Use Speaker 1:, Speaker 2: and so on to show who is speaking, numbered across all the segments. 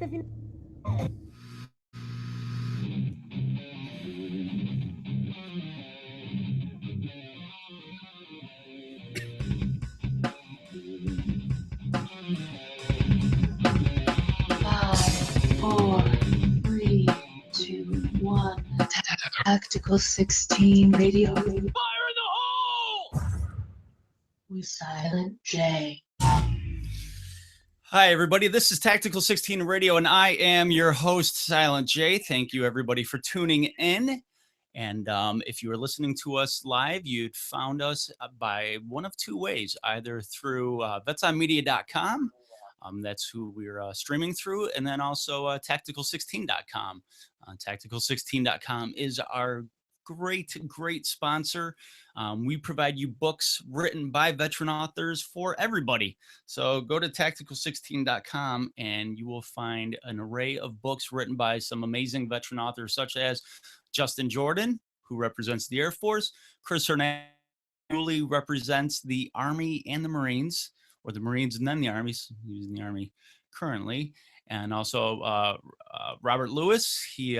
Speaker 1: Five, four, three, two, one. Tactical 16 radio. Fire in the hole! With Silent J.
Speaker 2: Hi, everybody. This is Tactical 16 Radio, and I am your host, Silent J. Thank you, everybody, for tuning in. And if you were listening to us live, you'd found us by one of two ways, either through vetsonmedia.com. That's who we're streaming through, and then also tactical16.com. Tactical16.com is our great sponsor. We provide you books written by veteran authors for everybody. So go to tactical16.com and you will find an array of books written by some amazing veteran authors, such as Justin Jordan, who represents the Air Force, Chris Hernandez, who represents the Army and the Marines, or the Marines and then the Army. He's in the Army currently. And also Robert Lewis. He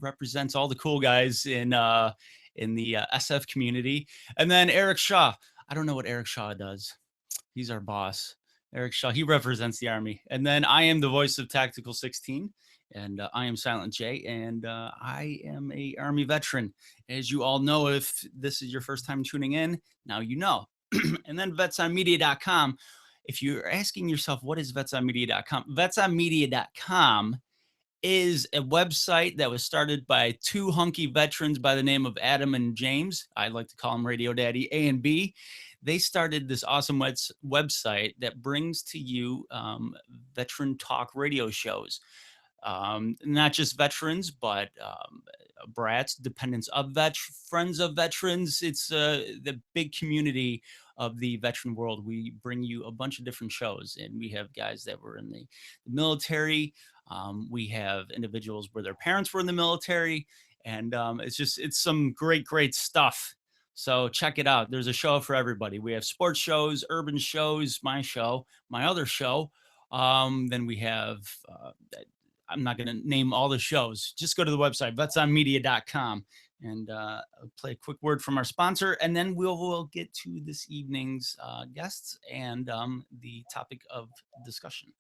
Speaker 2: represents all the cool guys in the SF community. And then Eric Shaw. I don't know what Eric Shaw does. He's our boss. Eric Shaw, he represents the Army. And then I am the voice of Tactical 16, and I am Silent J, and I am a Army veteran. As you all know, if this is your first time tuning in, now you know. And then vetsonmedia.com. If you're asking yourself, what is vetsonmedia.com? Vetsonmedia.com is a website that was started by two hunky veterans by the name of Adam and James. I like to call them Radio Daddy A and B. They started this awesome website that brings to you veteran talk radio shows. Not just veterans, but BRATs, dependents of friends of veterans. It's the big community of the veteran world. We bring you a bunch of different shows, and we have guys that were in the military. We have individuals where their parents were in the military, and it's some great stuff. So check it out. There's a show for everybody. We have sports shows, urban shows, my show, my other show. Then we have, I'm not going to name all the shows. Just go to the website, vetsonmedia.com, and play a quick word from our sponsor. And then we'll get to this evening's guests and the topic of discussion.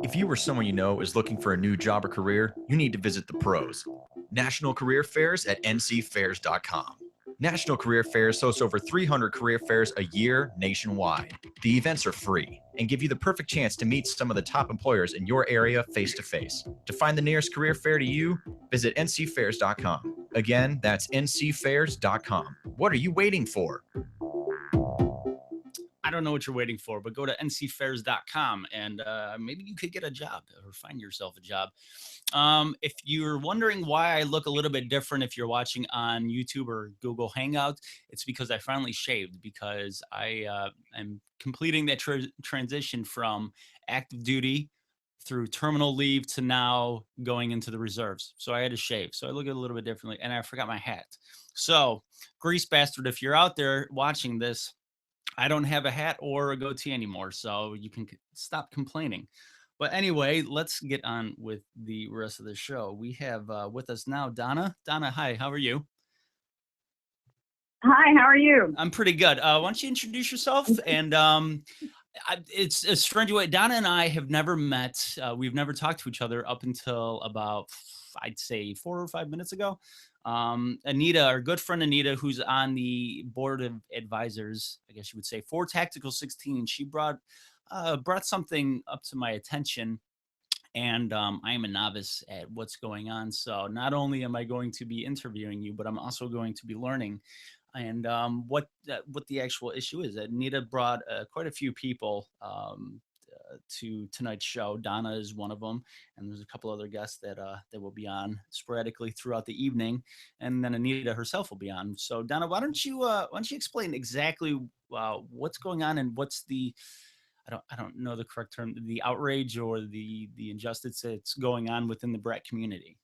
Speaker 3: If you or someone you know is looking for a new job or career, you need to visit the pros. National Career Fairs at ncfairs.com. National Career Fairs hosts over 300 career fairs a year nationwide. The events are free and give you the perfect chance to meet some of the top employers in your area face-to-face. To find the nearest career fair to you, visit ncfairs.com. Again, that's ncfairs.com. What are you waiting for?
Speaker 2: I don't know what you're waiting for, but go to ncfairs.com and maybe you could get a job or find yourself a job. If you're wondering why I look a little bit different if you're watching on YouTube or Google Hangouts, it's because I finally shaved, because I am completing that transition from active duty through terminal leave to now going into the reserves. So I had to shave. So I look at it a little bit differently, and I forgot my hat. So, grease bastard, if you're out there watching this, I don't have a hat or a goatee anymore, so you can stop complaining. But anyway, let's get on with the rest of the show. We have with us now Donna. Donna, hi, how are you?
Speaker 4: Hi, how are you?
Speaker 2: I'm pretty good. Why don't you introduce yourself? And it's a strange way. Donna and I have never met. We've never talked to each other up until about, I'd say, 4 or 5 minutes ago. Anita, our good friend Anita, who's on the board of advisors, I guess you would say, for Tactical 16, she brought something up to my attention, and I am a novice at what's going on. So not only am I going to be interviewing you, but I'm also going to be learning and what the actual issue is. Anita brought quite a few people to tonight's show. Donna is one of them, and there's a couple other guests that will be on sporadically throughout the evening, and then Anita herself will be on. So Donna, why don't you explain exactly what's going on and what's the I don't know the correct term, the outrage or the injustice that's going on within the BRAT community.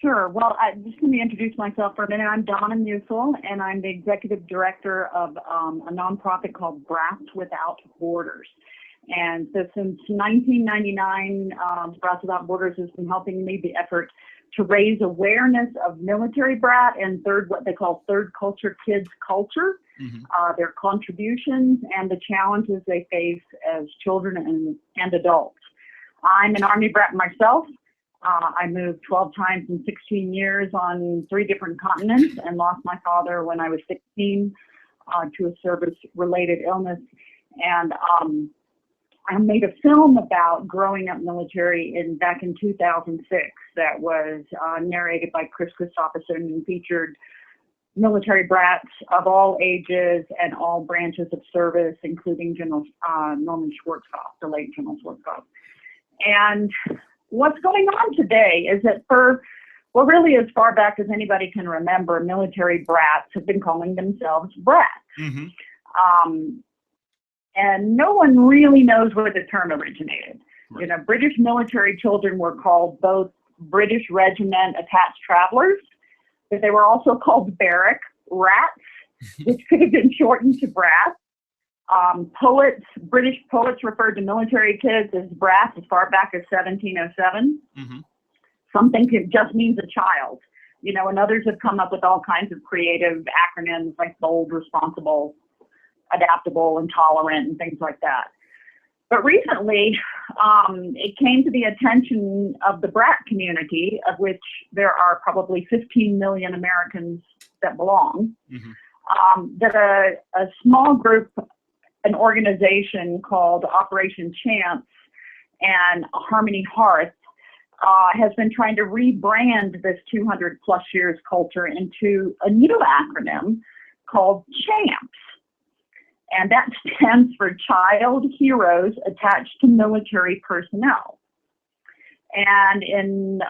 Speaker 4: Sure. Well, just let me introduce myself for a minute. I'm Donna Musil, and I'm the executive director of a nonprofit called BRAT Without Borders. And so since 1999, BRAT Without Borders has been helping lead the effort to raise awareness of military brat and what they call third culture kids culture, their contributions and the challenges they face as children and adults. I'm an Army brat myself. I moved 12 times in 16 years on 3 different continents and lost my father when I was 16 to a service-related illness. And I made a film about growing up military back in 2006 that was narrated by Chris Christopherson and featured military brats of all ages and all branches of service, including General Norman Schwarzkopf, the late General Schwarzkopf. And what's going on today is that really as far back as anybody can remember, military brats have been calling themselves brats. And no one really knows where the term originated. Right. You know, British military children were called both British Regiment Attached Travelers, but they were also called barrack rats, which could have been shortened to brats. British poets referred to military kids as brats as far back as 1707. Something just means a child, you know, and others have come up with all kinds of creative acronyms like bold, responsible, adaptable, and tolerant, and things like that. But recently, it came to the attention of the BRAT community, of which there are probably 15 million Americans that belong, that a small group, an organization called Operation Chance and Harmony Hearth has been trying to rebrand this 200 plus years culture into a new acronym called CHAMPS. And that stands for Child Heroes Attached to Military Personnel. And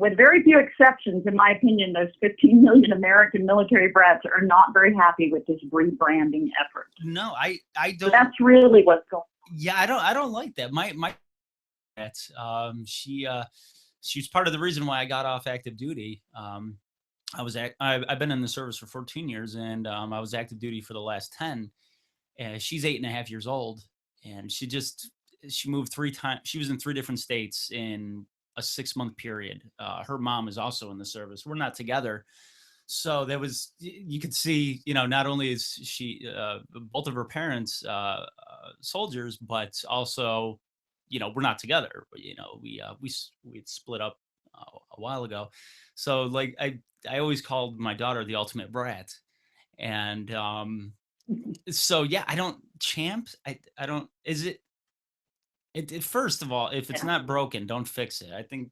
Speaker 4: with very few exceptions, in my opinion, those 15 million American military brats are not very happy with this rebranding effort.
Speaker 2: No, I don't.
Speaker 4: So that's really what's going on.
Speaker 2: Yeah, I don't like that. My she's part of the reason why I got off active duty. I've been in the service for 14 years, and I was active duty for the last 10. She's 8.5 years old, and she moved 3 times. She was in 3 different states in a 6-month period. Her mom is also in the service. We're not together. So you could see, you know, not only is she, both of her parents, soldiers, but also, you know, we're not together. You know, we split up a while ago. So like, I always called my daughter the ultimate brat. And, so yeah, I don't first of all, if it's not broken, don't fix it. I think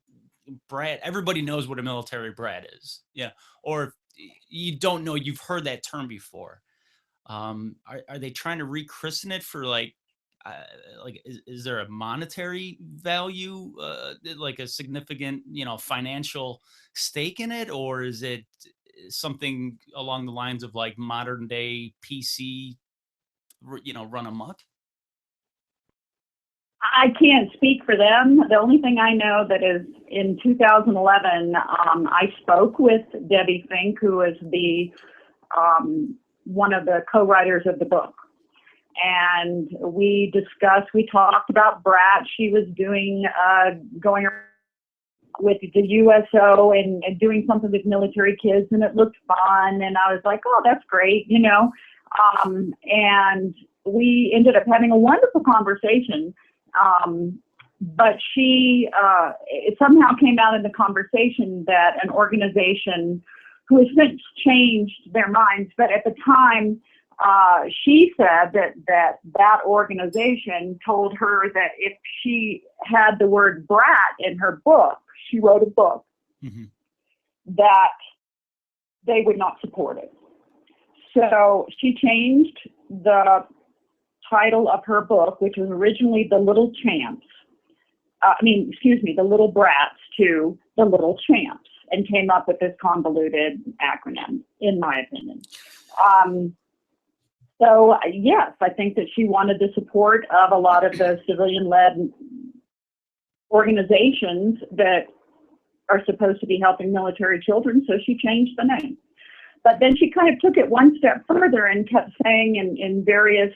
Speaker 2: brat, everybody knows what a military brat is. Yeah. Or if you don't know, you've heard that term before. Are they trying to rechristen it for is there a monetary value, like a significant, you know, financial stake in it? Or is it something along the lines of like modern day PC, you know, run amok?
Speaker 4: I can't speak for them. The only thing I know that is in 2011, I spoke with Debbie Fink, who is the one of the co-writers of the book. And we talked about BRAT. She was going with the USO and doing something with military kids, and it looked fun. And I was like, oh, that's great, you know. And we ended up having a wonderful conversation. But it somehow came out in the conversation that an organization who has since changed their minds, but at the time, she said that organization told her that if she had the word brat in her book, she wrote a book, that they would not support it. So she changed the title of her book, which was originally The Little Champs, The Little Brats, to The Little Champs, and came up with this convoluted acronym, in my opinion. So yes, I think that she wanted the support of a lot of the civilian-led organizations that are supposed to be helping military children, so she changed the name. But then she kind of took it one step further and kept saying in various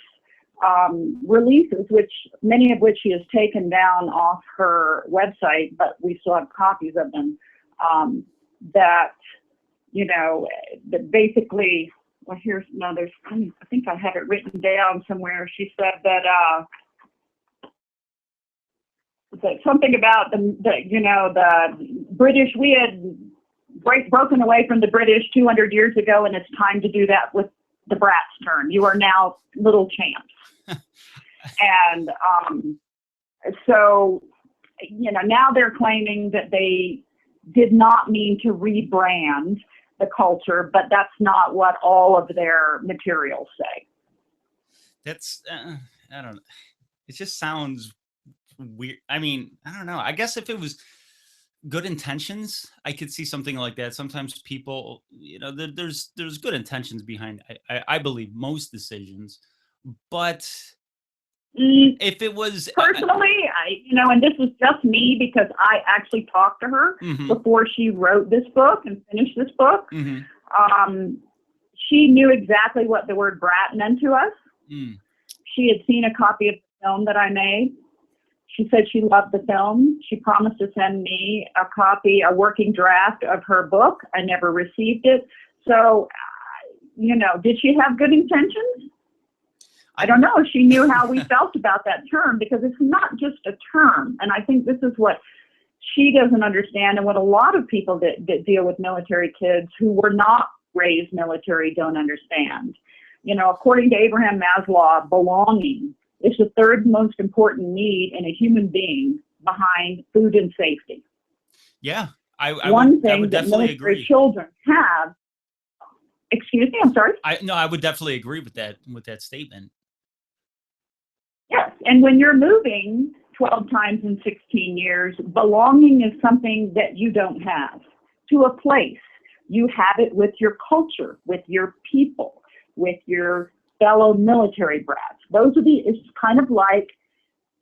Speaker 4: releases, which many of which she has taken down off her website, but we still have copies of them, that, you know, that basically, well, here's, no, there's, I think I have it written down somewhere. She said that something about the British, we had broken away from the British 200 years ago, and it's time to do that with the BRAT's turn. You are now little champs. And so, you know, now they're claiming that they did not mean to rebrand the culture, but that's not what all of their materials say.
Speaker 2: That's, I don't know. It just sounds weird. I mean, I don't know. I guess if it was good intentions, I could see something like that. Sometimes people, you know, there's good intentions behind, I believe, most decisions, but if it was
Speaker 4: personally, you know, and this is just me because I actually talked to her before she wrote this book and finished this book. She knew exactly what the word brat meant to us. She had seen a copy of the film that I made. She said she loved the film. She promised to send me a copy, a working draft of her book. I never received it. So, you know, did she have good intentions? I don't know. She knew how we felt about that term, because it's not just a term. And I think this is what she doesn't understand, and what a lot of people that deal with military kids who were not raised military don't understand. You know, according to Abraham Maslow, belonging is the third most important need in a human being behind food and safety.
Speaker 2: Yeah, I
Speaker 4: One
Speaker 2: would
Speaker 4: thing that
Speaker 2: definitely
Speaker 4: military
Speaker 2: agree.
Speaker 4: children have. Excuse me, I'm sorry.
Speaker 2: I would definitely agree with that statement.
Speaker 4: Yes, and when you're moving 12 times in 16 years, belonging is something that you don't have to a place. You have it with your culture, with your people, with your fellow military brats. It's kind of like,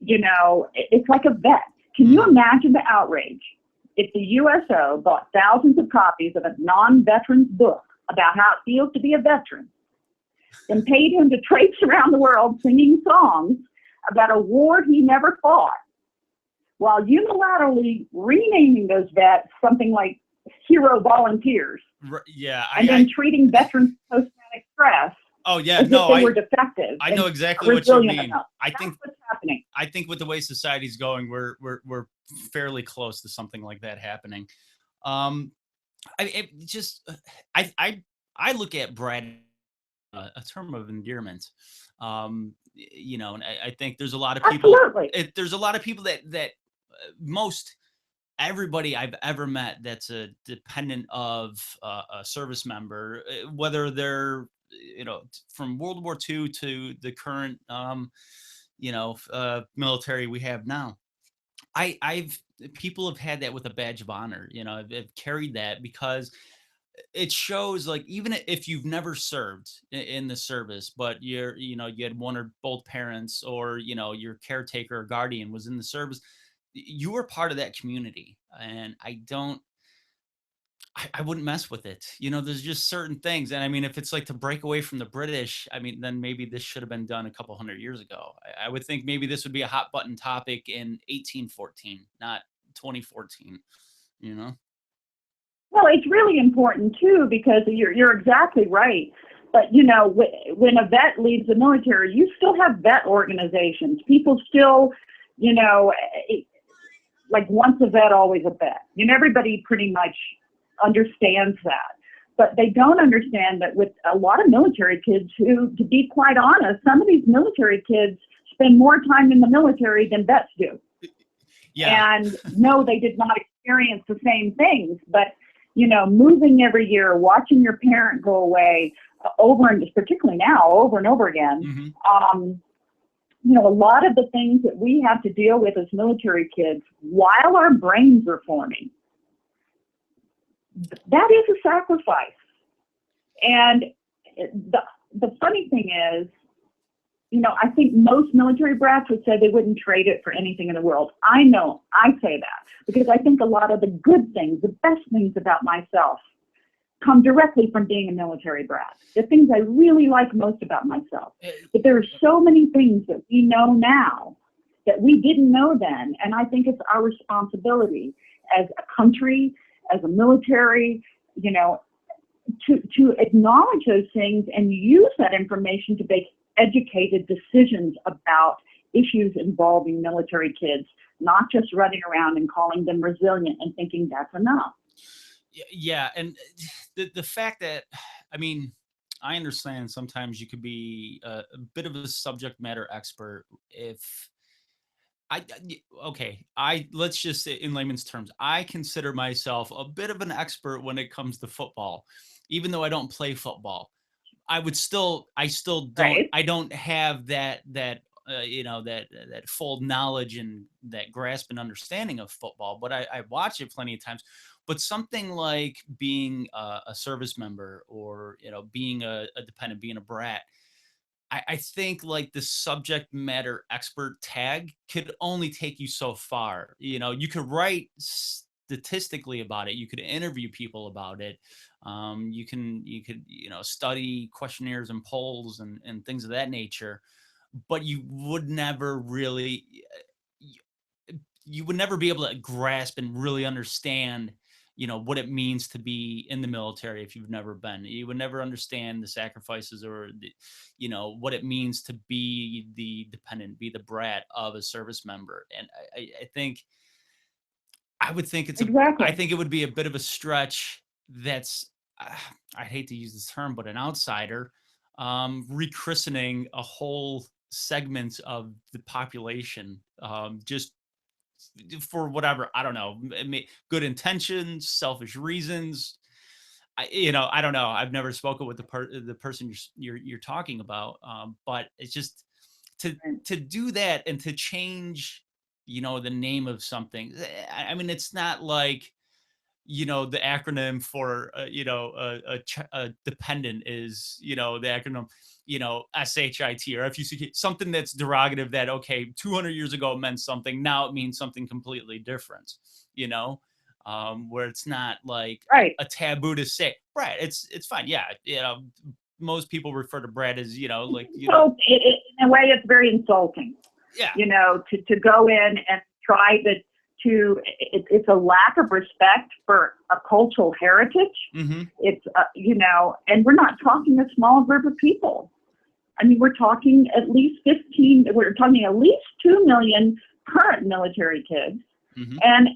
Speaker 4: you know, it's like a vet. Can you imagine the outrage if the USO bought thousands of copies of a non-veteran's book about how it feels to be a veteran, and paid him to traipse around the world singing songs about a war he never fought, while unilaterally renaming those vets something like hero volunteers, and then treating veterans with post-traumatic stress as if they were defective.
Speaker 2: I know exactly what you mean.
Speaker 4: That's what's happening.
Speaker 2: I think with the way society's going, we're fairly close to something like that happening. I look at Brad, a term of endearment. You know, and I think there's a lot of people. There's a lot of people that most everybody I've ever met that's a dependent of a service member, whether they're, you know, from World War II to the current military we have now. People have had that with a badge of honor. You know, I've carried that because it shows, like, even if you've never served in the service, but you had one or both parents, or, you know, your caretaker or guardian was in the service, you were part of that community. And I wouldn't mess with it. You know, there's just certain things. And I mean, if it's like to break away from the British, I mean, then maybe this should have been done a couple hundred years ago. I would think maybe this would be a hot button topic in 1814, not 2014, you know?
Speaker 4: Well, it's really important too, because you're exactly right. But, you know, when a vet leaves the military, you still have vet organizations. People still, you know, like once a vet, always a vet. You know, everybody pretty much understands that. But they don't understand that with a lot of military kids who, to be quite honest, some of these military kids spend more time in the military than vets do. Yeah. And no, they did not experience the same things, but, you know, moving every year, watching your parent go away over, and particularly now, over and over again, you know, a lot of the things that we have to deal with as military kids while our brains are forming, that is a sacrifice. And the funny thing is, I think most military brats would say they wouldn't trade it for anything in the world. I know I say that because I think a lot of the good things, the best things about myself come directly from being a military brat. The things I really like most about myself. But there are so many things that we know now that we didn't know then. And I think it's our responsibility as a country, as a military, to acknowledge those things and use that information to make educated decisions about issues involving military kids, not just running around and calling them resilient and thinking that's enough.
Speaker 2: Yeah. And the fact that, I mean, I understand sometimes you could be a bit of a subject matter expert if let's just say in layman's terms, I consider myself a bit of an expert when it comes to football, even though I don't play football. I still don't,
Speaker 4: Right.
Speaker 2: I don't have that full knowledge and that grasp and understanding of football, but I watch it plenty of times. But something like being a service member or, being a dependent, being a brat, I think like the subject matter expert tag could only take you so far. You could write statistically about it. You could interview people about it. You could, study questionnaires and polls and things of that nature, but you would never really, you would never be able to grasp and really understand what it means to be in the military. If you've never been, you would never understand the sacrifices or what it means to be the dependent, be the brat of a service member. And I think I would think
Speaker 4: Exactly.
Speaker 2: I think it would be a bit of a stretch. That's I hate to use this term, but an outsider rechristening a whole segment of the population just for whatever, I don't know, good intentions, selfish reasons. I don't know. I've never spoken with the person you're talking about, but it's just to do that and to change, the name of something. I mean, it's not like the acronym for a dependent is the acronym SHIT or FUCK, something that's derogative that 200 years ago it meant something, now it means something completely different, where it's not like
Speaker 4: Right.
Speaker 2: a taboo to say Brad. It's fine. Yeah, most people refer to Brad as like
Speaker 4: So in a way it's very insulting.
Speaker 2: Yeah.
Speaker 4: To go in and try it's a lack of respect for a cultural heritage.
Speaker 2: Mm-hmm.
Speaker 4: It's, and we're not talking a small group of people. I mean, we're talking at least 2 million current military kids
Speaker 2: Mm-hmm.
Speaker 4: and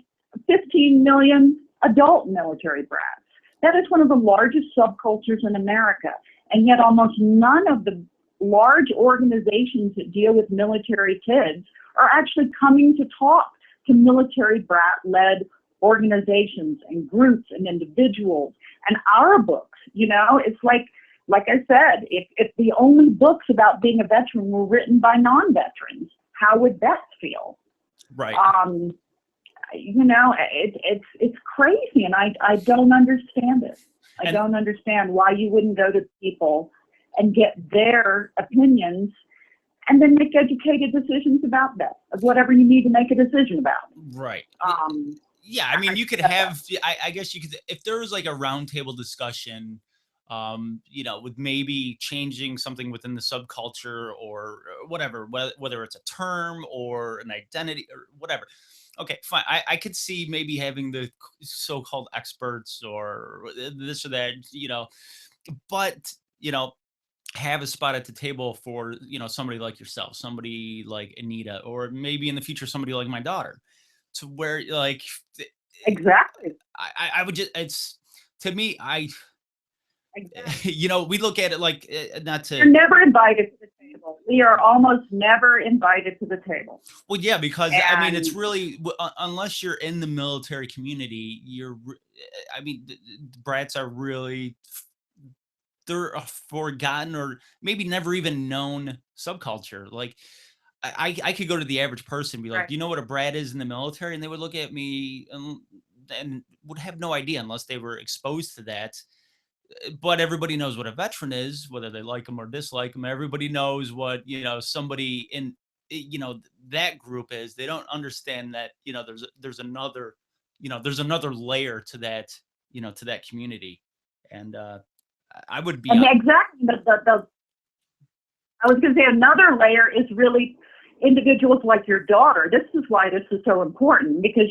Speaker 4: 15 million adult military brats. That is one of the largest subcultures in America. And yet almost none of the large organizations that deal with military kids are actually coming to talk to military brat-led organizations and groups and individuals. And our books, it's like I said, if the only books about being a veteran were written by non-veterans, how would that feel?
Speaker 2: Right.
Speaker 4: It's crazy, and I don't understand it. I don't understand why you wouldn't go to people and get their opinions and then make educated decisions about that, of whatever you need to make a decision about.
Speaker 2: Right. Yeah, I mean, you could have, I guess you could, if there was like a roundtable discussion, with maybe changing something within the subculture or whatever, whether it's a term or an identity or whatever. Okay, fine. I could see maybe having the so-called experts or this or that, but, have a spot at the table for, somebody like yourself, somebody like Anita, or maybe in the future, somebody like my daughter, to where like,
Speaker 4: exactly.
Speaker 2: I would just, it's to me,
Speaker 4: Exactly.
Speaker 2: we look at it like not to.
Speaker 4: You're never invited to the table. We are almost never invited to the table.
Speaker 2: Well, yeah, because I mean, it's really unless you're in the military community, I mean, brats are really they're a forgotten or maybe never even known subculture. Like I could go to the average person and be like,
Speaker 4: Right.
Speaker 2: you know what a brat is in the military, and they would look at me and would have no idea unless they were exposed to that. but everybody knows what a veteran is, whether they like them or dislike them. Everybody knows what, somebody in, that group is. They don't understand that, there's another, there's another layer to that, to that community. And I would be,
Speaker 4: And exactly, I was going to say another layer is really individuals like your daughter. This is why this is so important, because,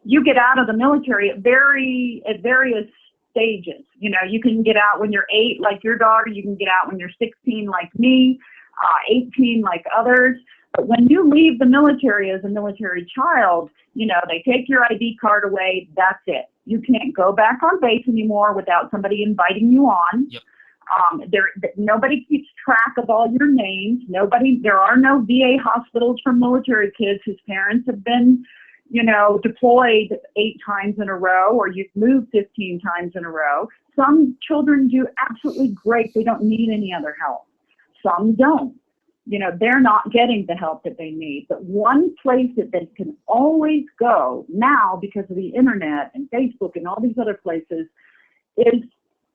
Speaker 4: you get out of the military at various stages. You can get out when you're 8, like your daughter. You can get out when you're 16, like me, 18, like others. But when you leave the military as a military child, they take your ID card away. That's it. You can't go back on base anymore without somebody inviting you on.
Speaker 2: Yep.
Speaker 4: Nobody keeps track of all your names. There are no VA hospitals for military kids whose parents have been, deployed 8 times in a row, or you've moved 15 times in a row. Some children do absolutely great. They don't need any other help. Some don't. They're not getting the help that they need. But one place that they can always go now, because of the internet and Facebook and all these other places, is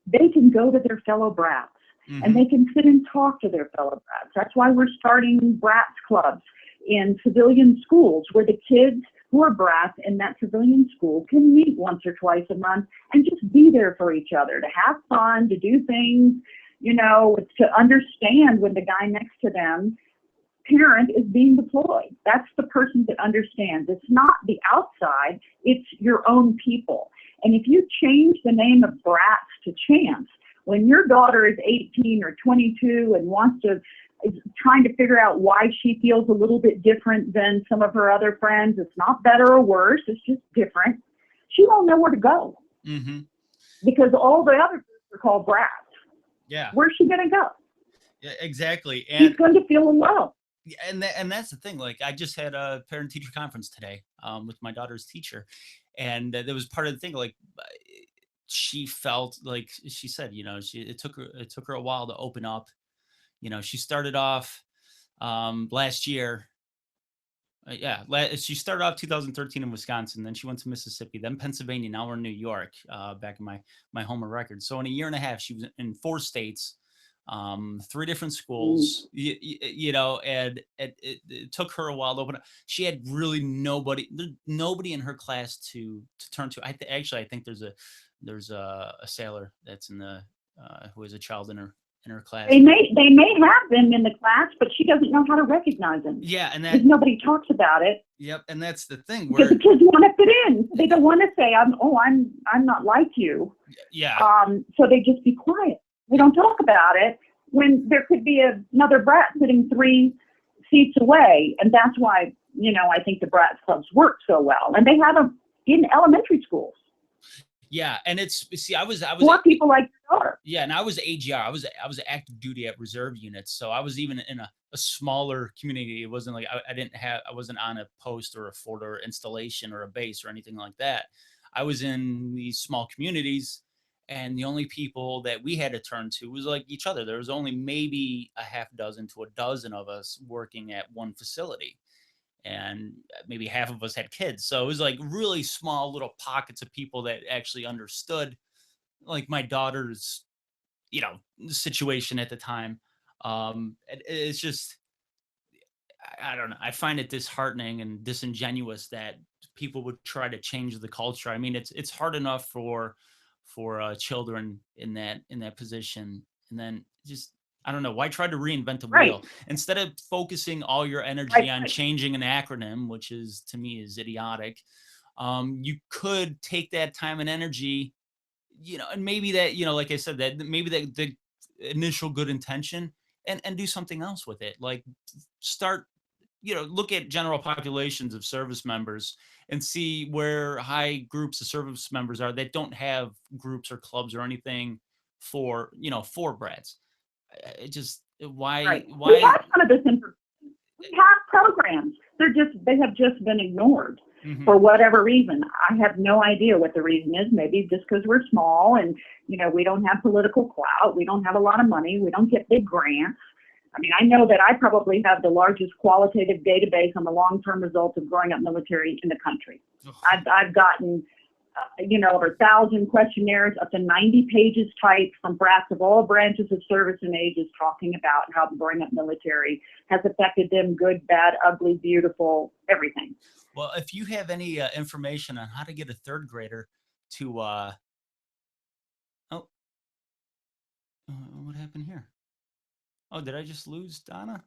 Speaker 4: they can go to their fellow brats.
Speaker 2: Mm-hmm.
Speaker 4: And they can sit and talk to their fellow brats. That's why we're starting brats clubs in civilian schools, where the kids who are brats in that civilian school can meet once or twice a month and just be there for each other, to have fun, to do things, to understand when the guy next to them, parent, is being deployed. That's the person that understands. It's not the outside, it's your own people. And if you change the name of brats to chance, when your daughter is 18 or 22 and is trying to figure out why she feels a little bit different than some of her other friends, it's not better or worse, it's just different, she won't know where to go.
Speaker 2: Mm-hmm.
Speaker 4: Because all the other groups are called brats.
Speaker 2: Yeah.
Speaker 4: Where's she going to go?
Speaker 2: Yeah, exactly.
Speaker 4: And she's going to feel alone.
Speaker 2: And that's the thing. Like, I just had a parent-teacher conference today with my daughter's teacher, and that was part of the thing. Like, she felt like, she said, it took her a while to open up. She started off last year. She started off 2013 in Wisconsin, then she went to Mississippi, then Pennsylvania. Now we're in New York, back in my home of record. So in a year and a half, she was in 4 states, 3 different schools. And it took her a while to open up. She had really nobody in her class to turn to. I think there's a sailor that's in the who has a child in her class.
Speaker 4: They may have them in the class, but she doesn't know how to recognize them.
Speaker 2: Yeah, and
Speaker 4: because nobody talks about it.
Speaker 2: Yep, and that's the thing.
Speaker 4: Because the kids want to fit in. They don't want to say, I'm not like you.
Speaker 2: Yeah.
Speaker 4: So they just be quiet. They don't talk about it when there could be another brat sitting 3 seats away, and that's why I think the Brats clubs work so well, and they have them in elementary schools.
Speaker 2: Yeah, and I was
Speaker 4: more people like your daughter.
Speaker 2: Yeah, and I was AGR. I was active duty at reserve units, so I was even in a smaller community. It wasn't like I wasn't on a post or a fort or installation or a base or anything like that. I was in these small communities, and the only people that we had to turn to was like each other. There was only maybe a half dozen to a dozen of us working at one facility, and maybe half of us had kids. So it was like really small little pockets of people that actually understood like my daughter's, situation at the time. It's just, I don't know. I find it disheartening and disingenuous that people would try to change the culture. I mean, it's hard enough for children in that position, and then just, I don't know, why try to reinvent the wheel instead of focusing all your energy on changing an acronym, which is, to me, is idiotic. You could take that time and energy, and maybe that, like I said, that maybe that the initial good intention, and do something else with it. Like start, look at general populations of service members and see where high groups of service members are that don't have groups or clubs or anything for brats. It just, why
Speaker 4: we have some of this information. We have programs. They have just been ignored for whatever reason. I have no idea what the reason is. Maybe just because we're small and we don't have political clout, we don't have a lot of money, we don't get big grants. I mean, I know that I probably have the largest qualitative database on the long-term results of growing up military in the country. I've gotten over 1,000 questionnaires, up to 90 pages typed from brats of all branches of service and ages, talking about how the growing up military has affected them, good, bad, ugly, beautiful, everything.
Speaker 2: Well, if you have any information on how to get a third grader to, what happened here? Oh, did I just lose Donna?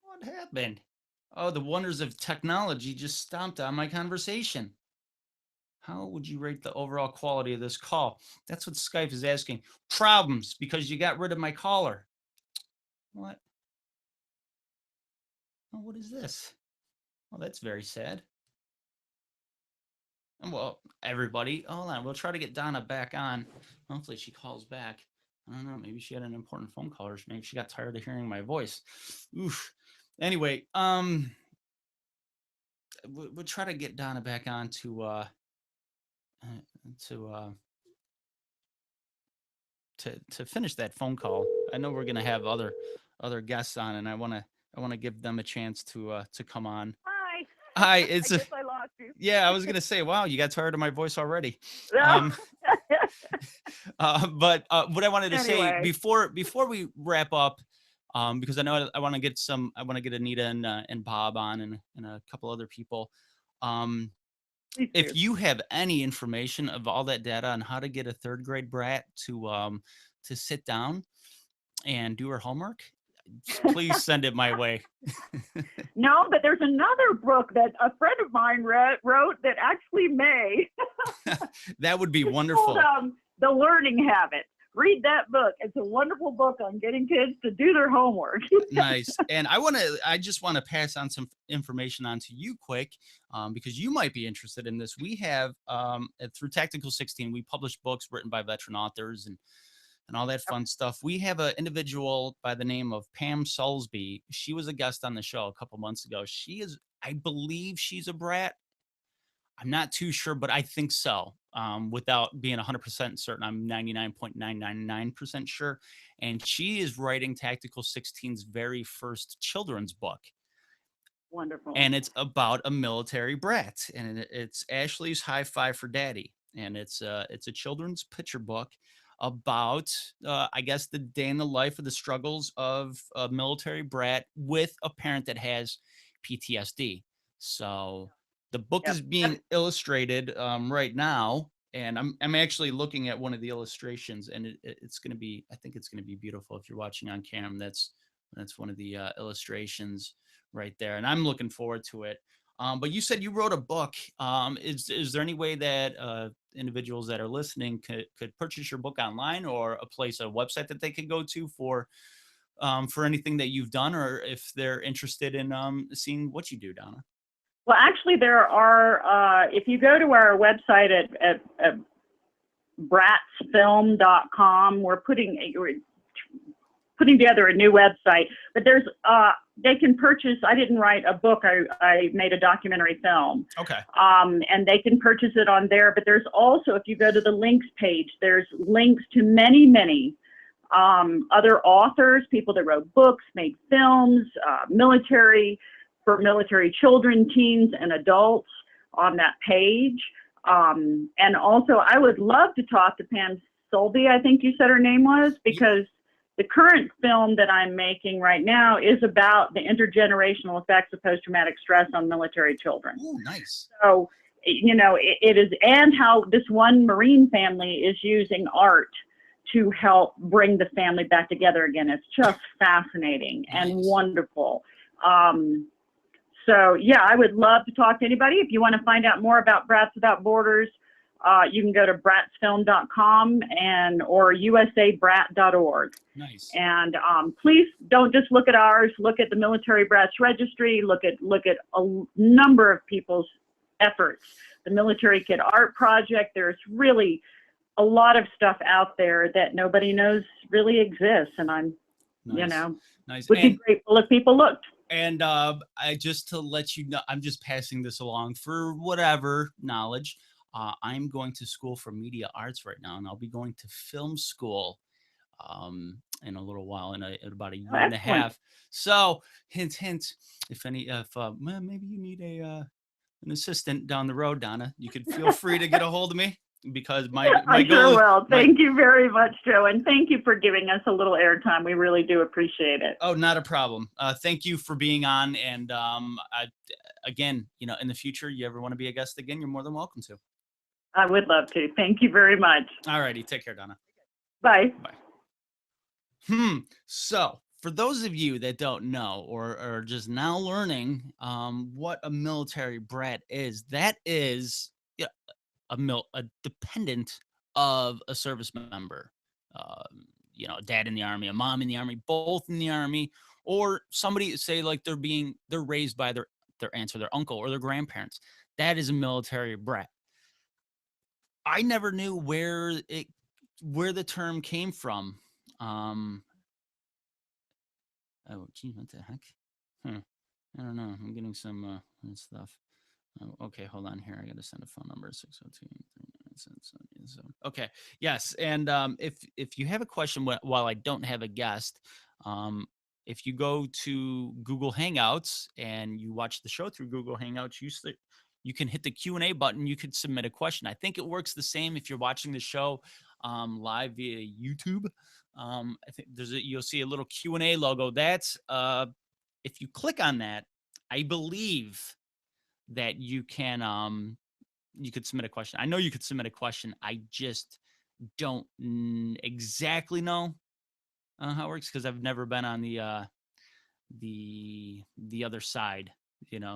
Speaker 2: What happened? Oh, the wonders of technology just stomped on my conversation. How would you rate the overall quality of this call? That's what Skype is asking. Problems, because you got rid of my caller. What? Oh, what is this? Well, that's very sad. Well, everybody, hold on. We'll try to get Donna back on. Hopefully she calls back. I don't know. Maybe she had an important phone call, or maybe she got tired of hearing my voice. Oof. Anyway, we'll try to get Donna back on to finish that phone call. I know we're gonna have other guests on, and I wanna give them a chance to come on.
Speaker 4: Hi.
Speaker 2: Hi,
Speaker 4: I guess I lost you.
Speaker 2: Yeah, I was gonna say, wow, you got tired of my voice already.
Speaker 4: No.
Speaker 2: But what I wanted to say
Speaker 4: Anyway.
Speaker 2: before we wrap up, because I know I want to get Anita and Bob on and a couple other people.
Speaker 4: Please
Speaker 2: If
Speaker 4: do.
Speaker 2: you have any information of all that data on how to get a third grade brat to sit down and do her homework, please send it my way.
Speaker 4: No, but there's another book that a friend of mine wrote that actually may.
Speaker 2: That would be
Speaker 4: It's
Speaker 2: wonderful.
Speaker 4: called, The Learning Habit. Read that book. It's a wonderful book on getting kids to do their homework.
Speaker 2: Nice. And I just want to pass on some information on to you quick, because you might be interested in this. We have, through Tactical 16, we publish books written by veteran authors and all that fun stuff. We have an individual by the name of Pam Soulsby. She was a guest on the show a couple months ago. I believe she's a brat. I'm not too sure, but I think so. Without being 100% certain, I'm 99.999% sure. And she is writing Tactical 16's very first children's book.
Speaker 4: Wonderful.
Speaker 2: And it's about a military brat. And it's Ashley's High Five for Daddy. And it's a children's picture book about, I guess, the day in the life of the struggles of a military brat with a parent that has PTSD. So the book is being illustrated right now, and I'm actually looking at one of the illustrations, and it's going to be, I think it's going to be beautiful. If you're watching on cam, that's one of the illustrations right there, and I'm looking forward to it. But you said you wrote a book. Is there any way that individuals that are listening could purchase your book online, or a website that they could go to for anything that you've done, or if they're interested in seeing what you do, Donna?
Speaker 4: Well, actually, there are, if you go to our website at bratsfilm.com, we're putting together a new website, but there's, they can purchase, I didn't write a book, I made a documentary film.
Speaker 2: Okay.
Speaker 4: And they can purchase it on there, but there's also, if you go to the links page, there's links to many other authors, people that wrote books, made films, for military children, teens, and adults on that page. And also, I would love to talk to Pam Soulsby, I think you said her name was, because the current film that I'm making right now is about the intergenerational effects of post-traumatic stress on military children.
Speaker 2: Oh, nice.
Speaker 4: So, it is, and how this one Marine family is using art to help bring the family back together again. It's just fascinating and wonderful. So yeah, I would love to talk to anybody. If you want to find out more about Brats Without Borders, you can go to bratsfilm.com or usabrat.org.
Speaker 2: Nice.
Speaker 4: And please don't just look at ours. Look at the Military Brats Registry. Look at a number of people's efforts. The Military Kid Art Project. There's really a lot of stuff out there that nobody knows really exists, and I'm,
Speaker 2: nice.
Speaker 4: Would be grateful if people looked.
Speaker 2: And I just to let you know, I'm just passing this along for whatever knowledge. I'm going to school for media arts right now, and I'll be going to film school in a little while, in about a year and a half. So hint, if maybe you need an assistant down the road, Donna, you could feel free to get a hold of me, because my
Speaker 4: I
Speaker 2: goal
Speaker 4: sure
Speaker 2: is,
Speaker 4: will. Thank you very much, Joe, and thank you for giving us a little airtime. We really do appreciate it.
Speaker 2: Oh, not a problem. Thank you for being on. And again, in the future, you ever want to be a guest again, you're more than welcome to.
Speaker 4: I would love to. Thank you very much.
Speaker 2: All righty. Take care, Donna.
Speaker 4: Bye.
Speaker 2: Bye. So for those of you that don't know or are just now learning what a military brat is, that is a dependent of a service member. A dad in the Army, a mom in the Army, both in the Army, or somebody say like they're raised by their aunts or their uncle or their grandparents. That is a military brat. I never knew where the term came from. Oh, gee, what the heck? I don't know. I'm getting some stuff. Oh, okay, hold on here. I got to send a phone number, 602-397-77. Okay, yes. And if you have a question while I don't have a guest, if you go to Google Hangouts and you watch the show through Google Hangouts, you can hit the Q&A button. You could submit a question. I think it works the same if you're watching the show live via YouTube. I think you'll see a little Q&A logo. That's if you click on that, I believe that you can you could submit a question. I know you could submit a question. I just don't exactly know how it works, because I've never been on the other side,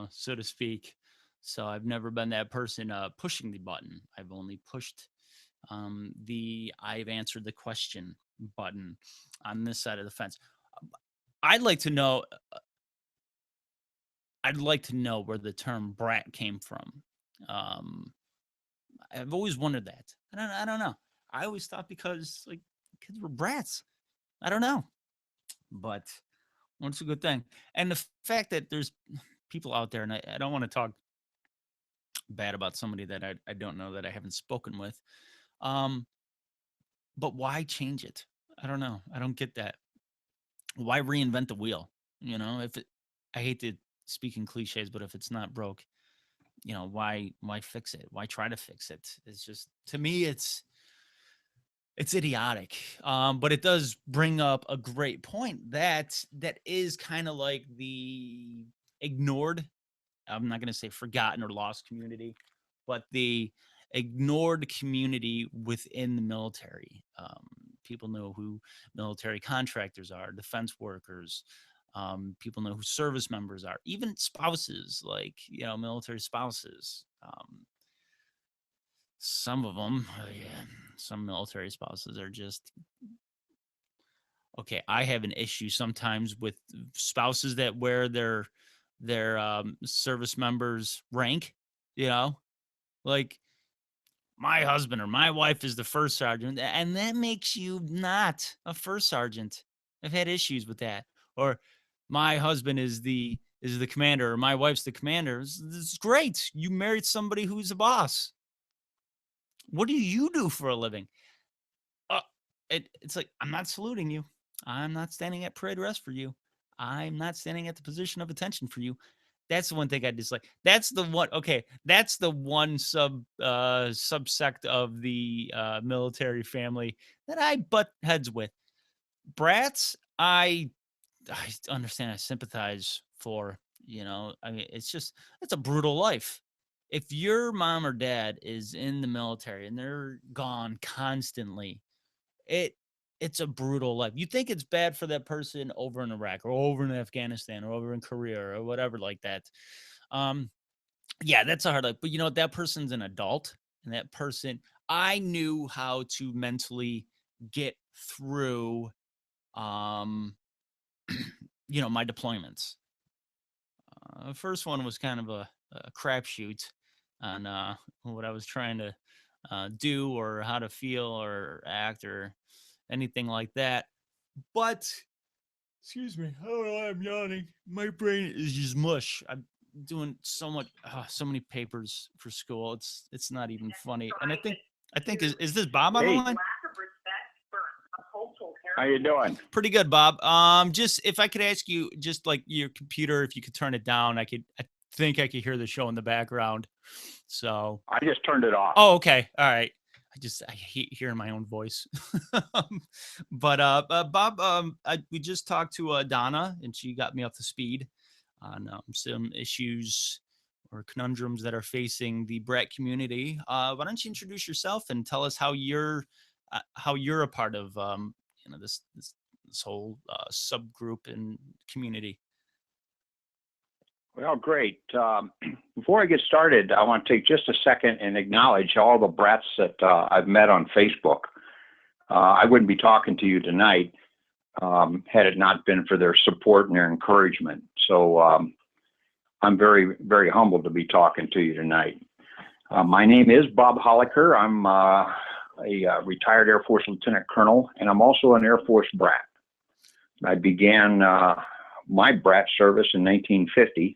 Speaker 2: so to speak. So I've never been that person pushing the button. I've only pushed I've answered the question button on this side of the fence. I'd like to know where the term brat came from. I've always wondered that. I don't know. I always thought because like kids were brats. I don't know, but it's a good thing. And the fact that there's people out there, and I don't want to talk bad about somebody that I don't know, that I haven't spoken with. But why change it? I don't know. I don't get that. Why reinvent the wheel? I hate to speak in cliches, but if it's not broke, why fix it? Why try to fix it? It's just, to me, it's idiotic. But it does bring up a great point that is kind of like the ignored, I'm not going to say forgotten or lost community, but the ignored community within the military. People know who military contractors are, defense workers. People know who service members are, even spouses, like, military spouses. Some of them, some military spouses are just, okay. I have an issue sometimes with spouses that wear their service members' rank, like my husband or my wife is the first sergeant, and that makes you not a first sergeant. I've had issues with that. Or my husband is the commander, or my wife's the commander. This is great. You married somebody who's a boss. What do you do for a living? It's like, I'm not saluting you. I'm not standing at parade rest for you. I'm not standing at the position of attention for you. That's the one thing I dislike. That's the one. Okay, that's the one subsect of the military family that I butt heads with. Brats, I understand. I sympathize for. I mean, it's a brutal life. If your mom or dad is in the military and they're gone constantly, it's a brutal life. You think it's bad for that person over in Iraq or over in Afghanistan or over in Korea or whatever like that. Yeah, that's a hard life. But that person's an adult, and that person, I knew how to mentally get through, my deployments. The first one was kind of a crapshoot on what I was trying to do, or how to feel or act or anything like that. But excuse me, I don't know why I'm yawning. My brain is just mush. I'm doing so many papers for school. It's not even funny. And I think is this Bob on the line?
Speaker 5: How you doing?
Speaker 2: Pretty good, Bob. Just if I could ask you, just like your computer, if you could turn it down, I think I could hear the show in the background. So
Speaker 5: I just turned it off.
Speaker 2: oh, okay. All right. I hate hearing my own voice. But Bob, we just talked to Donna, and she got me up to speed on some issues or conundrums that are facing the BRAT community. Why don't you introduce yourself and tell us how you're a part of this whole subgroup and community.
Speaker 5: Well, great. Before I get started, I want to take just a second and acknowledge all the brats that I've met on Facebook. I wouldn't be talking to you tonight had it not been for their support and their encouragement. So I'm very, very humbled to be talking to you tonight. My name is Bob Holliker. I'm a retired Air Force Lieutenant Colonel, and I'm also an Air Force brat. I began my brat service in 1950.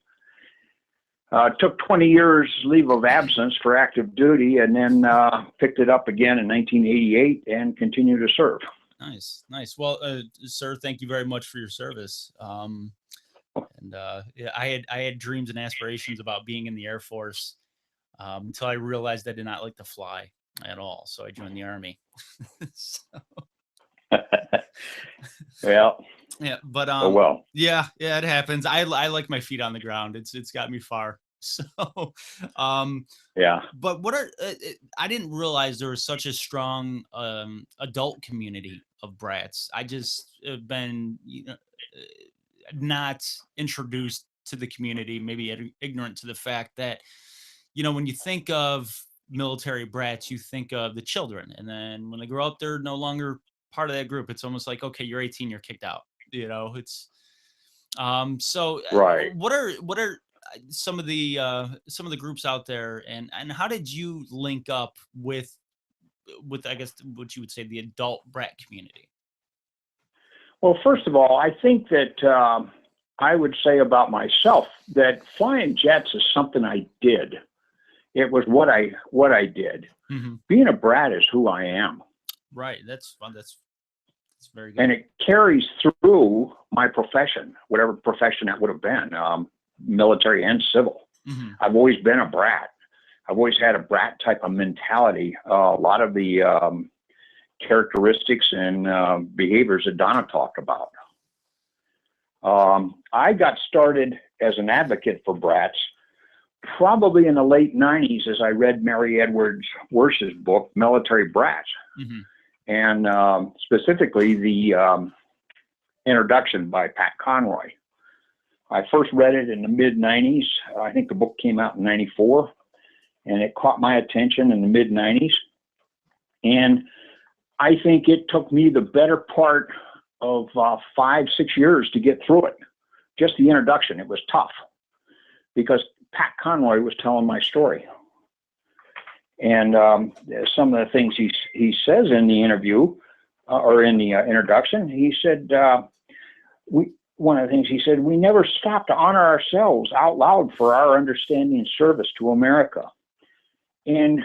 Speaker 5: Took 20 years leave of absence for active duty, and then picked it up again in 1988 and continue to serve.
Speaker 2: Nice, nice. Well, sir, thank you very much for your service. Yeah, I had dreams and aspirations about being in the Air Force until I realized I did not like to fly at all. So I joined the Army.
Speaker 5: Well.
Speaker 2: Yeah, but
Speaker 5: oh well.
Speaker 2: yeah, it happens. I like my feet on the ground. It's got me far. So
Speaker 5: yeah.
Speaker 2: But what are I didn't realize there was such a strong adult community of brats. I just have been not introduced to the community, maybe ignorant to the fact that when you think of military brats, you think of the children, and then when they grow up, they're no longer part of that group. It's almost like, okay, you're 18, you're kicked out. It's so
Speaker 5: right.
Speaker 2: What are some of the groups out there, and how did you link up with I guess what you would say the adult brat community?
Speaker 5: Well, first of all, I think that I would say about myself that flying jets is something I did. It was what I did.
Speaker 2: Mm-hmm.
Speaker 5: Being a brat is who I am.
Speaker 2: Right. That's fun. That's very good.
Speaker 5: And it carries through my profession, whatever profession that would have been, military and civil.
Speaker 2: Mm-hmm.
Speaker 5: I've always been a brat. I've always had a brat type of mentality. A lot of the characteristics and behaviors that Donna talked about. I got started as an advocate for brats probably in the late 90s as I read Mary Edwards Worsh's book, Military Brats.
Speaker 2: Mm-hmm.
Speaker 5: And specifically the introduction by Pat Conroy. I first read it in the mid-90s. I think the book came out in 94, and it caught my attention in the mid-90s. And I think it took me the better part of 5-6 years to get through it. Just the introduction, it was tough because Pat Conroy was telling my story. And some of the things he says in the interview or in the introduction, he said, one of the things he said, we never stopped to honor ourselves out loud for our understanding service to America. And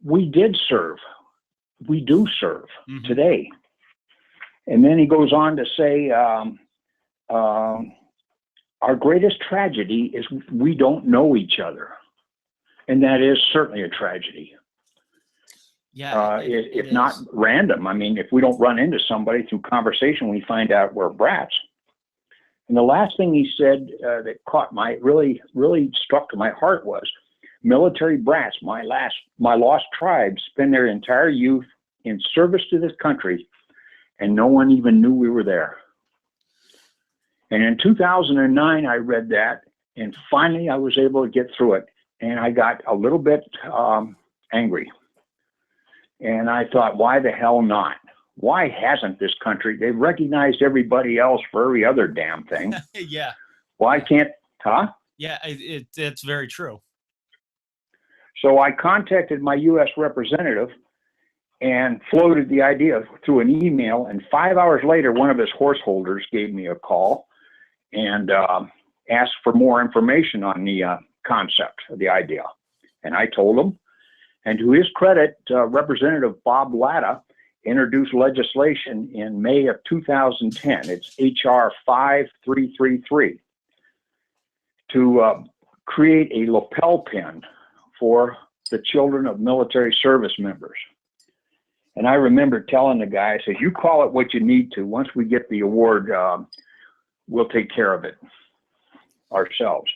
Speaker 5: we did serve. We do serve
Speaker 2: mm-hmm.
Speaker 5: today. And then he goes on to say, our greatest tragedy is we don't know each other. And that is certainly a tragedy.
Speaker 2: Yeah,
Speaker 5: if not random. I mean, if we don't run into somebody through conversation, we find out we're brats. And the last thing he said that caught really struck to my heart was, military brats, my lost tribes, spend their entire youth in service to this country, and no one even knew we were there. And in 2009, I read that, and finally I was able to get through it. And I got a little bit angry. And I thought, why the hell not? Why hasn't this country? They've recognized everybody else for every other damn thing.
Speaker 2: Yeah.
Speaker 5: Why can't, huh?
Speaker 2: Yeah, it's very true.
Speaker 5: So I contacted my U.S. representative and floated the idea through an email. And 5 hours later, one of his horse holders gave me a call and asked for more information on the concept of the idea. And I told him. And to his credit, Representative Bob Latta introduced legislation in May of 2010. It's H.R. 5333 to create a lapel pin for the children of military service members. And I remember telling the guy, I said, you call it what you need to. Once we get the award, we'll take care of it ourselves.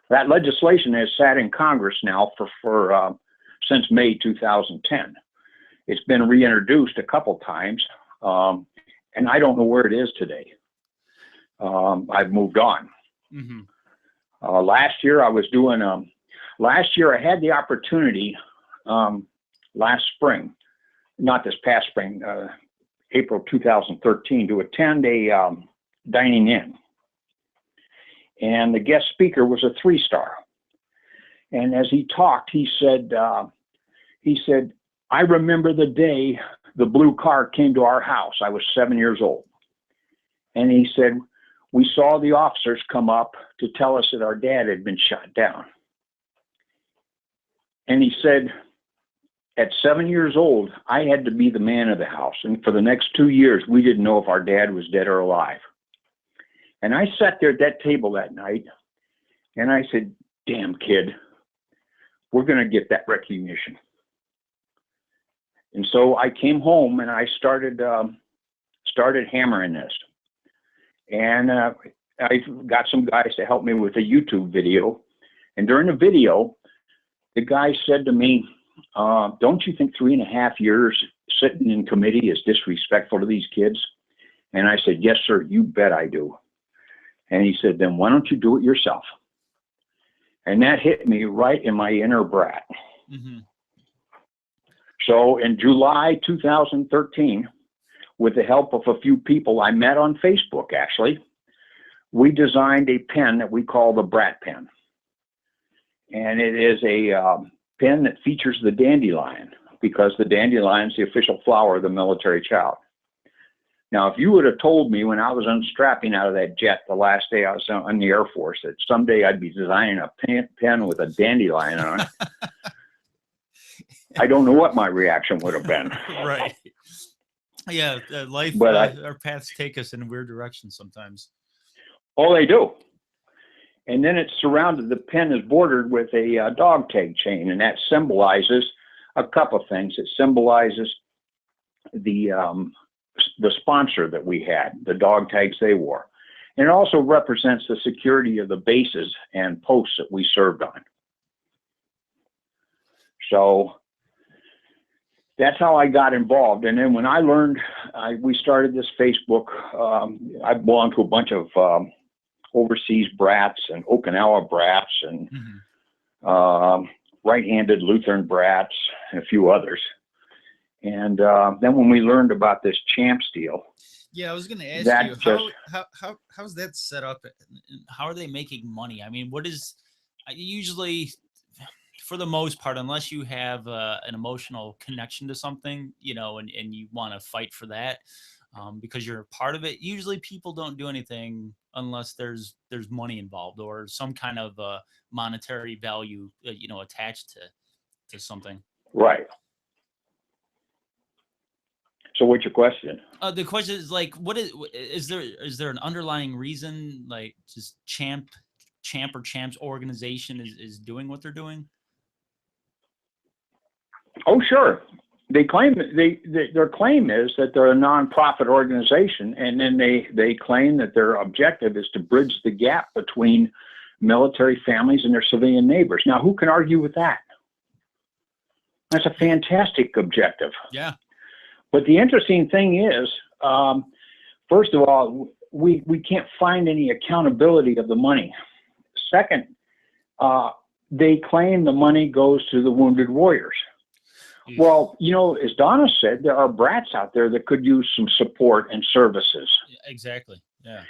Speaker 5: That legislation has sat in Congress now for since May 2010. It's been reintroduced a couple times, and I don't know where it is today. I've moved on.
Speaker 2: Mm-hmm.
Speaker 5: Last year I was doing, last year I had the opportunity, last spring, not this past spring, April 2013, to attend a dining in. And the guest speaker was a 3-star. And as he talked, he said, I remember the day the blue car came to our house. I was 7 years old. And he said, we saw the officers come up to tell us that our dad had been shot down. And he said, at 7 years old, I had to be the man of the house. And for the next 2 years, we didn't know if our dad was dead or alive. And I sat there at that table that night, and I said, damn kid, we're going to get that recognition. And so I came home and I started hammering this. And I got some guys to help me with a YouTube video. And during the video, the guy said to me, don't you think 3.5 years sitting in committee is disrespectful to these kids? And I said, yes, sir, you bet I do. And he said, then why don't you do it yourself? And that hit me right in my inner brat.
Speaker 2: Mm-hmm.
Speaker 5: So in July 2013, with the help of a few people I met on Facebook, actually, we designed a pen that we call the BRAT pen. And it is a pen that features the dandelion, because the dandelion is the official flower of the military child. Now, if you would have told me when I was unstrapping out of that jet the last day I was in the Air Force that someday I'd be designing a pen with a dandelion on it, I don't know what my reaction would have been.
Speaker 2: Right. Yeah, life,
Speaker 5: But
Speaker 2: our paths take us in weird directions sometimes.
Speaker 5: Oh, they do. And then it's surrounded, the pen is bordered with a dog tag chain, and that symbolizes a couple of things. It symbolizes the sponsor that we had, the dog tags they wore. And it also represents the security of the bases and posts that we served on. So that's how I got involved. And then when I learned, we started this Facebook. I belong to a bunch of overseas brats and Okinawa brats and right-handed Lutheran brats and a few others. And then when we learned about this Champs deal,
Speaker 2: yeah, I was going to ask
Speaker 5: that
Speaker 2: you how's that set up? How are they making money? I mean, what is usually, for the most part, unless you have an emotional connection to something, you know, and you want to fight for that because you're a part of it. Usually, people don't do anything unless there's money involved or some kind of monetary value, you know, attached to something.
Speaker 5: right. So what's your question?
Speaker 2: The question is like, what is there an underlying reason, like just Champ or Champs organization is doing what they're doing?
Speaker 5: Oh, sure. They claim their claim is that they're a nonprofit organization, and then they claim that their objective is to bridge the gap between military families and their civilian neighbors. Now, who can argue with that? That's a fantastic objective.
Speaker 2: Yeah.
Speaker 5: But the interesting thing is, first of all, we can't find any accountability of the money. Second, they claim the money goes to the wounded warriors. Well, you know, as Donna said, there are brats out there that could use some support and services.
Speaker 2: Exactly. Yeah.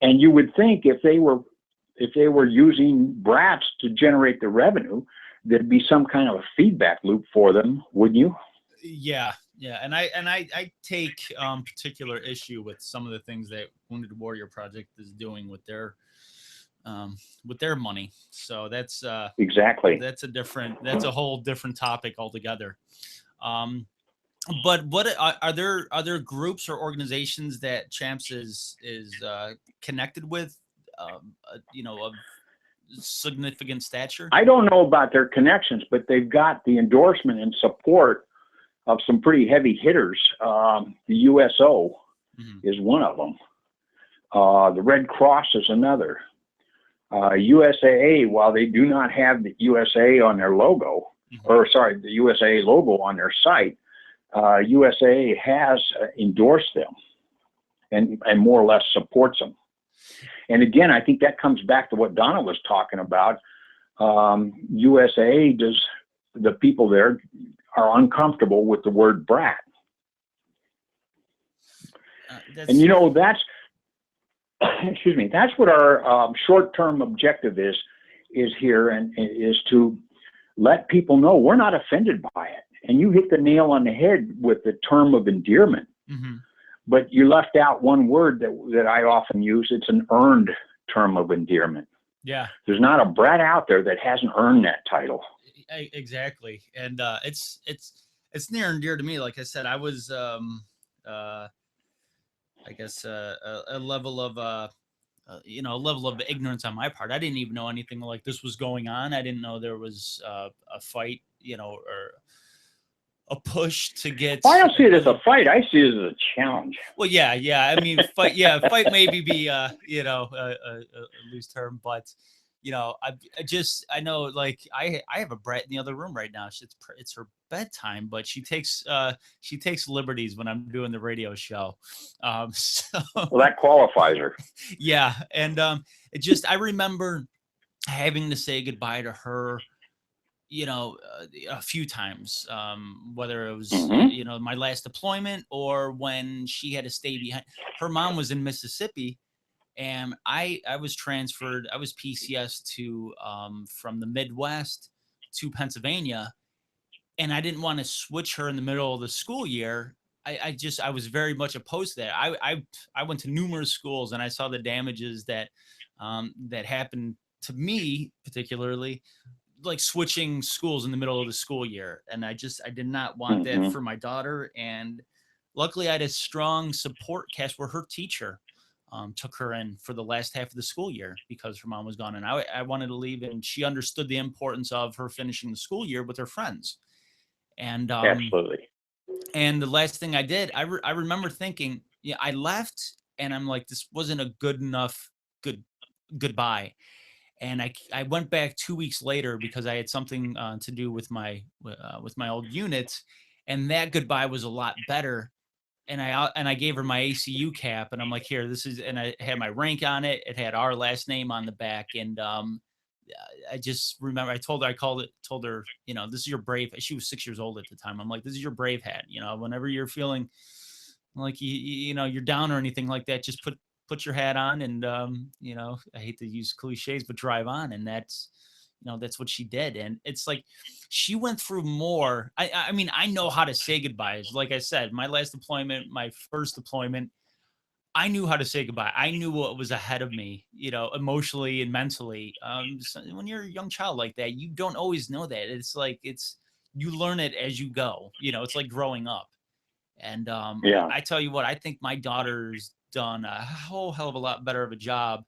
Speaker 5: And you would think if they were using brats to generate the revenue, there'd be some kind of a feedback loop for them, wouldn't you?
Speaker 2: Yeah. Yeah. And I take particular issue with some of the things that Wounded Warrior Project is doing with their money. So that's
Speaker 5: exactly,
Speaker 2: that's a whole different topic altogether. But what are there groups or organizations that Champs is connected with, you know, of significant stature?
Speaker 5: I don't know about their connections, but they've got the endorsement and support of some pretty heavy hitters. The USO is one of them. The Red Cross is another. USAA, while they do not have the USA on their logo, the USAA logo on their site, USAA has endorsed them and more or less supports them. And again, I think that comes back to what Donna was talking about. USAA the people there are uncomfortable with the word brat. And you know, that's excuse me, that's what our short-term objective is here, and is to let people know we're not offended by it. And you hit the nail on the head with the term of endearment. But you left out one word that I often use. It's an earned term of endearment.
Speaker 2: Yeah.
Speaker 5: There's not a brat out there that hasn't earned that title.
Speaker 2: Exactly. And it's near and dear to me. Like I said, I was I guess a level of a level of ignorance on my part. I didn't even know anything like this was going on. I didn't know there was a fight, or a push to get.
Speaker 5: Well, I don't see it as a fight. I see it as a challenge.
Speaker 2: Well, yeah. I mean, fight maybe be a loose term, but I know, like, I have a brat in the other room right now. It's her bedtime, but she takes liberties when I'm doing the radio show. So
Speaker 5: well, that qualifies her.
Speaker 2: Yeah, and I remember having to say goodbye to her, a few times, whether it was my last deployment or when she had to stay behind. Her mom was in Mississippi. And I was transferred. I was PCS to from the Midwest to Pennsylvania, and I didn't want to switch her in the middle of the school year. I was very much opposed to that. I went to numerous schools, and I saw the damages that happened to me, particularly, like switching schools in the middle of the school year. And I did not want that for my daughter. And luckily, I had a strong support cast where her teacher took her in for the last half of the school year because her mom was gone, and I wanted to leave, and she understood the importance of her finishing the school year with her friends. And
Speaker 5: absolutely.
Speaker 2: And the last thing I did, I remember thinking, I left, and I'm like, this wasn't a good enough goodbye. And I went back 2 weeks later because I had something to do with my old unit, and that goodbye was a lot better. And I gave her my ACU cap, and I'm like, here, this is, and I had my rank on it. It had our last name on the back. And I just remember I told her, this is your brave. She was 6 years old at the time. I'm like, this is your brave hat. Whenever you're feeling like you're down or anything like that, just put your hat on, and I hate to use cliches, but drive on. And that's what she did. And it's like, she went through more. I mean, I know how to say goodbyes. Like I said, my last deployment, my first deployment, I knew how to say goodbye. I knew what was ahead of me, emotionally and mentally. So when you're a young child like that, you don't always know that. It's like, you learn it as you go, it's like growing up. And I tell you what, I think my daughter's done a whole hell of a lot better of a job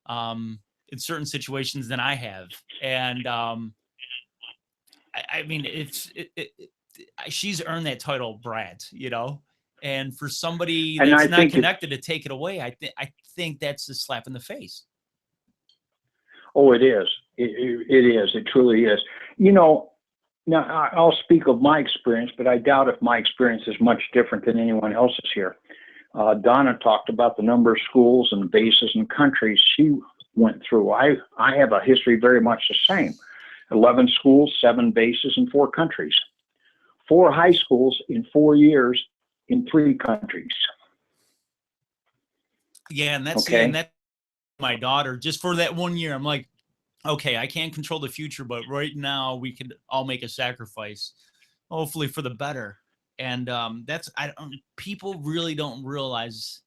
Speaker 2: in certain situations than I have. And I mean, she's earned that title, Brad, and for somebody that's not connected to take it away, I think that's a slap in the face.
Speaker 5: Oh, it is. It is. It truly is. Now I'll speak of my experience, but I doubt if my experience is much different than anyone else's here. Donna talked about the number of schools and bases and countries she went through. I have a history very much the same. 11 schools, 7 bases, and 4 countries. 4 high schools in 4 years in 3 countries.
Speaker 2: Yeah, and that's my daughter. Just for that 1 year, I'm like, okay, I can't control the future, but right now we could all make a sacrifice, hopefully for the better. And people really don't realize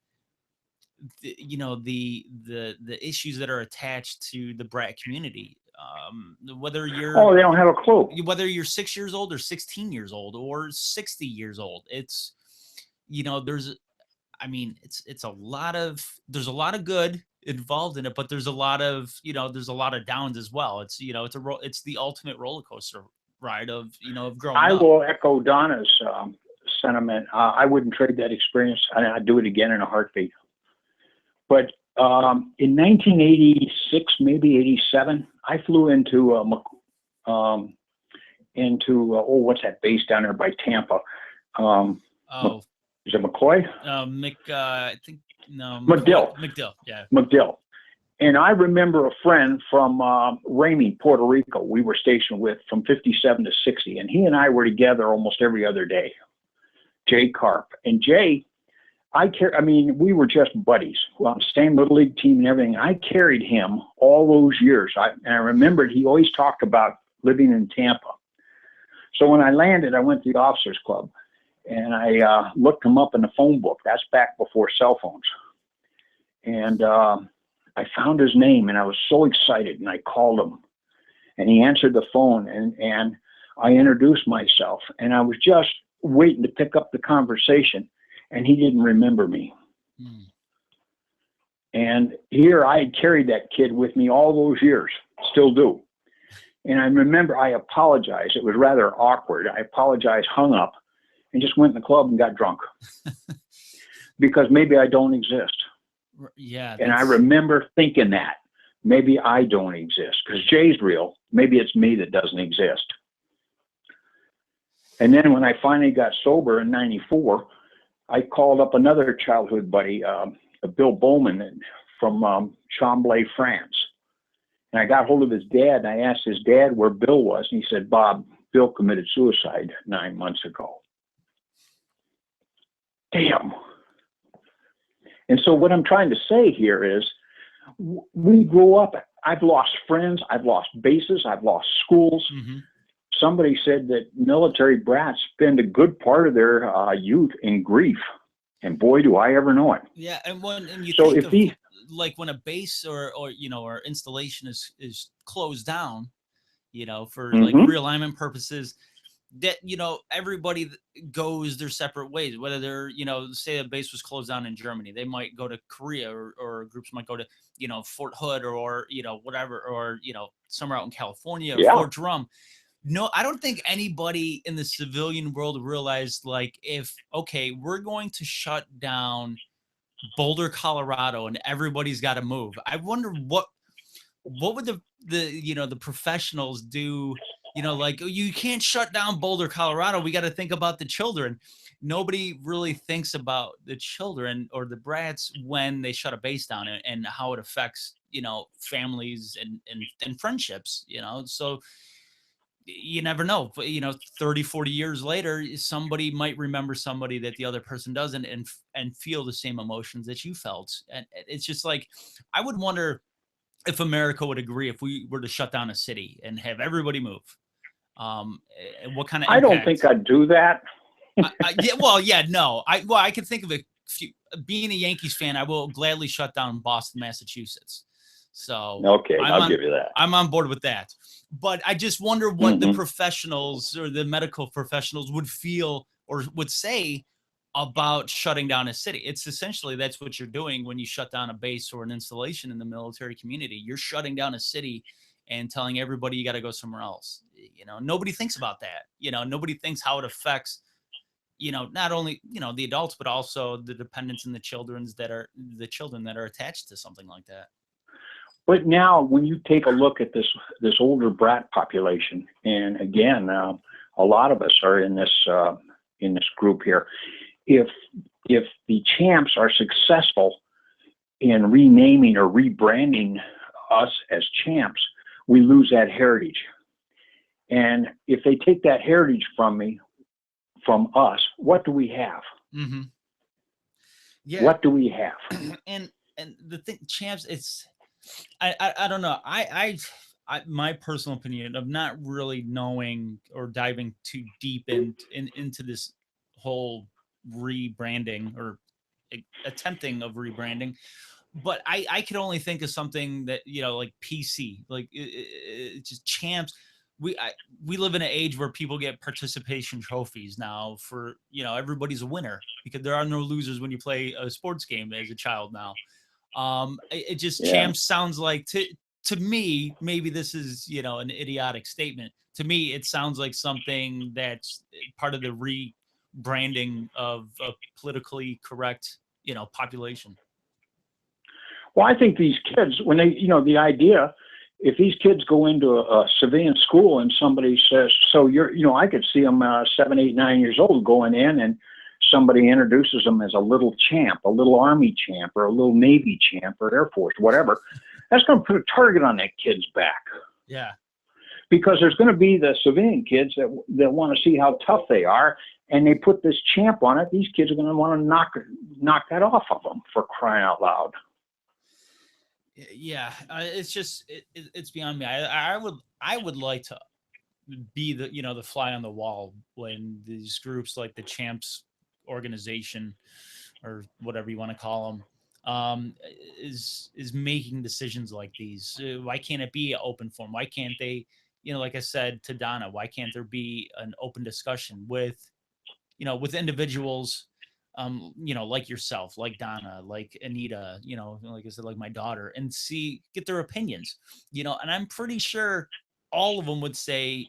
Speaker 2: the issues that are attached to the BRAT community. Whether you're
Speaker 5: they don't have a clue.
Speaker 2: Whether you're 6 years old or 16 years old or 60 years old, it's there's a lot of good involved in it, but there's a lot of, there's a lot of downs as well. It's, it's the ultimate roller coaster ride of, of growing
Speaker 5: I
Speaker 2: up.
Speaker 5: will echo Donna's sentiment. I wouldn't trade that experience, and I'd do it again in a heartbeat. But in 1986, maybe 87, I flew into what's that base down there by Tampa? Is it McCoy?
Speaker 2: I think no.
Speaker 5: MacDill.
Speaker 2: MacDill, yeah.
Speaker 5: MacDill. And I remember a friend from Ramey, Puerto Rico. We were stationed with from 57 to 60, and he and I were together almost every other day. Jay Karp. And Jay, we were just buddies. Well, same little league team and everything. I carried him all those years. And I remembered he always talked about living in Tampa. So when I landed, I went to the officers club, and I looked him up in the phone book. That's back before cell phones. And I found his name, and I was so excited, and I called him, and he answered the phone, and I introduced myself, and I was just waiting to pick up the conversation, and he didn't remember me. And here I had carried that kid with me all those years, still do. And I remember I apologized. It was rather awkward. I apologized, hung up, and just went in the club and got drunk because maybe I don't exist.
Speaker 2: Yeah.
Speaker 5: And I remember thinking that maybe I don't exist because Jay's real. Maybe it's me that doesn't exist. And then when I finally got sober in 94, I called up another childhood buddy, Bill Bowman from Chambly, France. And I got hold of his dad, and I asked his dad where Bill was. And he said, Bob, Bill committed suicide 9 months ago. Damn. And so what I'm trying to say here is we grew up, I've lost friends, I've lost bases, I've lost schools.
Speaker 2: Mm-hmm.
Speaker 5: Somebody said that military brats spend a good part of their youth in grief. And boy, do I ever know it.
Speaker 2: Yeah. And you
Speaker 5: so
Speaker 2: think
Speaker 5: if these,
Speaker 2: like when a base or installation is closed down, for like realignment purposes, that, everybody goes their separate ways, whether they're, say a base was closed down in Germany, they might go to Korea or groups might go to, Fort Hood or whatever, or, somewhere out in California, or Fort Drum. No, I don't think anybody in the civilian world realized we're going to shut down Boulder, Colorado, and everybody's got to move. I wonder what would the professionals do? You can't shut down Boulder, Colorado. We got to think about the children. Nobody really thinks about the children or the brats when they shut a base down and how it affects, families and friendships, so you never know, but 30, 40 years later, somebody might remember somebody that the other person doesn't and feel the same emotions that you felt. And it's just like, I would wonder if America would agree if we were to shut down a city and have everybody move. What kind of impact?
Speaker 5: I don't think I'd do that.
Speaker 2: I could think of a few. Being a Yankees fan, I will gladly shut down Boston, Massachusetts. So
Speaker 5: okay, I'll give you that.
Speaker 2: I'm on board with that. But I just wonder what the professionals or the medical professionals would feel or would say about shutting down a city. It's essentially, that's what you're doing when you shut down a base or an installation in the military community. You're shutting down a city and telling everybody you got to go somewhere else. Nobody thinks about that. Nobody thinks how it affects, not only, the adults, but also the dependents and the children that are attached to something like that.
Speaker 5: But now, when you take a look at this older brat population, and again, a lot of us are in this group here. If the champs are successful in renaming or rebranding us as champs, we lose that heritage. And if they take that heritage from us, what do we have?
Speaker 2: Mm-hmm. Yeah.
Speaker 5: What do we have?
Speaker 2: And the thing, champs, I don't know. I my personal opinion of not really knowing or diving too deep into this whole rebranding or attempting of rebranding, but I could only think of something that, like PC, like it's just champs. We live in an age where people get participation trophies now for, everybody's a winner because there are no losers when you play a sports game as a child now. It just
Speaker 5: Yeah.
Speaker 2: champs sounds like to me, maybe this is, an idiotic statement. To me, it sounds like something that's part of the rebranding of a politically correct, population.
Speaker 5: Well, I think these kids, when they, the idea, if these kids go into a civilian school and somebody says, so you're, I could see them 7, 8, 9 years old going in and somebody introduces them as a little champ, a little Army champ, or a little Navy champ, or Air Force, whatever. That's going to put a target on that kid's back.
Speaker 2: Yeah.
Speaker 5: Because there's going to be the civilian kids that want to see how tough they are, and they put this champ on it. These kids are going to want to knock that off of them, for crying out loud.
Speaker 2: Yeah, it's just it's beyond me. I would like to be the the fly on the wall when these groups like the Champs organization or whatever you want to call them is making decisions like these. Why can't it be an open forum? Why can't they, like I said to Donna, why can't there be an open discussion with with individuals like yourself, like Donna, like Anita, like I said, like my daughter, and get their opinions, and I'm pretty sure all of them would say,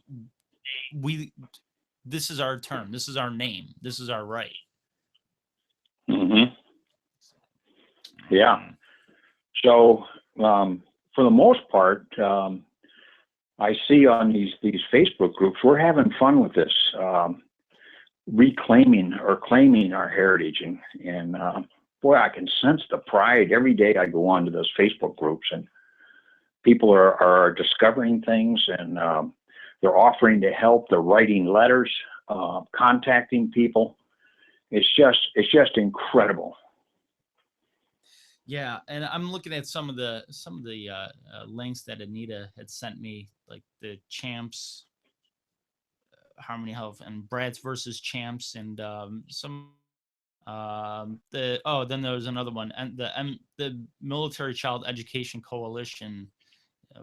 Speaker 2: this is our term, this is our name, this is our right.
Speaker 5: Mm-hmm. Yeah. So, for the most part, I see on these Facebook groups, we're having fun with this, reclaiming or claiming our heritage, and boy, I can sense the pride every day I go on to those Facebook groups, and people are discovering things, and they're offering to help. They're writing letters, contacting people. It's just incredible.
Speaker 2: Yeah, and I'm looking at some of the links that Anita had sent me, like the Champs, Harmony Health, and Brad's versus Champs, and some then there was another one, and the Military Child Education Coalition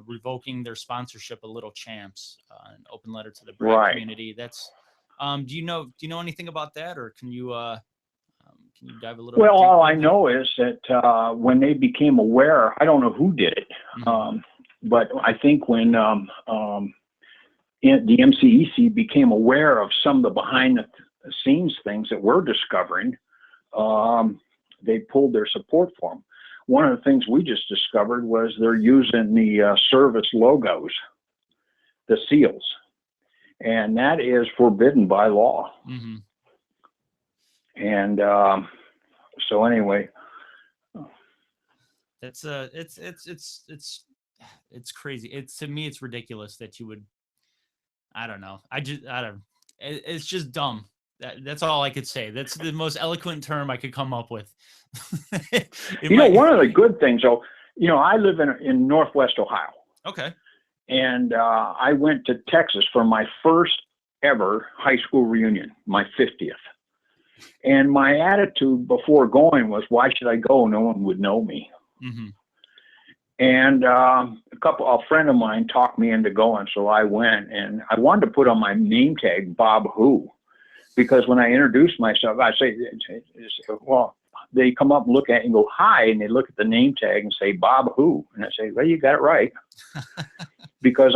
Speaker 2: revoking their sponsorship of Little Champs, an open letter to the BRAT community. That's do you know anything about that, or can you dive a little?
Speaker 5: Well, all I know is that when they became aware, I don't know who did it, but I think when the MCEC became aware of some of the behind the scenes things that we're discovering, they pulled their support for them. One of the things we just discovered was they're using the service logos, the seals, and that is forbidden by law.
Speaker 2: Mm-hmm.
Speaker 5: And so anyway,
Speaker 2: it's crazy. To me, it's ridiculous that you would. I don't know. It's just dumb. That's all I could say. That's the most eloquent term I could come up with.
Speaker 5: One of the good things, though, I live in Northwest Ohio.
Speaker 2: Okay.
Speaker 5: And I went to Texas for my first ever high school reunion, my 50th. And my attitude before going was, why should I go? No one would know me.
Speaker 2: Mm-hmm.
Speaker 5: And a friend of mine talked me into going, so I went, and I wanted to put on my name tag Bob Who, because when I introduced myself, I say, well, they come up and look at it and go, hi, and they look at the name tag and say Bob Who, and I say, well, you got it right. Because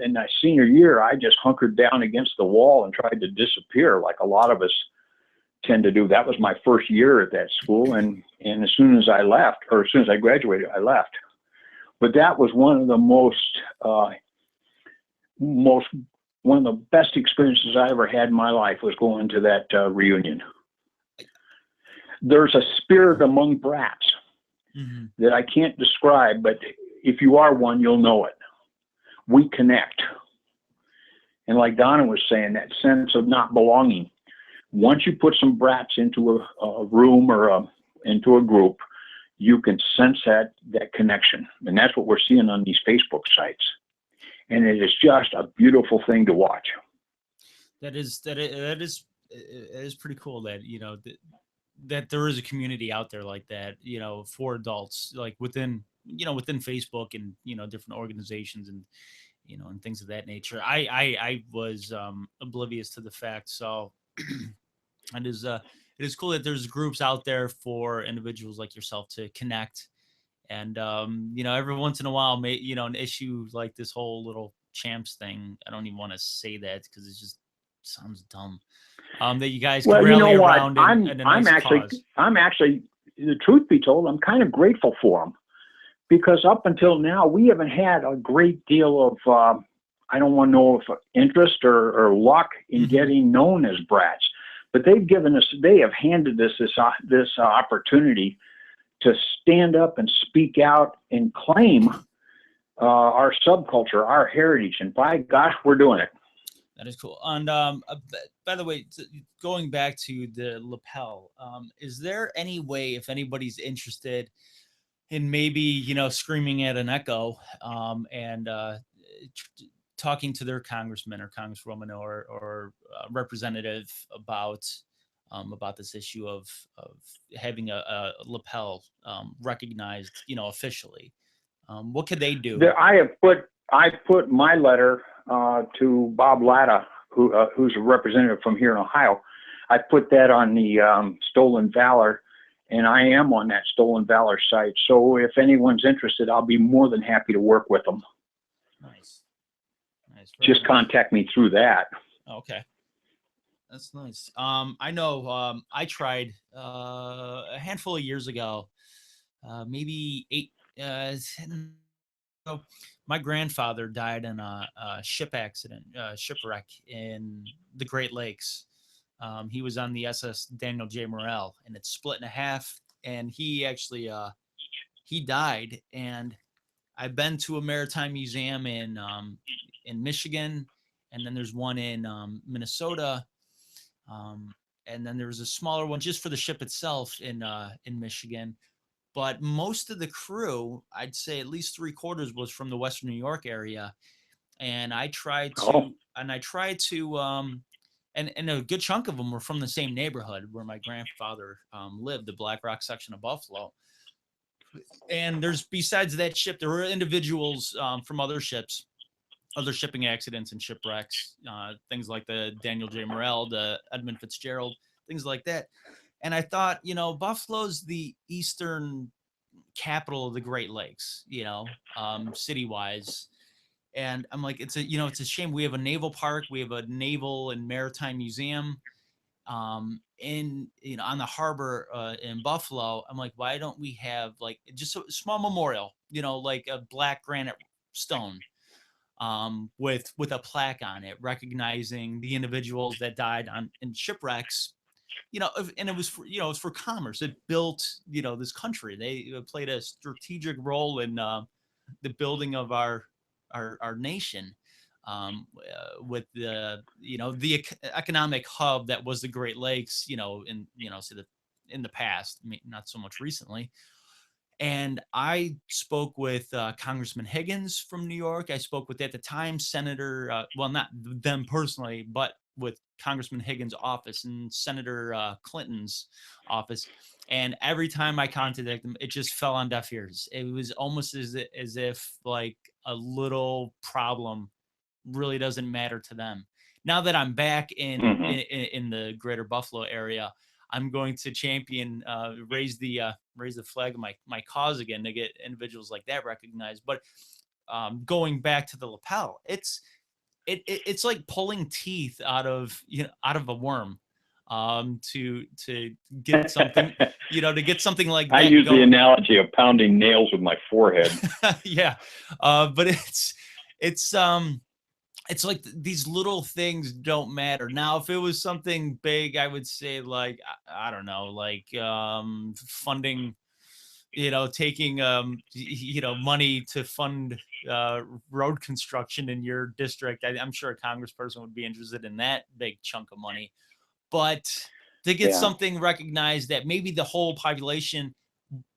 Speaker 5: in my senior year, I just hunkered down against the wall and tried to disappear like a lot of us tend to do. That was my first year at that school, and as soon as I left, or as soon as I graduated, I left. But that was one of the one of the best experiences I ever had in my life, was going to that reunion. There's a spirit among brats that I can't describe, but if you are one, you'll know it. We connect. And like Donna was saying, that sense of not belonging. Once you put some brats into a room or into a group, you can sense that connection. And that's what we're seeing on these Facebook sites. And it is just a beautiful thing to watch.
Speaker 2: That is pretty cool that, that there is a community out there like that, for adults, like within Facebook and, different organizations and, and things of that nature. I was oblivious to the fact. So it is cool that there's groups out there for individuals like yourself to connect And every once in a while, an issue like this whole little champs thing. I don't even want to say that because it just sounds dumb. That you guys can
Speaker 5: Well, you know
Speaker 2: rally
Speaker 5: what?
Speaker 2: around in a nice cause.
Speaker 5: I'm actually, the truth be told, I'm kind of grateful for them, because up until now we haven't had a great deal of I don't want to know if interest or luck in getting known as brats, but they have handed us this opportunity to stand up and speak out and claim our subculture, our heritage, and by gosh, we're doing it.
Speaker 2: That is cool. And by the way, going back to the lapel, is there any way, if anybody's interested in maybe screaming at an echo and talking to their congressman or congresswoman or representative about this issue of having a lapel recognized, officially, what could they do?
Speaker 5: I put my letter to Bob Latta, who's a representative from here in Ohio. I put that on the Stolen Valor, and I am on that Stolen Valor site. So if anyone's interested, I'll be more than happy to work with them.
Speaker 2: Nice.
Speaker 5: Just contact me through that.
Speaker 2: Okay. That's nice. I know I tried a handful of years ago, maybe 8. So my grandfather died in a shipwreck in the Great Lakes. He was on the SS Daniel J. Morrell, and it split in half. And he actually he died. And I've been to a maritime museum in Michigan, and then there's one in Minnesota. And then there was a smaller one just for the ship itself in Michigan. But most of the crew, I'd say at least 3/4 was from the Western New York area. And I tried to, and a good chunk of them were from the same neighborhood where my grandfather lived, the Black Rock section of Buffalo. And besides that ship, there were individuals from other ships, other shipping accidents and shipwrecks, things like the Daniel J. Morrell, the Edmund Fitzgerald, things like that. And I thought, Buffalo's the eastern capital of the Great Lakes, city-wise. And I'm like, it's a shame. We have a naval park, we have a naval and maritime museum on the harbor in Buffalo. I'm like, why don't we have like just a small memorial, like a black granite stone with a plaque on it recognizing the individuals that died in shipwrecks, and it was for commerce. It built this country. They played a strategic role in the building of our nation, with the the economic hub that was the Great Lakes, in in the past, not so much recently. And I spoke with Congressman Higgins from New York. I spoke with, at the time, Senator, well, not them personally, but with Congressman Higgins' office and Senator Clinton's office. And every time I contacted them, it just fell on deaf ears. It was almost as if like a little problem really doesn't matter to them. Now that I'm back in the greater Buffalo area, I'm going to champion, raise the flag of my cause again to get individuals like that recognized. But going back to the lapel, it's like pulling teeth out of a worm, to get something, to get something like that.
Speaker 5: I use
Speaker 2: going.
Speaker 5: the analogy of pounding nails with my forehead.
Speaker 2: Yeah, but it's like these little things don't matter. Now, if it was something big, I would say like, I don't know, like funding, taking money to fund road construction in your district. I'm sure a congressperson would be interested in that big chunk of money. But to get something recognized that maybe the whole population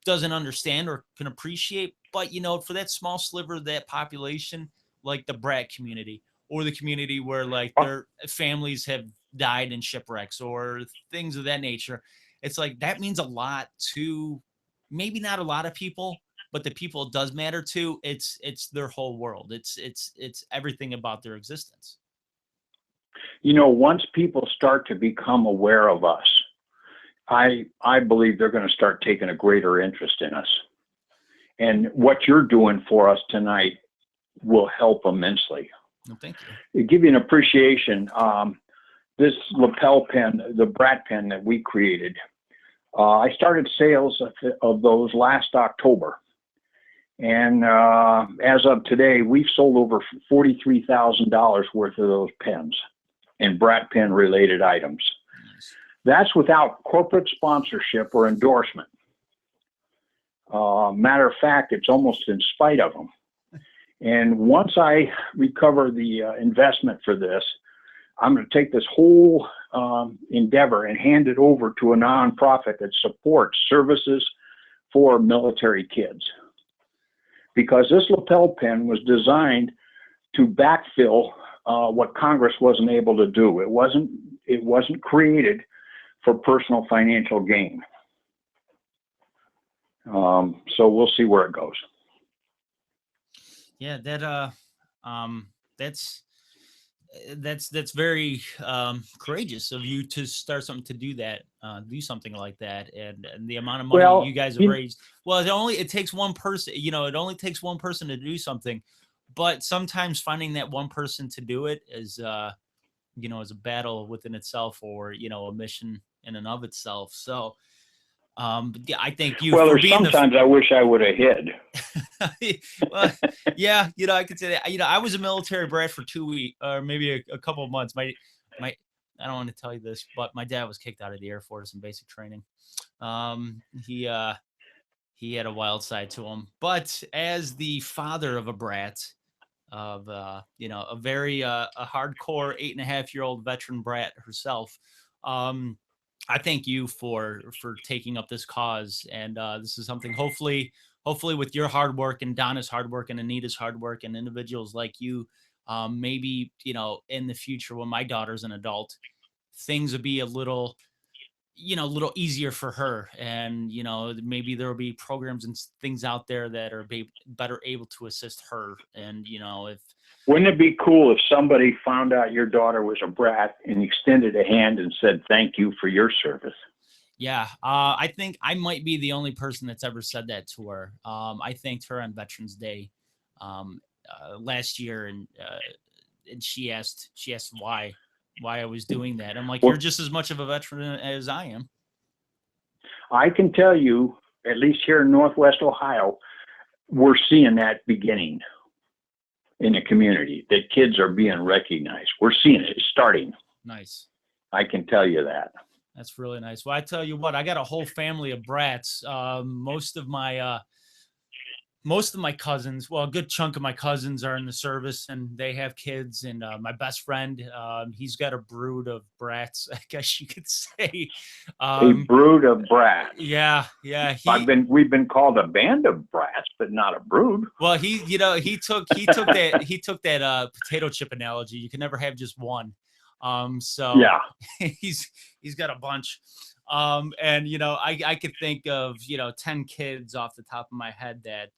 Speaker 2: doesn't understand or can appreciate, but for that small sliver of that population, like the BRAT community, or the community where like their families have died in shipwrecks or things of that nature, it's like that means a lot to maybe not a lot of people, but the people it does matter to, it's their whole world. It's everything about their existence.
Speaker 5: Once people start to become aware of us, I believe they're going to start taking a greater interest in us. And what you're doing for us tonight will help immensely.
Speaker 2: Well, thank you.
Speaker 5: To give you an appreciation, this lapel pen, the BRAT pen that we created, I started sales of those last October. And as of today, we've sold over $43,000 worth of those pens and BRAT pen related items.
Speaker 2: Nice.
Speaker 5: That's without corporate sponsorship or endorsement. Matter of fact, it's almost in spite of them. And once I recover the investment for this, I'm going to take this whole endeavor and hand it over to a nonprofit that supports services for military kids. Because this lapel pen was designed to backfill what Congress wasn't able to do. It wasn't created for personal financial gain. So we'll see where it goes.
Speaker 2: Yeah, that's very courageous of you to start something to do that, do something like that, and the amount of money you guys have raised. Well, it takes one person. It only takes one person to do something, but sometimes finding that one person to do it is, is a battle within itself, or a mission in and of itself. So. Yeah, I thank you.
Speaker 5: Well,
Speaker 2: for
Speaker 5: there's
Speaker 2: being
Speaker 5: sometimes I wish I would have hid.
Speaker 2: Well, yeah, I could say that. I was a military brat for 2 weeks, or maybe a couple of months. My, I don't want to tell you this, but my dad was kicked out of the Air Force in basic training. He had a wild side to him. But as the father of a brat, of a very a hardcore 8.5-year-old veteran brat herself, I thank you for taking up this cause, and this is something hopefully with your hard work and Donna's hard work and Anita's hard work and individuals like you, maybe in the future when my daughter's an adult, things will be a little easier for her, and maybe there will be programs and things out there that are better able to assist her, and if.
Speaker 5: Wouldn't it be cool if somebody found out your daughter was a brat and extended a hand and said, thank you for your service?
Speaker 2: Yeah, I think I might be the only person that's ever said that to her. I thanked her on Veterans Day last year, and she asked why I was doing that. I'm like, you're just as much of a veteran as I am.
Speaker 5: I can tell you, at least here in Northwest Ohio, we're seeing that beginning in the community, that kids are being recognized. We're seeing it. It's starting.
Speaker 2: Nice.
Speaker 5: I can tell you that.
Speaker 2: That's really nice. Well, I tell you what, I got a whole family of brats. Most of my cousins, well, a good chunk of my cousins are in the service, and they have kids. And my best friend, he's got a brood of brats, I guess you could say.
Speaker 5: A brood of brats.
Speaker 2: Yeah.
Speaker 5: We've been called a band of brats, but not a brood.
Speaker 2: Well, he took that potato chip analogy. You can never have just one. So
Speaker 5: yeah,
Speaker 2: he's got a bunch. And I could think of 10 kids off the top of my head that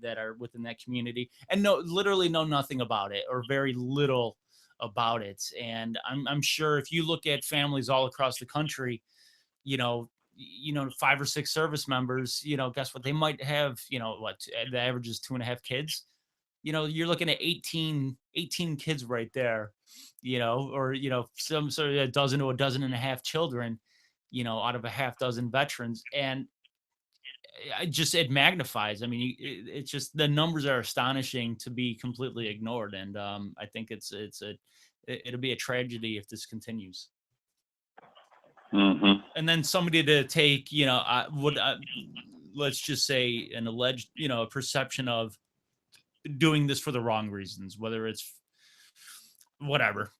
Speaker 2: that are within that community and literally know nothing about it, or very little about it. And I'm sure if you look at families all across the country, 5 or 6 service members, guess what, they might have the average is 2.5 kids. You're looking at 18 kids right there, or some sort of a dozen to a dozen and a half children, out of a half dozen veterans. And it magnifies. I mean, it's just, the numbers are astonishing to be completely ignored. And I think it'll be a tragedy if this continues.
Speaker 5: Mm-hmm.
Speaker 2: And then somebody to take, let's just say an alleged, a perception of doing this for the wrong reasons, whether it's whatever,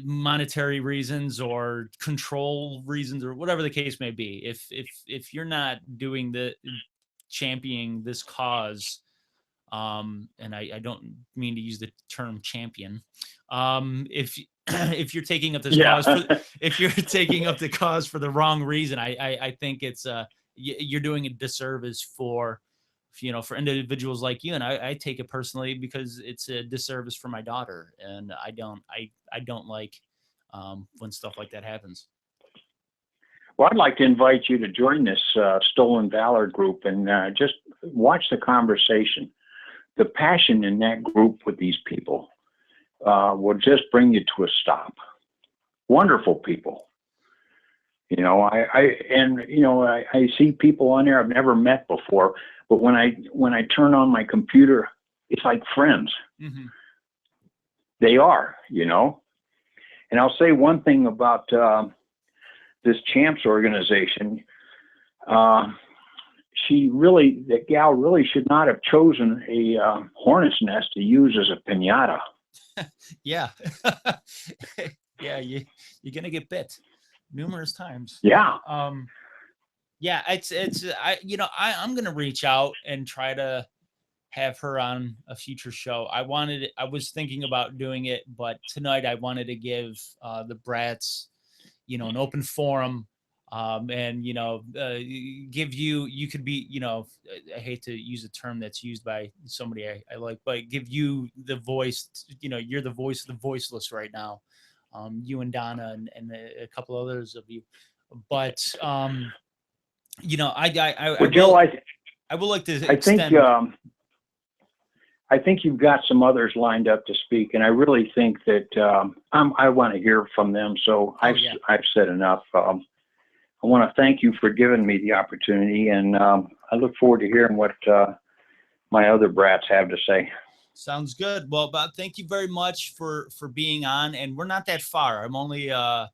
Speaker 2: monetary reasons or control reasons or whatever the case may be. If you're not doing championing this cause, and I don't mean to use the term champion, if you're taking up this cause, if you're taking up the cause for the wrong reason, I think it's you're doing a disservice for individuals like you. And I take it personally because it's a disservice for my daughter, and I don't like when stuff like that happens.
Speaker 5: Well, I'd like to invite you to join this Stolen Valor group and just watch the conversation. The passion in that group with these people will just bring you to a stop. Wonderful people. You know, I see people on there I've never met before, but when I turn on my computer, it's like friends.
Speaker 2: Mm-hmm.
Speaker 5: They are, you know. And I'll say one thing about this Champs organization. That gal really should not have chosen a hornet's nest to use as a piñata.
Speaker 2: Yeah. Yeah, you're gonna get bit numerous times.
Speaker 5: Yeah.
Speaker 2: Yeah, I'm gonna reach out and try to have her on a future show. I was thinking about doing it, but tonight I wanted to give the brats, an open forum, and give you could be, I hate to use a term that's used by somebody I like, but give you the voice. You're the voice of the voiceless right now. You and Donna and a couple others of you, but I
Speaker 5: Well, Joe,
Speaker 2: I would like to
Speaker 5: I
Speaker 2: extend.
Speaker 5: think I think you've got some others lined up to speak, and I really think that I want to hear from them. So I've said enough. I want to thank you for giving me the opportunity, and I look forward to hearing what my other brats have to say.
Speaker 2: Sounds good. Well, Bob, thank you very much for being on. And we're not that far. I'm only I'm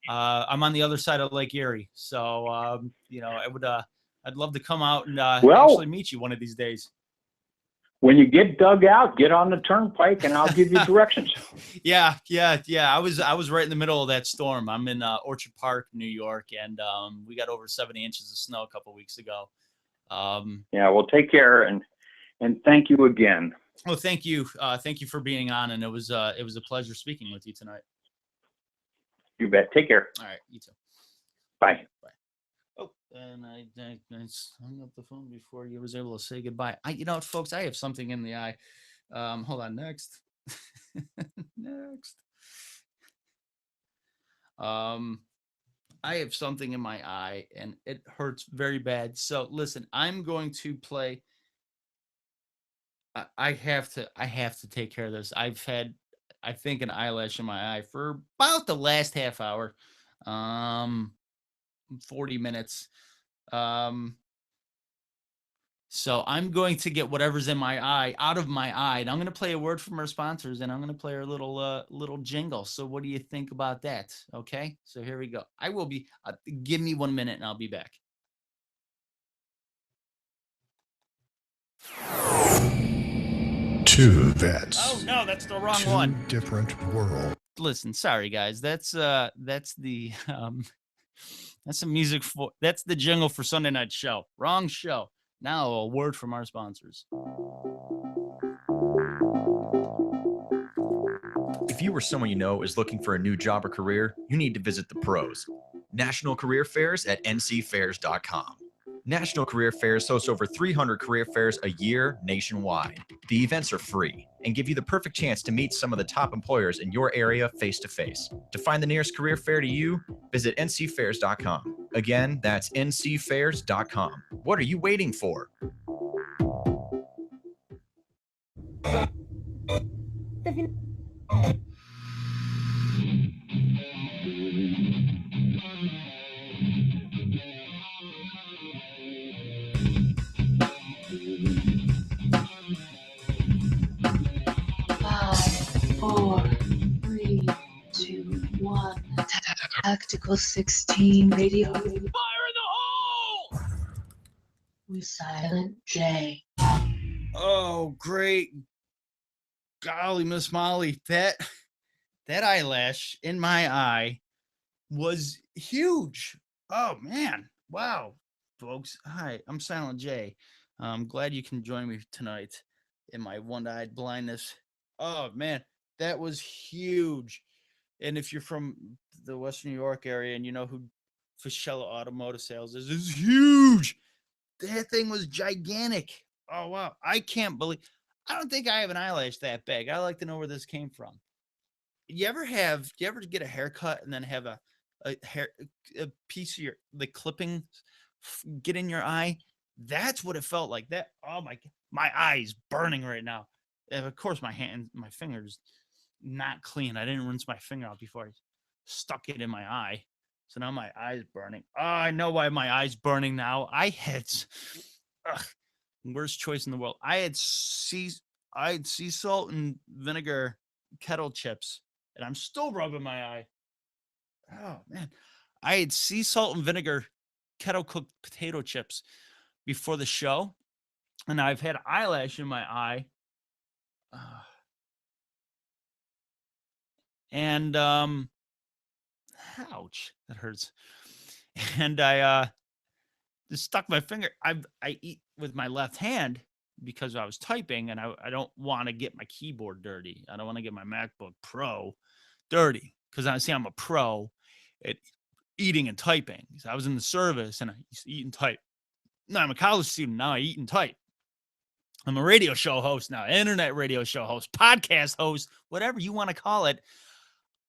Speaker 2: on the other side of Lake Erie, so I'd love to come out and actually meet you one of these days.
Speaker 5: When you get dug out, get on the turnpike, and I'll give you directions.
Speaker 2: Yeah. I was right in the middle of that storm. I'm in Orchard Park, New York, and we got over 70 inches of snow a couple of weeks ago.
Speaker 5: Yeah, well, take care, and thank you again.
Speaker 2: Oh, thank you. Thank you for being on, and it was a pleasure speaking with you tonight.
Speaker 5: You bet. Take care.
Speaker 2: All right, you too.
Speaker 5: Bye.
Speaker 2: Bye. Oh, and I hung up the phone before you was able to say goodbye. Folks, I have something in the eye. Hold on. Next. Next. I have something in my eye, and it hurts very bad. So listen, I'm going to play. I have to take care of this. I've had, I think, an eyelash in my eye for about the last half hour, 40 minutes. So I'm going to get whatever's in my eye out of my eye, and I'm going to play a word from our sponsors, and I'm going to play our little jingle. So what do you think about that? Okay, so here we go. I will be. Give me 1 minute, and I'll be back.
Speaker 6: Two vets.
Speaker 2: Oh no, that's the wrong
Speaker 6: Two
Speaker 2: one.
Speaker 6: different worlds.
Speaker 2: Listen, sorry guys. That's the that's the music for that's the jingle for Sunday Night Show. Wrong show. Now a word from our sponsors.
Speaker 3: If you or someone you know is looking for a new job or career, you need to visit the pros. National Career Fairs at ncfairs.com. National Career Fairs hosts over 300 career fairs a year nationwide. The events are free and give you the perfect chance to meet some of the top employers in your area face to face. To find the nearest career fair to you, visit ncfairs.com. Again, that's ncfairs.com. What are you waiting for?
Speaker 1: Five, four, three, two, one. Tactical 16 radio. Fire in the hole! With Silent J.
Speaker 2: Oh, great. Golly, Miss Molly, that eyelash in my eye was huge. Oh man. Wow. Folks. Hi, I'm Silent J. I'm glad you can join me tonight in my one-eyed blindness. Oh man, that was huge. And if you're from the Western New York area and you know who Fischella Automotive Sales is huge. That thing was gigantic. Oh wow. I don't think I have an eyelash that big. I like to know where this came from. Do you ever get a haircut and then have a piece of the clipping get in your eye That's what it felt like. That, oh my eye's burning right now. And of course, my finger's not clean. I didn't rinse my finger out before I stuck it in my eye. So now my eye's burning. Oh, I know why my eye's burning now. I had worst choice in the world. I had sea salt and vinegar kettle chips, and I'm still rubbing my eye. Oh man, I had sea salt and vinegar kettle cooked potato chips before the show, and I've had eyelash in my eye. And ouch, that hurts. And I just stuck my finger. I eat with my left hand because I was typing, and I don't want to get my keyboard dirty. I don't want to get my MacBook Pro dirty because I'm a pro at eating and typing. So I was in the service and I used to eat and type. No, I'm a college student now. I eat and type. I'm a radio show host now, internet radio show host, podcast host, whatever you want to call it.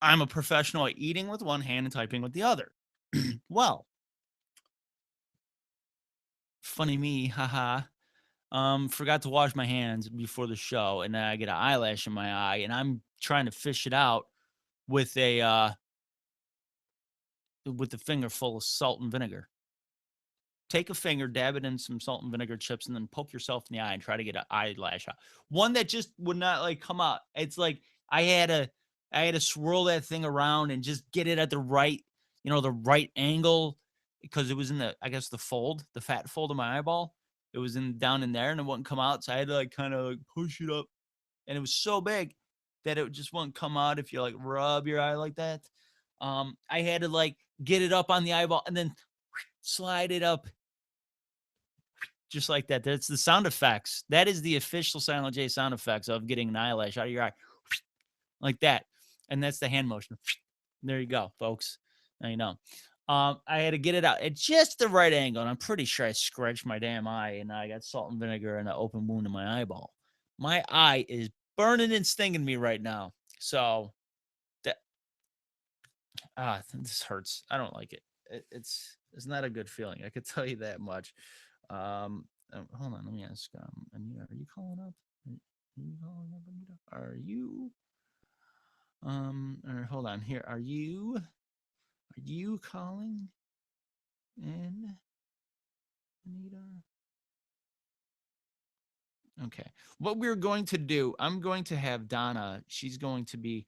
Speaker 2: I'm a professional at eating with one hand and typing with the other. Well, funny me, haha. Forgot to wash my hands before the show, and then I get an eyelash in my eye, and I'm trying to fish it out with the finger full of salt and vinegar. Take a finger, dab it in some salt and vinegar chips, and then poke yourself in the eye and try to get an eyelash out. One that just would not like come out. It's like I had to swirl that thing around and just get it at the right, the right angle, because it was in the fat fold of my eyeball. It was down in there and it wouldn't come out. So I had to kind of push it up, and it was so big that it just wouldn't come out if you rub your eye like that. I had to get it up on the eyeball and then slide it up just like that. That's the sound effects. That is the official Silent J sound effects of getting an eyelash out of your eye like that. And that's the hand motion. There you go, folks. Now you know. I had to get it out at just the right angle, and I'm pretty sure I scratched my damn eye, and I got salt and vinegar and an open wound in my eyeball. My eye is burning and stinging me right now. So this hurts. I don't like it. It's not a good feeling. I could tell you that much. Hold on, let me ask. Anita, are you calling up? Are you calling up, Anita? Are you? Or hold on here. Are you calling in, Anita? Okay. What we're going to do, I'm going to have Donna. She's going to be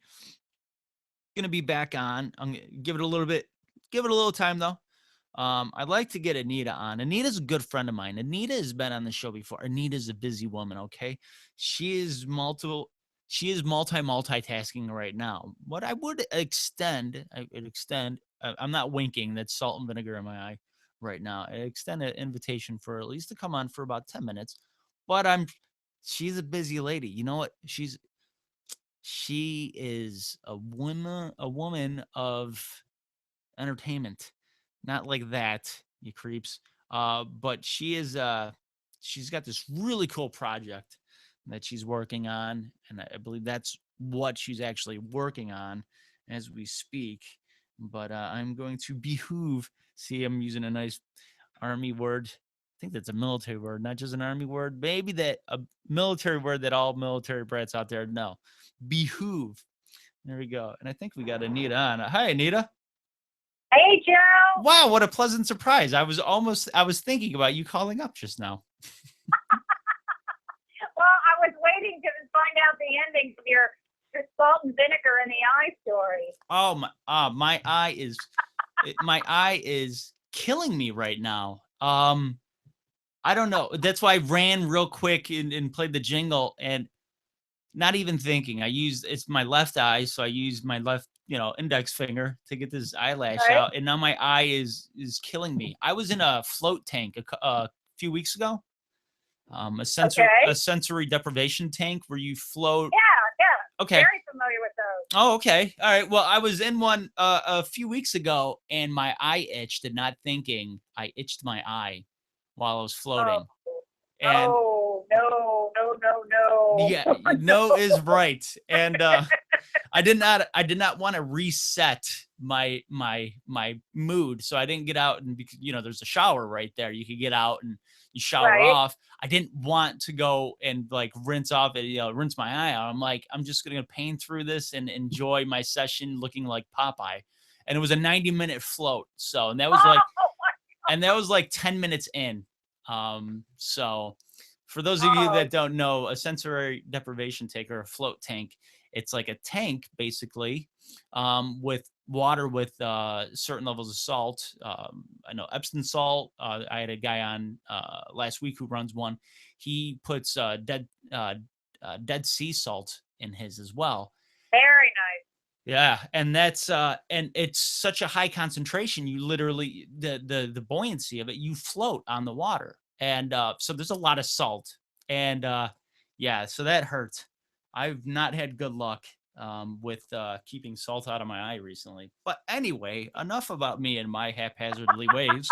Speaker 2: back on. I'm gonna give it a little time though. I'd like to get Anita on. Anita's a good friend of mine. Anita has been on the show before. Anita's a busy woman, okay? She is multitasking right now. What I would extend, I'm not winking, that's salt and vinegar in my eye right now. I extend an invitation for at least to come on for about 10 minutes. But she's a busy lady. You know what? She is a woman of entertainment. Not like that, you creeps. But she's got this really cool project that she's working on, and I believe that's what she's actually working on as we speak. But I'm going to behoove. See, I'm using a nice Army word. I think that's a military word, not just an Army word. Maybe that a military word that all military brats out there know. Behoove. There we go. And I think we got Anita on. Hi, Anita.
Speaker 6: Hey, Joe.
Speaker 2: Wow, what a pleasant surprise. I was thinking about you calling up just now.
Speaker 6: Well, I was waiting to find out the ending of your salt and vinegar in the eye story.
Speaker 2: Oh, my eye is killing me right now. I don't know. That's why I ran real quick and played the jingle, and not even thinking. It's my left eye, so I used my left, index finger to get this eyelash out, and now my eye is killing me. I was in a float tank a few weeks ago. A sensory deprivation tank where you float.
Speaker 6: Yeah.
Speaker 2: Okay.
Speaker 6: Very familiar with those.
Speaker 2: Oh, okay. All right. Well, I was in one a few weeks ago, and my eye itched, and not thinking, I itched my eye while I was floating.
Speaker 6: No.
Speaker 2: Yeah, no is right. And I did not want to reset my mood. So I didn't get out, and because, there's a shower right there. You could get out and you shower
Speaker 6: Right.
Speaker 2: off. I didn't want to go and like rinse off it, rinse my eye out. I'm like, I'm just going to pain through this and enjoy my session looking like Popeye. And it was a 90-minute float. So, and that was like 10 minutes in. So for those of you that don't know, a sensory deprivation tank or a float tank, it's like a tank basically, with water with certain levels of salt. I know Epsom salt. I had a guy on last week who runs one. He puts Dead Sea salt in his as well.
Speaker 6: Very nice.
Speaker 2: Yeah, and that's and it's such a high concentration. You literally the buoyancy of it, you float on the water, and so there's a lot of salt, and yeah, so that hurts. I've not had good luck with keeping salt out of my eye recently. But anyway, enough about me and my haphazardly ways.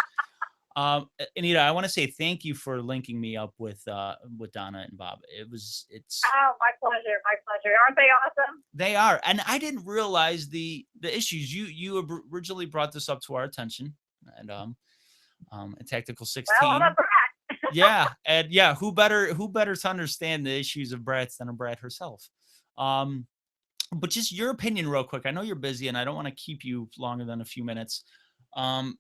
Speaker 2: Anita, I want to say thank you for linking me up with Donna and Bob. It's
Speaker 6: Oh, my pleasure. My pleasure. Aren't they awesome?
Speaker 2: They are, and I didn't realize the issues. You originally brought this up to our attention, and at Tactical 16.
Speaker 6: Well, I'm a brat.
Speaker 2: Yeah, and yeah, who better to understand the issues of brats than a brat herself? But just your opinion, real quick. I know you're busy, and I don't want to keep you longer than a few minutes.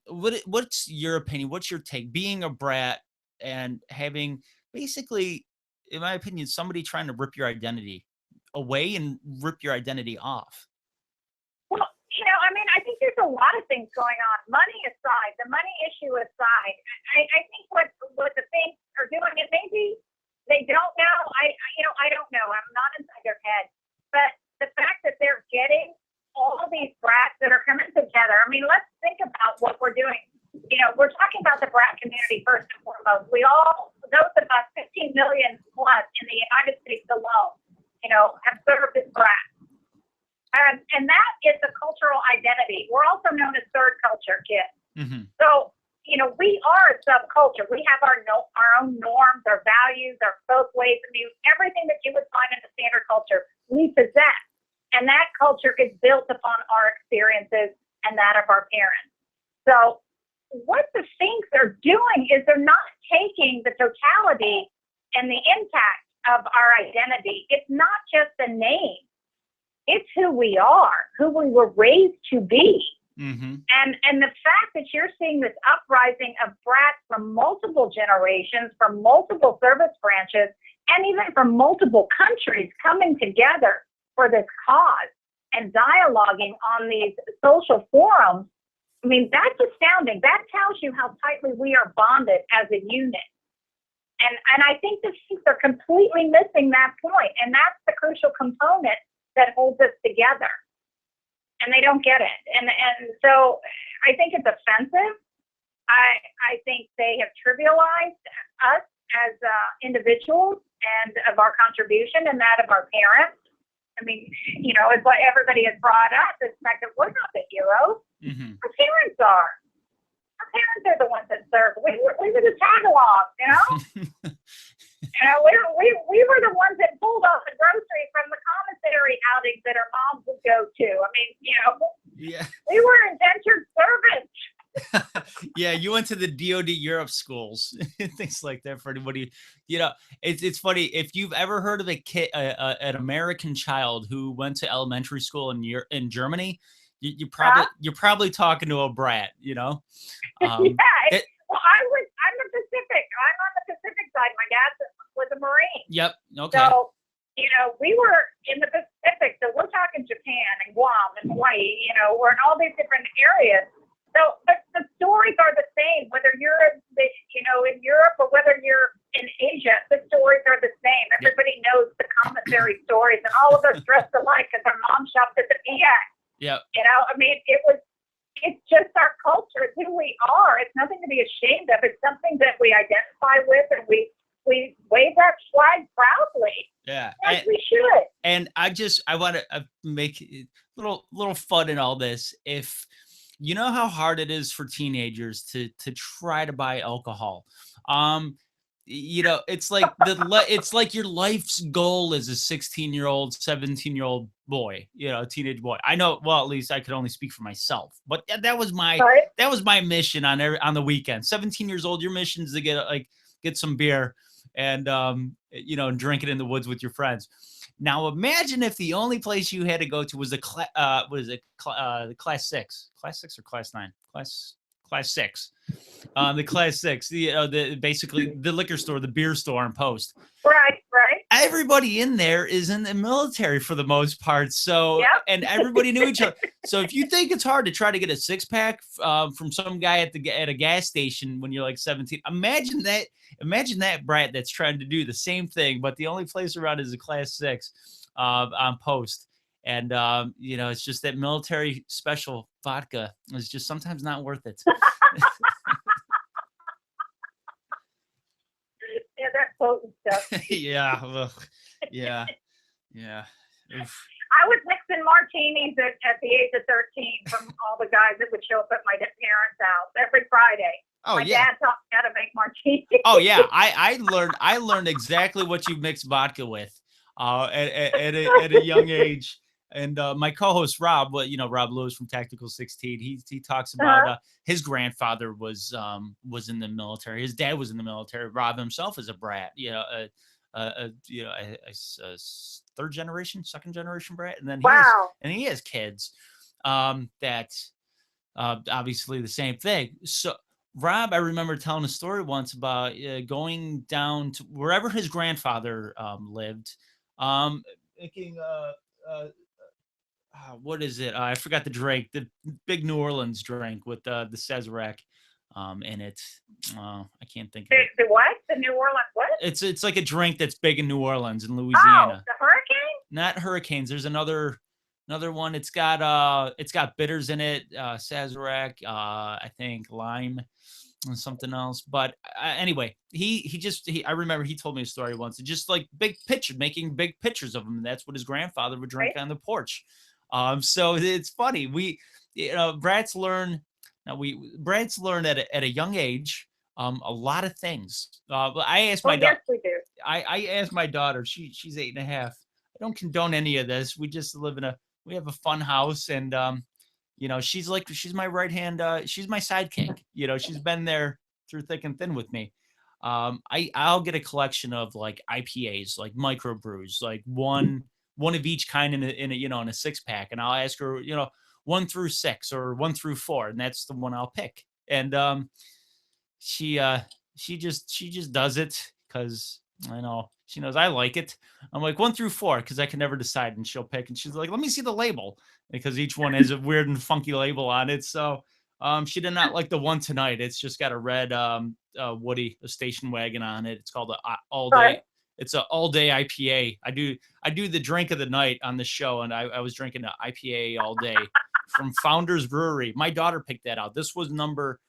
Speaker 2: What's your opinion? What's your take? Being a brat and having basically, in my opinion, somebody trying to rip your identity away and rip your identity off.
Speaker 6: Well, I mean, I think there's a lot of things going on. Money aside, the money issue aside, I think what the banks are doing, and maybe they don't know. I don't know. I'm not inside their head, but the fact that they're getting all these brats that are coming together. I mean, let's think about what we're doing. We're talking about the brat community first and foremost. Those of us, 15 million plus in the United States alone, have served as brats. And that is a cultural identity. We're also known as third culture kids. Mm-hmm. So, we are a subculture. We have our own norms, our values, our folk ways. I mean, everything that you would find in a standard culture, we possess. And that culture is built upon our experiences and that of our parents. So what the Sphinx are doing is they're not taking the totality and the impact of our identity. It's not just a name. It's who we are, who we were raised to be. Mm-hmm. And the fact that you're seeing this uprising of brats from multiple generations, from multiple service branches, and even from multiple countries coming together for this cause and dialoguing on these social forums, I mean, that's astounding. That tells you how tightly we are bonded as a unit. And I think the Sphinx are completely missing that point, and that's the crucial component that holds us together. And they don't get it. And so I think it's offensive. I think they have trivialized us as individuals and of our contribution and that of our parents. I mean, it's what everybody has brought up, is the fact that we're not the heroes. Mm-hmm. Our parents are. Our parents are the ones that serve. We were the tag-alongs, we were the ones that pulled off the groceries from the commissary outings that our moms would go to. I mean, yeah. We were indentured servants.
Speaker 2: Yeah, you went to the DoD Europe schools, things like that. For anybody, it's funny, if you've ever heard of a kid, an American child who went to elementary school in Germany, you're probably talking to a brat,
Speaker 6: Well, I'm the Pacific. I'm on the Pacific side. My dad was a Marine.
Speaker 2: Yep. Okay.
Speaker 6: So, we were in the Pacific. So we're talking Japan and Guam and Hawaii. We're in all these different areas. So, but the stories are the same, whether you're in Europe or whether you're in Asia. The stories are the same. Everybody knows the commissary stories, and all of us dressed alike because our mom shopped at the PX.
Speaker 2: Yeah.
Speaker 6: I mean, it's just our culture. It's who we are. It's nothing to be ashamed of. It's something that we identify with, and we wave that flag proudly.
Speaker 2: Yeah.
Speaker 6: As we should.
Speaker 2: And I want to make a little fun in all this. If you know how hard it is for teenagers to try to buy alcohol. It's like it's like your life's goal as a 16-year-old, 17-year-old boy, teenage boy. I know. Well, at least I could only speak for myself. But that was my mission on the weekend. 17 years old. Your mission is to get some beer and and drink it in the woods with your friends. Now imagine if the only place you had to go to was the class 6, class 6 or class 9, class 6, the class 6, the basically the liquor store, the beer store, and Post.
Speaker 6: Right.
Speaker 2: Everybody in there is in the military for the most part. So, and everybody knew each other. So if you think it's hard to try to get a 6-pack from some guy at a gas station when you're like 17, imagine that brat that's trying to do the same thing, but the only place around is a class 6 on Post. And, it's just that military special vodka is just sometimes not worth it.
Speaker 6: Yeah, that potent stuff.
Speaker 2: Yeah. Oof.
Speaker 6: I was mixing martinis at the age of 13 from all the guys that would show up at my parents' house every Friday.
Speaker 2: Oh,
Speaker 6: my dad taught me how to make martinis.
Speaker 2: Oh yeah, I learned exactly what you mix vodka with at a young age. And my co-host Rob, Rob Lewis from Tactical 16, he talks about his grandfather was in the military. His dad was in the military. Rob himself is a brat, a third generation, second generation brat, and then he has kids that obviously the same thing. So Rob, I remember telling a story once about going down to wherever his grandfather lived, making what is it? I forgot the drink, the big New Orleans drink with the Sazerac in it. I can't think of it.
Speaker 6: The what? The New Orleans what?
Speaker 2: It's like a drink that's big in New Orleans in Louisiana.
Speaker 6: Oh, the Hurricane?
Speaker 2: Not Hurricanes. There's another one. It's got bitters in it. Sazerac, I think lime and something else. But anyway, I remember he told me a story once. Just like making big pictures of him. And that's what his grandfather would drink on the porch. So it's funny. Brats learn at a young age a lot of things. I asked my daughter. Yes, we do. I asked my daughter. She's 8.5. I don't condone any of this. We just live we have a fun house, and she's my right hand. She's my sidekick. She's been there through thick and thin with me. I'll get a collection of like IPAs, like microbrews, like one of each kind in a 6-pack, and I'll ask her, 1 through 6 or 1 through 4, and that's the one I'll pick. And she just does it because I know she knows I like it. I'm like 1 through 4 because I can never decide, and she'll pick, and she's like, let me see the label, because each one has a weird and funky label on it. So she did not like the one tonight. It's just got a red Woody, a station wagon on it. It's called All Day. It's an all day IPA. I do the drink of the night on the show, and I was drinking an IPA all day from Founders Brewery. My daughter picked that out. This was number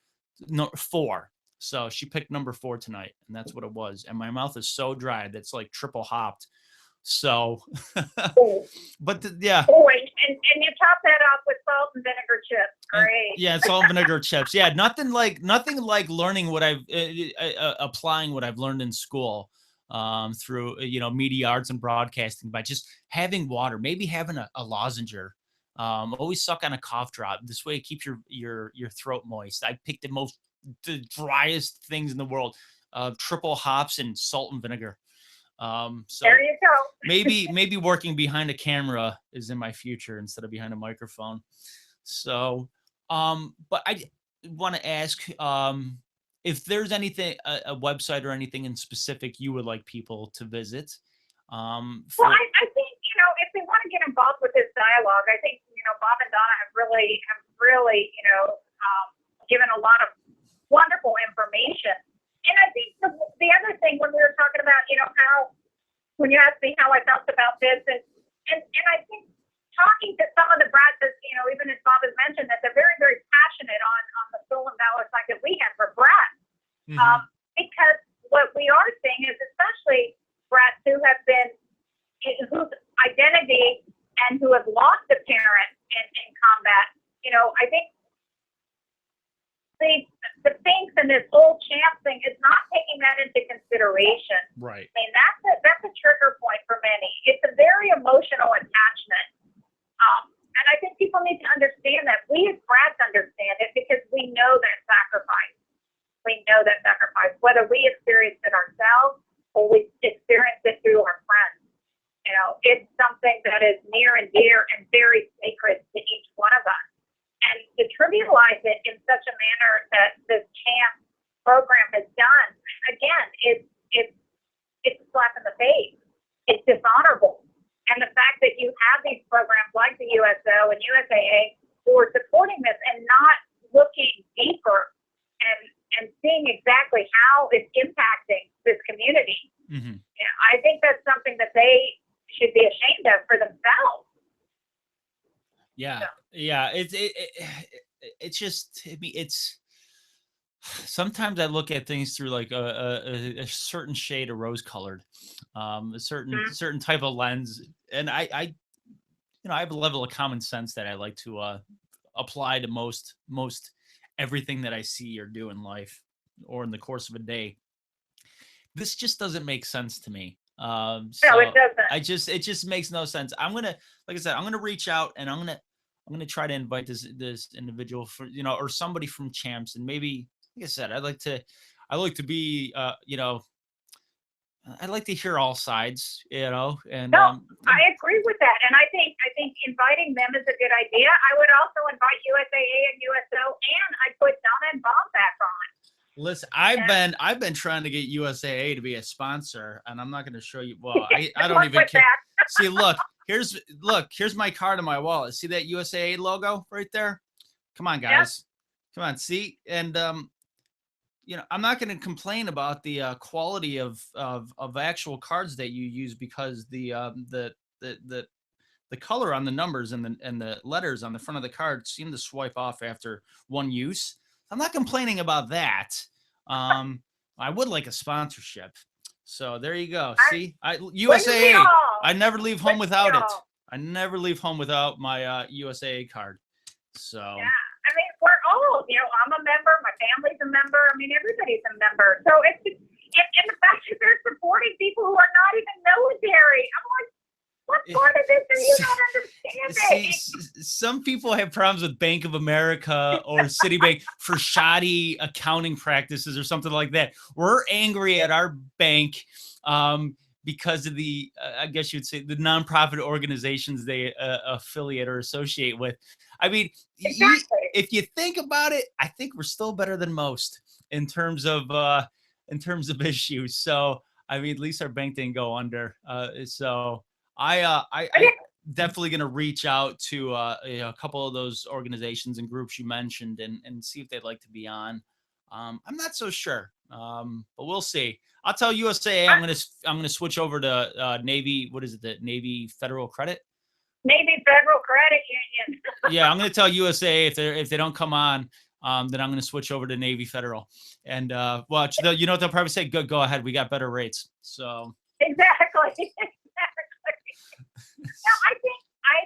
Speaker 2: 4. So she picked number 4 tonight, and that's what it was. And my mouth is so dry that's like triple hopped. So, but yeah.
Speaker 6: Oh, and you top that off with salt and vinegar chips. Great.
Speaker 2: Yeah, salt and vinegar chips. Yeah, nothing like learning what I've applying what I've learned in school through media arts and broadcasting by just having water, maybe having a lozenger. Always suck on a cough drop. This way it keeps your throat moist. I picked the driest things in the world, triple hops and salt and vinegar. So
Speaker 6: there you go.
Speaker 2: maybe working behind a camera is in my future instead of behind a microphone. So, but I want to ask if there's anything, a website or anything in specific you would like people to visit.
Speaker 6: Well, I think if they want to get involved with this dialogue, I think Bob and Donna have really given a lot of wonderful information. And I think the other thing when we were talking about, how, when you asked me how I felt about this, and I think talking to some of the brats, even as Bob has mentioned, that they're very, very passionate on the stolen valor side that we have for brats. Mm-hmm. Because what we are seeing is especially brats whose identity and who have lost a parent in combat, I think the things in this old champ thing is not taking that into consideration.
Speaker 2: Right.
Speaker 6: I mean, that's a trigger point for many. It's a very emotional attachment. And I think people need to understand that. We as brats understand it because we know that sacrifice. We know that sacrifice, whether we experience it ourselves or we experience it through our friends. You know, it's something that is near and dear and very sacred to each one of us. And to trivialize it in such a manner that this CHAMP program has done, again, it's a slap in the face. It's dishonorable. And the fact that you have these programs like the USO and USAA who are supporting this and not looking deeper and seeing exactly how it's impacting this community, I think that's something that they should be ashamed of for themselves.
Speaker 2: Yeah, yeah. It's just, it's. Sometimes I look at things through like a certain shade of rose-colored, a certain type of lens, and I have a level of common sense that I like to apply to most everything that I see or do in life or in the course of a day. This just doesn't make sense to me.
Speaker 6: No, it doesn't.
Speaker 2: It just makes no sense. Like I said, I'm gonna reach out and I'm gonna try to invite this individual for, or somebody from Champs, and maybe, like I said, I like to be, I'd like to hear all sides, and
Speaker 6: I agree with that, and I think inviting them is a good idea. I would also invite USAA and USO, and I put Donna and Bob back on.
Speaker 2: Listen, I've been trying to get USAA to be a sponsor, and I'm not going to show you. Well, I don't even care. See, look, here's my card in my wallet. See that USAA logo right there? Come on, guys. Come on, see? And I'm not going to complain about the quality of actual cards that you use, because the color on the numbers and the letters on the front of the card seem to swipe off after one use. I'm not complaining about that. I would like a sponsorship. So there you go. See, USAA. I never leave home without it. I never leave home without my USAA card. So.
Speaker 6: Yeah. I mean, we're all, I'm a member, my family's a member. I mean, everybody's a member. So it's just, and the fact that they're supporting people who are not even military. I'm like, what part of this are you not understanding?
Speaker 2: See, some people have problems with Bank of America or Citibank for shoddy accounting practices or something like that. We're angry at our bank because of the, I guess you'd say, the nonprofit organizations they affiliate or associate with. I mean,
Speaker 6: exactly.
Speaker 2: If you think about it, I think we're still better than most in terms of issues. So, I mean, at least our bank didn't go under. So I definitely going to reach out to a couple of those organizations and groups you mentioned and see if they'd like to be on. I'm not so sure, but we'll see. I'll tell USAA I'm gonna switch over to Navy. What is it? The Navy Federal Credit.
Speaker 6: Navy Federal Credit Union.
Speaker 2: Yeah, I'm gonna tell USAA if they don't come on, then I'm gonna switch over to Navy Federal. And watch, what they'll probably say, go ahead, we got better rates. So
Speaker 6: exactly. No, I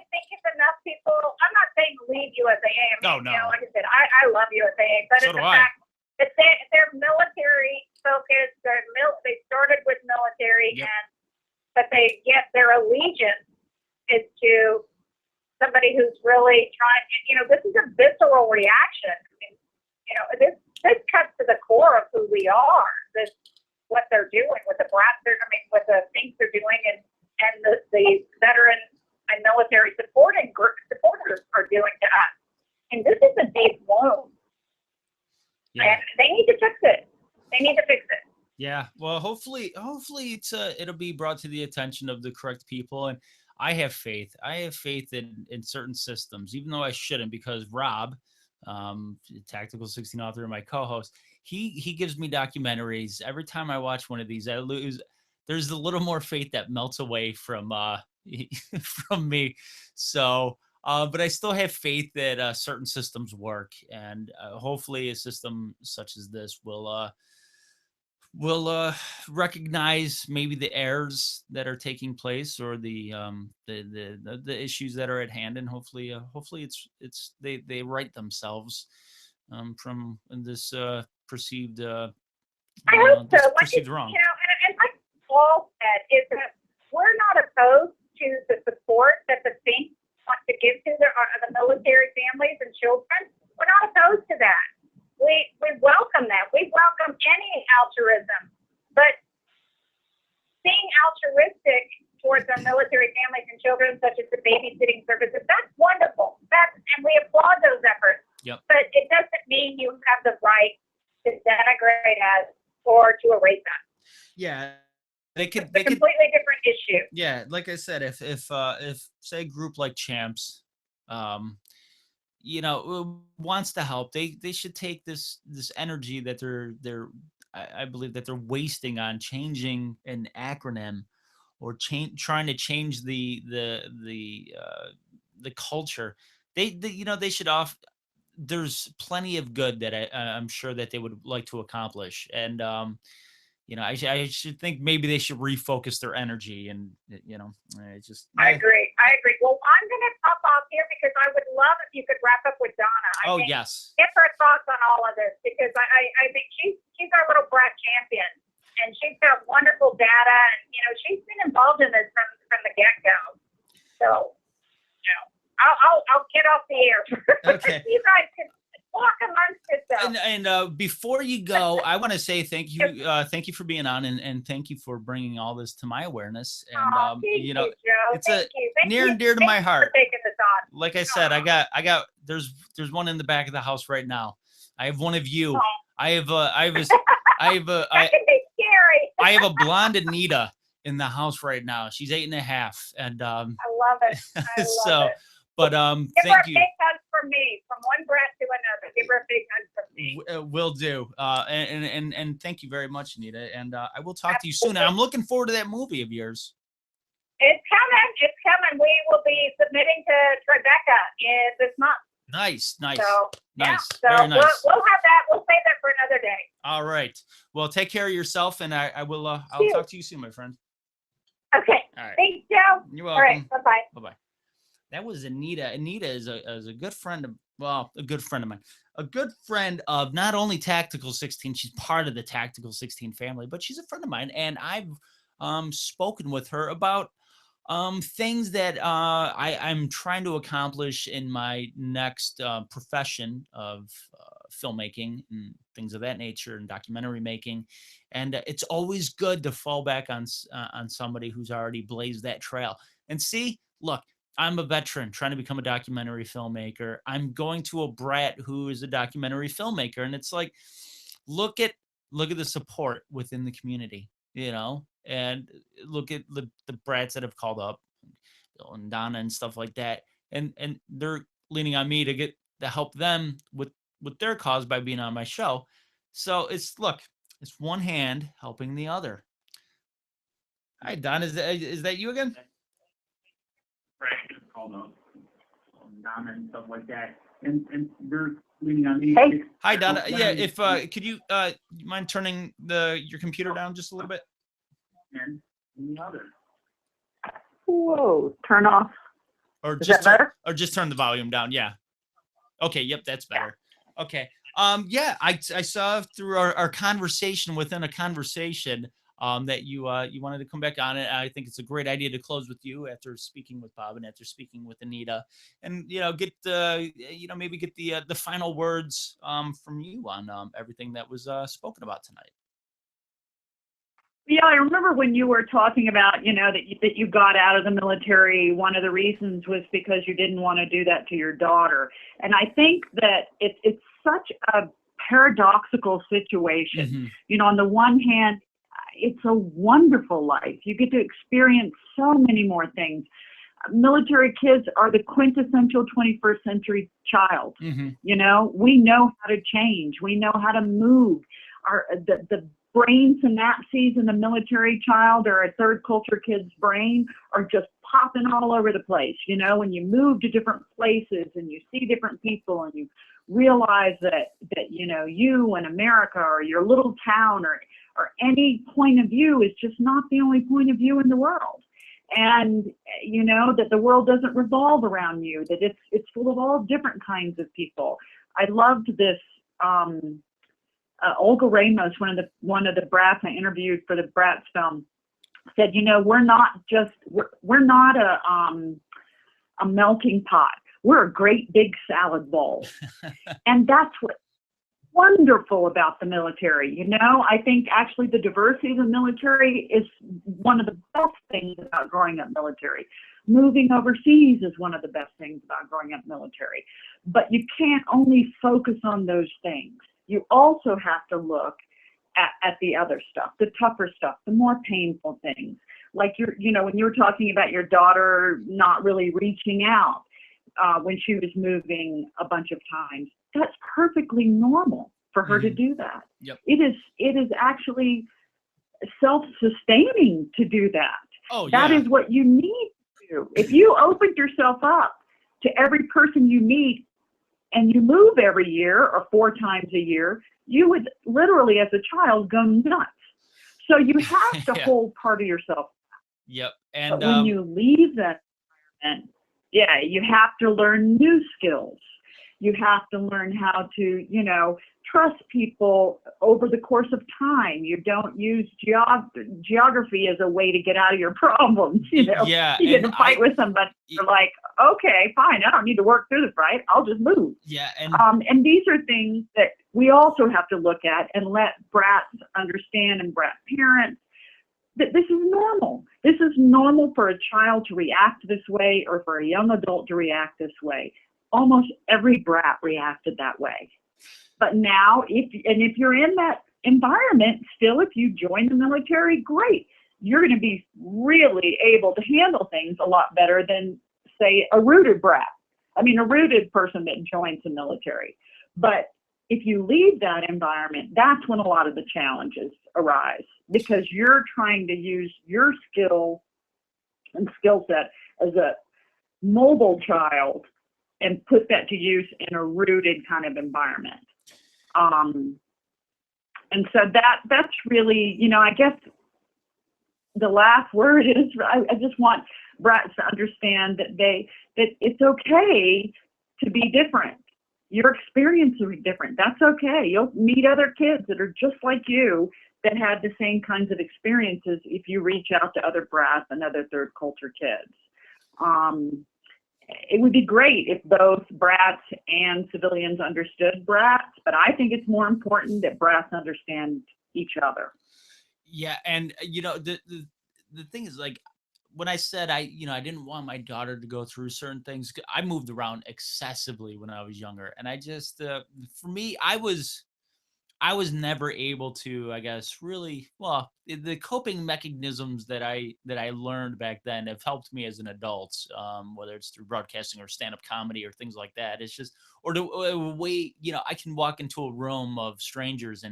Speaker 6: think if enough people, I'm not saying leave USAA. I mean,
Speaker 2: no.
Speaker 6: Like I said, I love USAA, but it's the fact that they're military focused. They started with military, but their allegiance is to somebody who's really trying. This is a visceral reaction. I mean, this cuts to the core of who we are. What they're doing with the BRAT. With the things they're doing, and the veteran and military supporters are doing to us. And this is a deep wound.
Speaker 2: Yeah.
Speaker 6: And they need to fix it.
Speaker 2: Yeah. Well, hopefully it'll be brought to the attention of the correct people. And I have faith. In certain systems, even though I shouldn't, because Rob, Tactical 16 author and my co-host, he gives me documentaries. Every time I watch one of these, I lose. There's a little more faith that melts away from from me. So, but I still have faith that certain systems work, and hopefully a system such as this will recognize maybe the errors that are taking place, or the issues that are at hand, and hopefully they right themselves from this perceived
Speaker 6: I hope so.
Speaker 2: Perceived wrong.
Speaker 6: And like Paul said, is that we're not opposed to the support that the Think want to give to the military families and children, we're not opposed to that. We welcome that. We welcome any altruism, but being altruistic towards our military families and children, such as the babysitting services, that's wonderful. And we applaud those efforts.
Speaker 2: Yep.
Speaker 6: But it doesn't mean you have the right to denigrate us or to erase us.
Speaker 2: Yeah. They could
Speaker 6: It's a completely different issue.
Speaker 2: Yeah, like I said, if say a group like Champs, wants to help, they should take this energy that they're I believe that they're wasting on changing an acronym or trying to change the culture. They should there's plenty of good that I'm sure that they would like to accomplish, and I should think maybe they should refocus their energy, and it's just.
Speaker 6: I agree. Well, I'm going to pop off here because I would love if you could wrap up with Donna.
Speaker 2: Yes.
Speaker 6: Get her thoughts on all of this, because I think she's our little BRAT champion, and she's got wonderful data, and she's been involved in this from the get-go. So, I'll get off the air.
Speaker 2: Okay.
Speaker 6: You guys can talk amongst yourselves.
Speaker 2: And before you go, I want to say thank you for being on, and thank you for bringing all this to my awareness. And
Speaker 6: Thank you, Joe.
Speaker 2: it's
Speaker 6: Thank you.
Speaker 2: near and dear to my heart.
Speaker 6: For taking this on.
Speaker 2: Like I said, I got there's one in the back of the house right now. I have one of you. I have
Speaker 6: That can be scary.
Speaker 2: I have a blonde Anita in the house right now. She's 8.5, and
Speaker 6: I love it. I love it.
Speaker 2: But
Speaker 6: Give her
Speaker 2: thank
Speaker 6: a
Speaker 2: you.
Speaker 6: big hug from me, from one BRAT to another. Give her a big hug from me.
Speaker 2: Will do. And thank you very much, Anita. And I will talk to you soon. And I'm looking forward to that movie of yours.
Speaker 6: It's coming. We will be submitting to Tribeca this month.
Speaker 2: Nice.
Speaker 6: So,
Speaker 2: Nice.
Speaker 6: Yeah,
Speaker 2: Very nice.
Speaker 6: We'll have that. We'll save that for another day.
Speaker 2: All right. Well, take care of yourself, and I will. I'll talk to you soon, my friend.
Speaker 6: Okay.
Speaker 2: All right.
Speaker 6: Thanks, Joe.
Speaker 2: You're
Speaker 6: All
Speaker 2: welcome.
Speaker 6: right. Bye-bye.
Speaker 2: Bye-bye. That was Anita. Anita is a good friend of, a good friend of mine. A good friend of not only Tactical 16, she's part of the Tactical 16 family, but she's a friend of mine, and I've spoken with her about things that I'm trying to accomplish in my next profession of filmmaking and things of that nature, and documentary making. And it's always good to fall back on somebody who's already blazed that trail. And see, look, I'm a veteran trying to become a documentary filmmaker. I'm going to a BRAT who is a documentary filmmaker, and it's like, look at the support within the community, and look at the BRATs that have called up, Bill and Donna and stuff like that, and they're leaning on me to help them with their cause by being on my show. So it's one hand helping the other. Hi, Don. Is that you again?
Speaker 7: Right, called up Donna and stuff like that, and they're leaning on me.
Speaker 6: Hey.
Speaker 2: Hi, Donna. Yeah, if could you mind turning your computer down just a little bit?
Speaker 7: And the other.
Speaker 4: Whoa, turn off.
Speaker 2: Or
Speaker 4: Is
Speaker 2: just
Speaker 4: that better?
Speaker 2: or just turn the volume down. Yeah. Okay. Yep, that's better. Okay. Yeah, I saw through our conversation within a conversation that you wanted to come back on it. I think it's a great idea to close with you after speaking with Bob and after speaking with Anita, and get maybe get the final words from you on everything that was spoken about tonight.
Speaker 4: Yeah, I remember when you were talking about, that you got out of the military. One of the reasons was because you didn't want to do that to your daughter. And I think that it's such a paradoxical situation.
Speaker 2: Mm-hmm.
Speaker 4: On the one hand, it's a wonderful life. You get to experience so many more things. Military kids are the quintessential 21st century child.
Speaker 2: Mm-hmm.
Speaker 4: We know how to change. We know how to move. The brain synapses in a military child or a third culture kid's brain are just popping all over the place. When you move to different places and you see different people and you realize that you and America or your little town or any point of view is just not the only point of view in the world. And, that the world doesn't revolve around you, that it's full of all different kinds of people. I loved this, Olga Ramos, one of the brats I interviewed for the Brats film, said, we're not a melting pot. We're a great big salad bowl. And that's what's wonderful about the military. You know, I think actually the diversity of the military is one of the best things about growing up military. Moving overseas is one of the best things about growing up military. But you can't only focus on those things. You also have to look at the other stuff, the tougher stuff, the more painful things. Like when you were talking about your daughter not really reaching out when she was moving a bunch of times, that's perfectly normal for her to do that.
Speaker 2: Yep.
Speaker 4: It is actually self-sustaining to do that.
Speaker 2: Oh,
Speaker 4: That is what you need to do. If you opened yourself up to every person you meet and you move every year or 4 times a year, you would literally, as a child, go nuts. So you have to hold part of yourself.
Speaker 2: Yep. And
Speaker 4: but when you leave that environment, you have to learn new skills. You have to learn how to, trust people over the course of time. You don't use geography as a way to get out of your problems.
Speaker 2: Yeah,
Speaker 4: you get in a fight with somebody, you're like, okay, fine, I don't need to work through the fight. I'll just move.
Speaker 2: Yeah,
Speaker 4: and these are things that we also have to look at and let brats understand and brat parents that this is normal. This is normal for a child to react this way or for a young adult to react this way. Almost every brat reacted that way. But now, if you're in that environment, still, if you join the military, great. You're going to be really able to handle things a lot better than, say, a rooted brat. I mean, a rooted person that joins the military. But if you leave that environment, that's when a lot of the challenges arise, because you're trying to use your skill and skill set as a mobile child and put that to use in a rooted kind of environment. And so that's really, I guess the last word is, I just want brats to understand that it's okay to be different. Your experience will be different. That's okay. You'll meet other kids that are just like you that have the same kinds of experiences if you reach out to other brats and other third culture kids. It would be great if both brats and civilians understood brats, but I think it's more important that brats understand each other.
Speaker 2: Yeah, and the thing is, like, when I said I didn't want my daughter to go through certain things, I moved around excessively when I was younger, and I just for me, I was never able to, I guess, really, well, the coping mechanisms that I learned back then have helped me as an adult, whether it's through broadcasting or stand-up comedy or things like that. It's just, or the way, I can walk into a room of strangers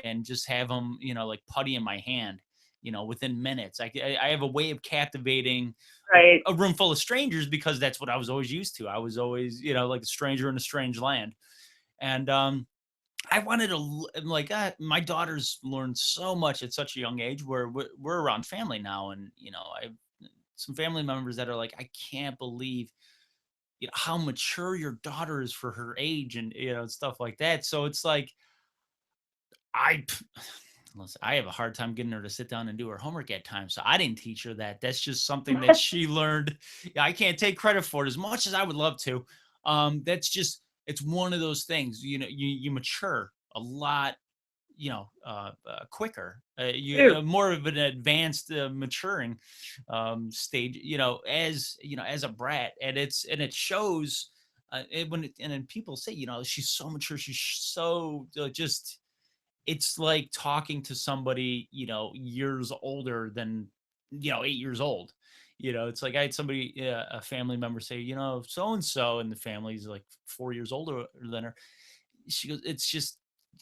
Speaker 2: and just have them, like putty in my hand, within minutes. I have a way of captivating
Speaker 4: Right.
Speaker 2: a room full of strangers because that's what I was always used to. I was always, like a stranger in a strange land. And, I wanted to, like, my daughter's learned so much at such a young age where we're around family now. And, I have some family members that are like, I can't believe, how mature your daughter is for her age and, stuff like that. So it's like, listen, I have a hard time getting her to sit down and do her homework at times. So I didn't teach her that. That's just something that she learned. I can't take credit for it as much as I would love to. That's just, it's one of those things, you mature a lot, quicker, you more of an advanced maturing stage, as a brat. And it shows and people say, she's so mature. She's so just, it's like talking to somebody, years older than, 8 years old. It's like I had somebody, a family member say, so-and-so in the family is like 4 years older than her. She goes,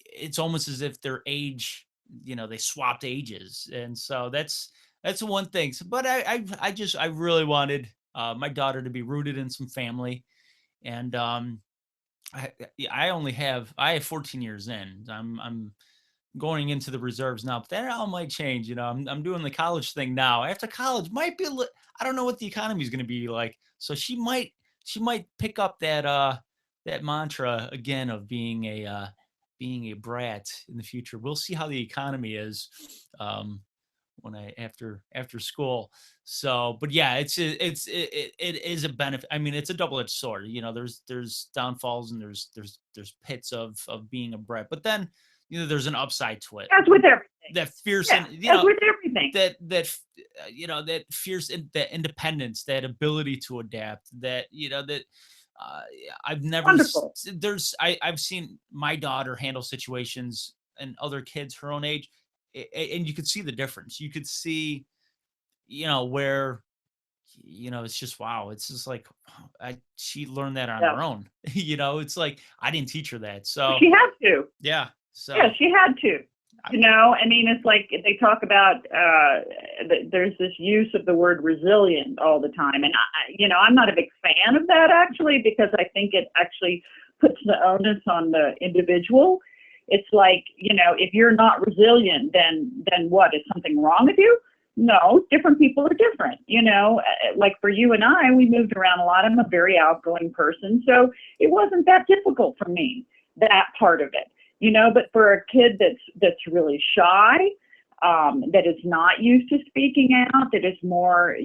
Speaker 2: it's almost as if their age, they swapped ages. And so that's one thing. So, but I really wanted my daughter to be rooted in some family. And I have 14 years in. I'm going into the reserves now, but that all might change. I'm doing the college thing now. After college might be I don't know what the economy is going to be like. So she might pick up that mantra again of being a brat in the future. We'll see how the economy is. after school. So, but yeah, it is a benefit. I mean, it's a double-edged sword. You know, there's downfalls and there's pits of being a brat, but then there's an upside to it.
Speaker 4: As with everything.
Speaker 2: That fierce,
Speaker 4: Yeah,
Speaker 2: and
Speaker 4: as with everything.
Speaker 2: that fierce, that independence, that ability to adapt, that I've never
Speaker 4: Wonderful.
Speaker 2: I've seen my daughter handle situations and other kids her own age, and you could see the difference. You could see where it's just wow. It's just like she learned that on
Speaker 4: Yeah.
Speaker 2: her own. It's like I didn't teach her that. So
Speaker 4: She had to.
Speaker 2: yeah. So
Speaker 4: Yeah, she had to. I mean, it's like they talk about there's this use of the word resilient all the time. And, I'm not a big fan of that, actually, because I think it actually puts the onus on the individual. It's like, if you're not resilient, then what? Is something wrong with you? No, different people are different. Like for you and I, we moved around a lot. I'm a very outgoing person, so it wasn't that difficult for me, that part of it. But for a kid that's really shy, that is not used to speaking out, that is more,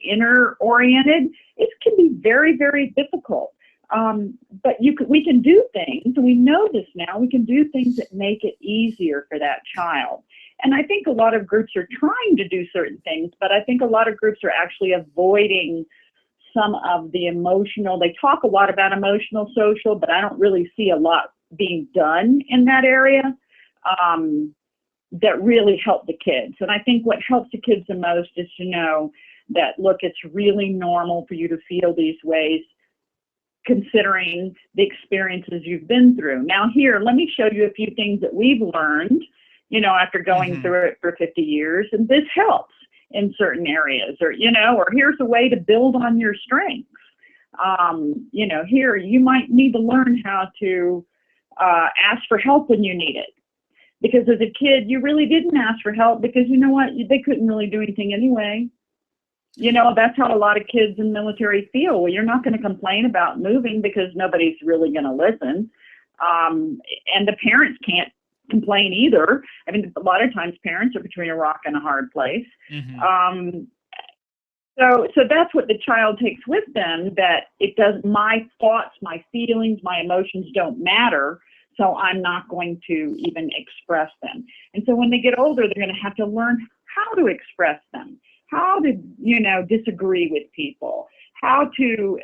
Speaker 4: inner oriented, it can be very, very difficult. But we can do things, and we know this now, we can do things that make it easier for that child. And I think a lot of groups are trying to do certain things, but I think a lot of groups are actually avoiding some of the emotional. They talk a lot about emotional social, but I don't really see a lot being done in that area that really help the kids. And I think what helps the kids the most is to know that, look, it's really normal for you to feel these ways, considering the experiences you've been through. Now here, let me show you a few things that we've learned, after going through it for 50 years, and this helps in certain areas, or here's a way to build on your strengths. Here, you might need to learn how to ask for help when you need it. Because as a kid, you really didn't ask for help because you know what? They couldn't really do anything anyway. That's how a lot of kids in the military feel. Well, you're not going to complain about moving because nobody's really going to listen. And the parents can't complain either. I mean, a lot of times parents are between a rock and a hard place.
Speaker 2: Mm-hmm.
Speaker 4: So that's what the child takes with them, that it does, my thoughts, my feelings, my emotions don't matter, so I'm not going to even express them. And so when they get older, they're going to have to learn how to express them, how to, disagree with people, how to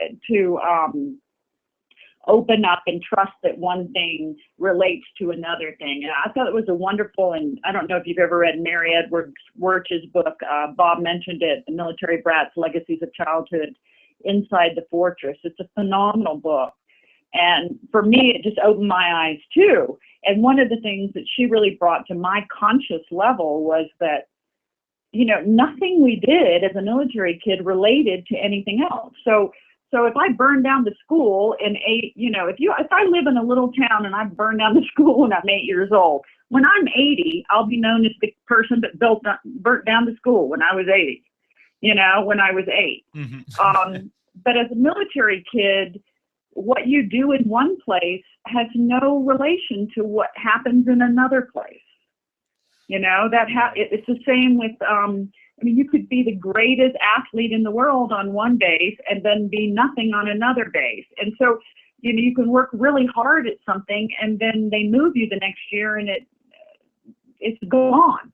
Speaker 4: open up and trust that one thing relates to another thing. And I thought it was a wonderful, and I don't know if you've ever read Mary Edwards Wirch's book, Bob mentioned it, The Military Brats, Legacies of Childhood, Inside the Fortress. It's a phenomenal book. And for me, it just opened my eyes too. And one of the things that she really brought to my conscious level was that, nothing we did as a military kid related to anything else. So if I burn down the school and if I live in a little town and I burn down the school when I'm 8 years old, when I'm 80, I'll be known as the person that burnt down the school when I was 80, when I was 8.
Speaker 2: Mm-hmm.
Speaker 4: But as a military kid, what you do in one place has no relation to what happens in another place. It's the same with, you could be the greatest athlete in the world on one base and then be nothing on another base. And so, you can work really hard at something and then they move you the next year and it's gone.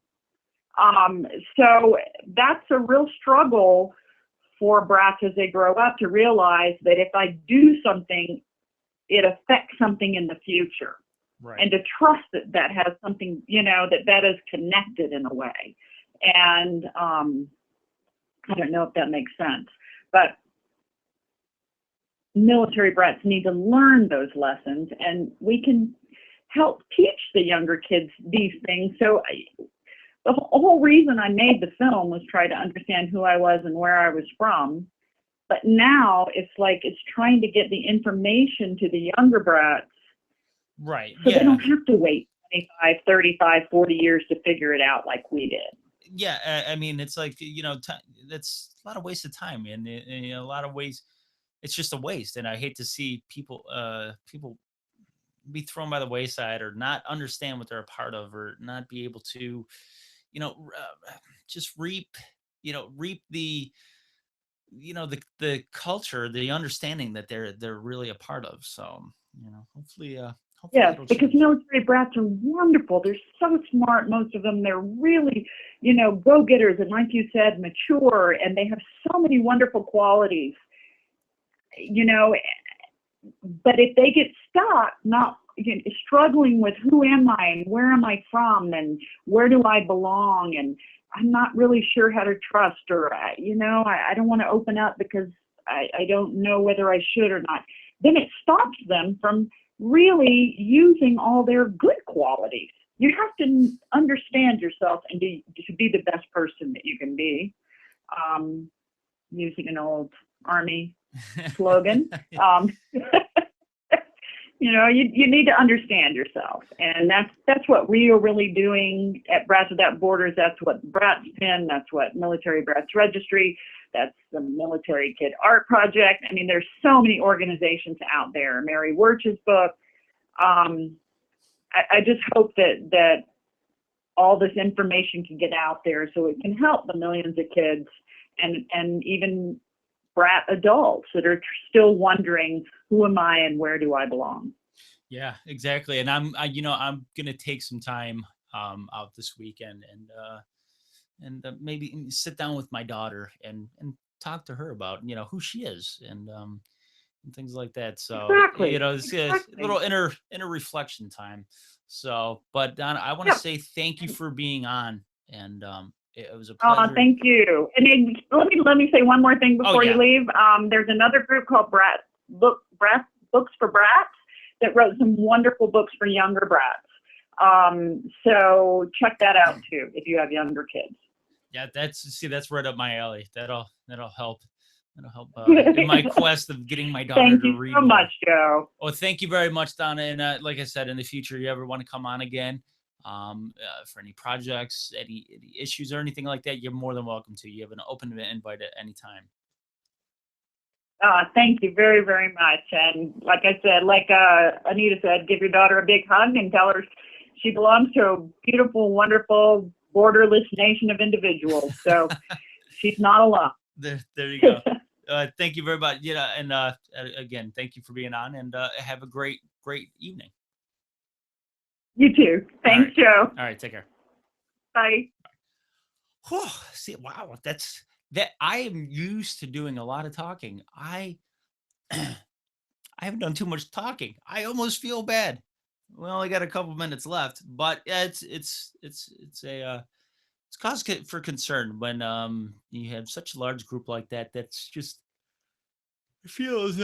Speaker 4: So that's a real struggle for brats as they grow up, to realize that if I do something, it affects something in the future.
Speaker 2: Right.
Speaker 4: And to trust that has something, that is connected in a way. And I don't know if that makes sense, but military brats need to learn those lessons, and we can help teach the younger kids these things. So the whole reason I made the film was try to understand who I was and where I was from. But now it's like it's trying to get the information to the younger brats.
Speaker 2: Right.
Speaker 4: So
Speaker 2: Yeah.
Speaker 4: they don't have to wait 25, 35, 40 years to figure it out like we did.
Speaker 2: Yeah. I mean, it's like, that's a lot of wasted time. And in a lot of ways, it's just a waste. And I hate to see people be thrown by the wayside or not understand what they're a part of, or not be able to, just reap the the culture, the understanding that they're really a part of. So hopefully
Speaker 4: Yes,
Speaker 2: it'll
Speaker 4: because
Speaker 2: change.
Speaker 4: military brats are wonderful. They're so smart, most of them. They're really, go-getters, and like you said, mature, and they have so many wonderful qualities. You know, but if they get stuck, not struggling with who am I and where am I from and where do I belong, and I'm not really sure how to trust, or I don't want to open up because I don't know whether I should or not, then it stops them from really using all their good qualities. You have to understand yourself and to be the best person that you can be. Using an old Army slogan. You need to understand yourself, and that's what we are really doing at Brats Without Borders. That's what Brats Pin. That's what Military Brats Registry. That's the Military Kid Art Project. I mean, there's so many organizations out there. Mary Wirch's book. I just hope that all this information can get out there so it can help the millions of kids and even brat adults that are still wondering, who am I and where do I belong?
Speaker 2: Yeah, exactly. And I'm going to take some time out this weekend and maybe sit down with my daughter and talk to her about, who she is and things like that. So,
Speaker 4: Exactly.
Speaker 2: it's a little inner reflection time. So, but Donna, I want to say thank you for being on, and it was a pleasure.
Speaker 4: Thank you. And then let me say one more thing before you leave. There's another group called BRAT Books for Brats that wrote some wonderful books for younger brats. So check that out too if you have younger kids.
Speaker 2: Yeah, that's right up my alley. That'll help. That'll help in my quest of getting my daughter to read more.
Speaker 4: Thank you so much, Joe.
Speaker 2: Oh, thank you very much, Donna. And like I said, in the future, you ever want to come on again for any projects, any issues or anything like that, you're more than welcome to. You have an open invite at any time.
Speaker 4: Thank you very, very much. And like I said, like Anita said, give your daughter a big hug and tell her she belongs to a beautiful, wonderful, borderless nation of individuals. So she's not alone.
Speaker 2: There you go. Thank you very much. And again, thank you for being on, and have a great evening.
Speaker 4: You too. Thanks, Joe.
Speaker 2: All right, take care.
Speaker 4: Bye.
Speaker 2: Whew, see, wow, that I am used to doing a lot of talking. I haven't done too much talking. I almost feel bad. We only got a couple minutes left, but it's cause for concern when you have such a large group like that. That's just, it feels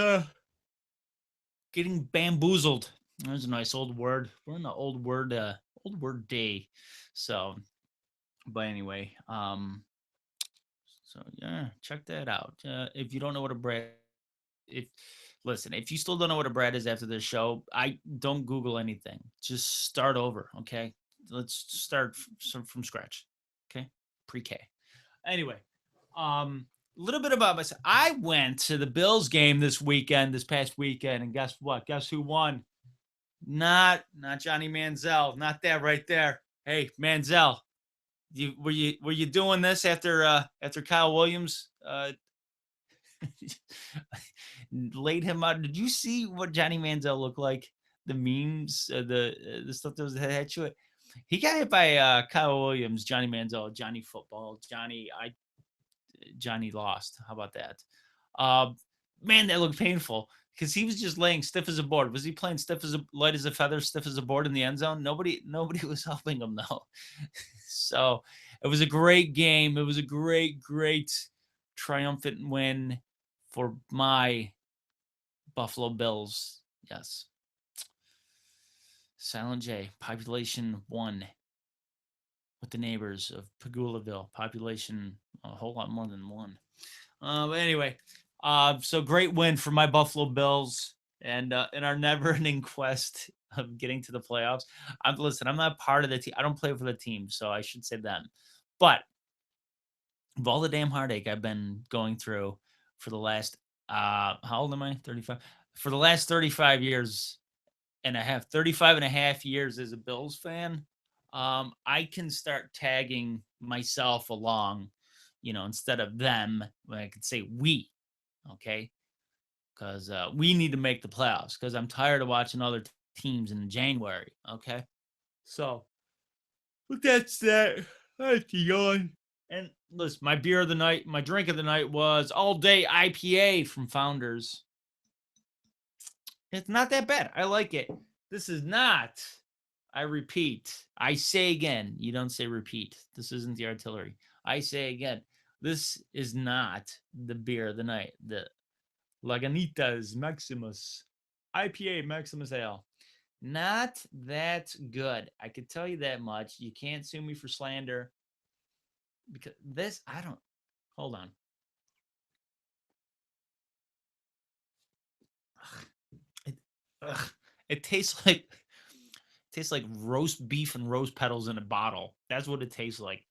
Speaker 2: getting bamboozled. There's a nice old word. We're in the old word day. So, but anyway, so yeah, check that out. If you don't know what a BRAT, if you still don't know what a BRAT is after this show, I don't Google anything. Just start over, okay? Let's start from scratch, okay? Pre-K. Anyway, a little bit about myself. I went to the Bills game this past weekend, and guess what? Guess who won? Not Johnny Manziel. Not that right there. Hey, Manziel, were you doing this after Kyle Williams laid him out? Did you see what Johnny Manziel looked like? The memes, the stuff that was attached to it. He got hit by Kyle Williams, Johnny Manziel, Johnny Football, Johnny lost. How about that? Man, that looked painful because he was just laying stiff as a board. Was he playing light as a feather, stiff as a board in the end zone? Nobody was helping him though. So it was a great game. It was a great triumphant win for my Buffalo Bills. Yes. Silent J, population 1 with the neighbors of Pagulaville. Population a whole lot more than 1. But anyway, so great win for my Buffalo Bills and in our never-ending quest of getting to the playoffs. I'm not part of the team. I don't play for the team, so I should say them. But of all the damn heartache I've been going through for the last how old am I? 35. For the last 35 years and a half, 35 and a half years as a Bills fan, I can start tagging myself along, instead of them. I could say we, okay? Because we need to make the playoffs. Because I'm tired of watching other teams in January. Okay, so but that's that. That's yawn. And listen, my beer of the night, my drink of the night was all day IPA from Founders. It's not that bad. I like it. This is not, I repeat, I say again, you don't say repeat. This isn't the artillery. I say again, this is not the beer of the night. The Lagunitas Maximus IPA Maximus Ale. Not that good. I could tell you that much. You can't sue me for slander. Because this, I don't, hold on. It, ugh, it tastes like roast beef and rose petals in a bottle. That's what it tastes like.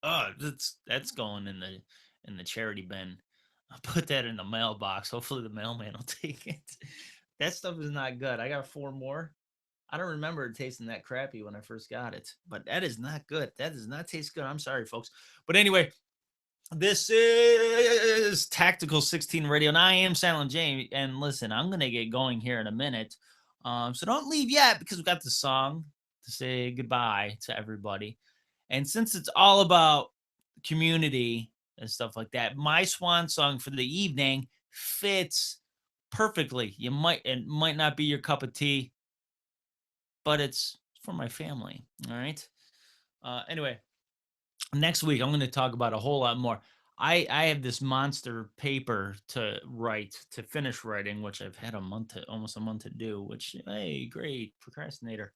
Speaker 2: That's going in the charity bin. I'll put that in the mailbox. Hopefully the mailman will take it. That stuff is not good. I got 4 more. I don't remember it tasting that crappy when I first got it, but that is not good. That does not taste good. I'm sorry, folks. But anyway, this is Tactical 16 Radio, and I am Silent J. And listen, I'm going to get going here in a minute. So don't leave yet because we've got the song to say goodbye to everybody. And since it's all about community and stuff like that, my swan song for the evening fits perfectly. It might not be your cup of tea, but it's for my family. All right. Anyway, next week I'm going to talk about a whole lot more. I have this monster paper to finish writing, which I've had almost a month to do, which, hey, great, procrastinator.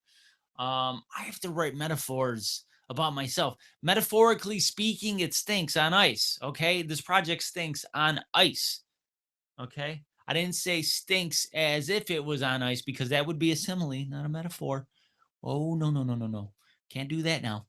Speaker 2: I have to write metaphors about myself. Metaphorically speaking, it stinks on ice. Okay. This project stinks on ice. Okay. I didn't say stinks as if it was on ice because that would be a simile, not a metaphor. Oh, no. Can't do that now.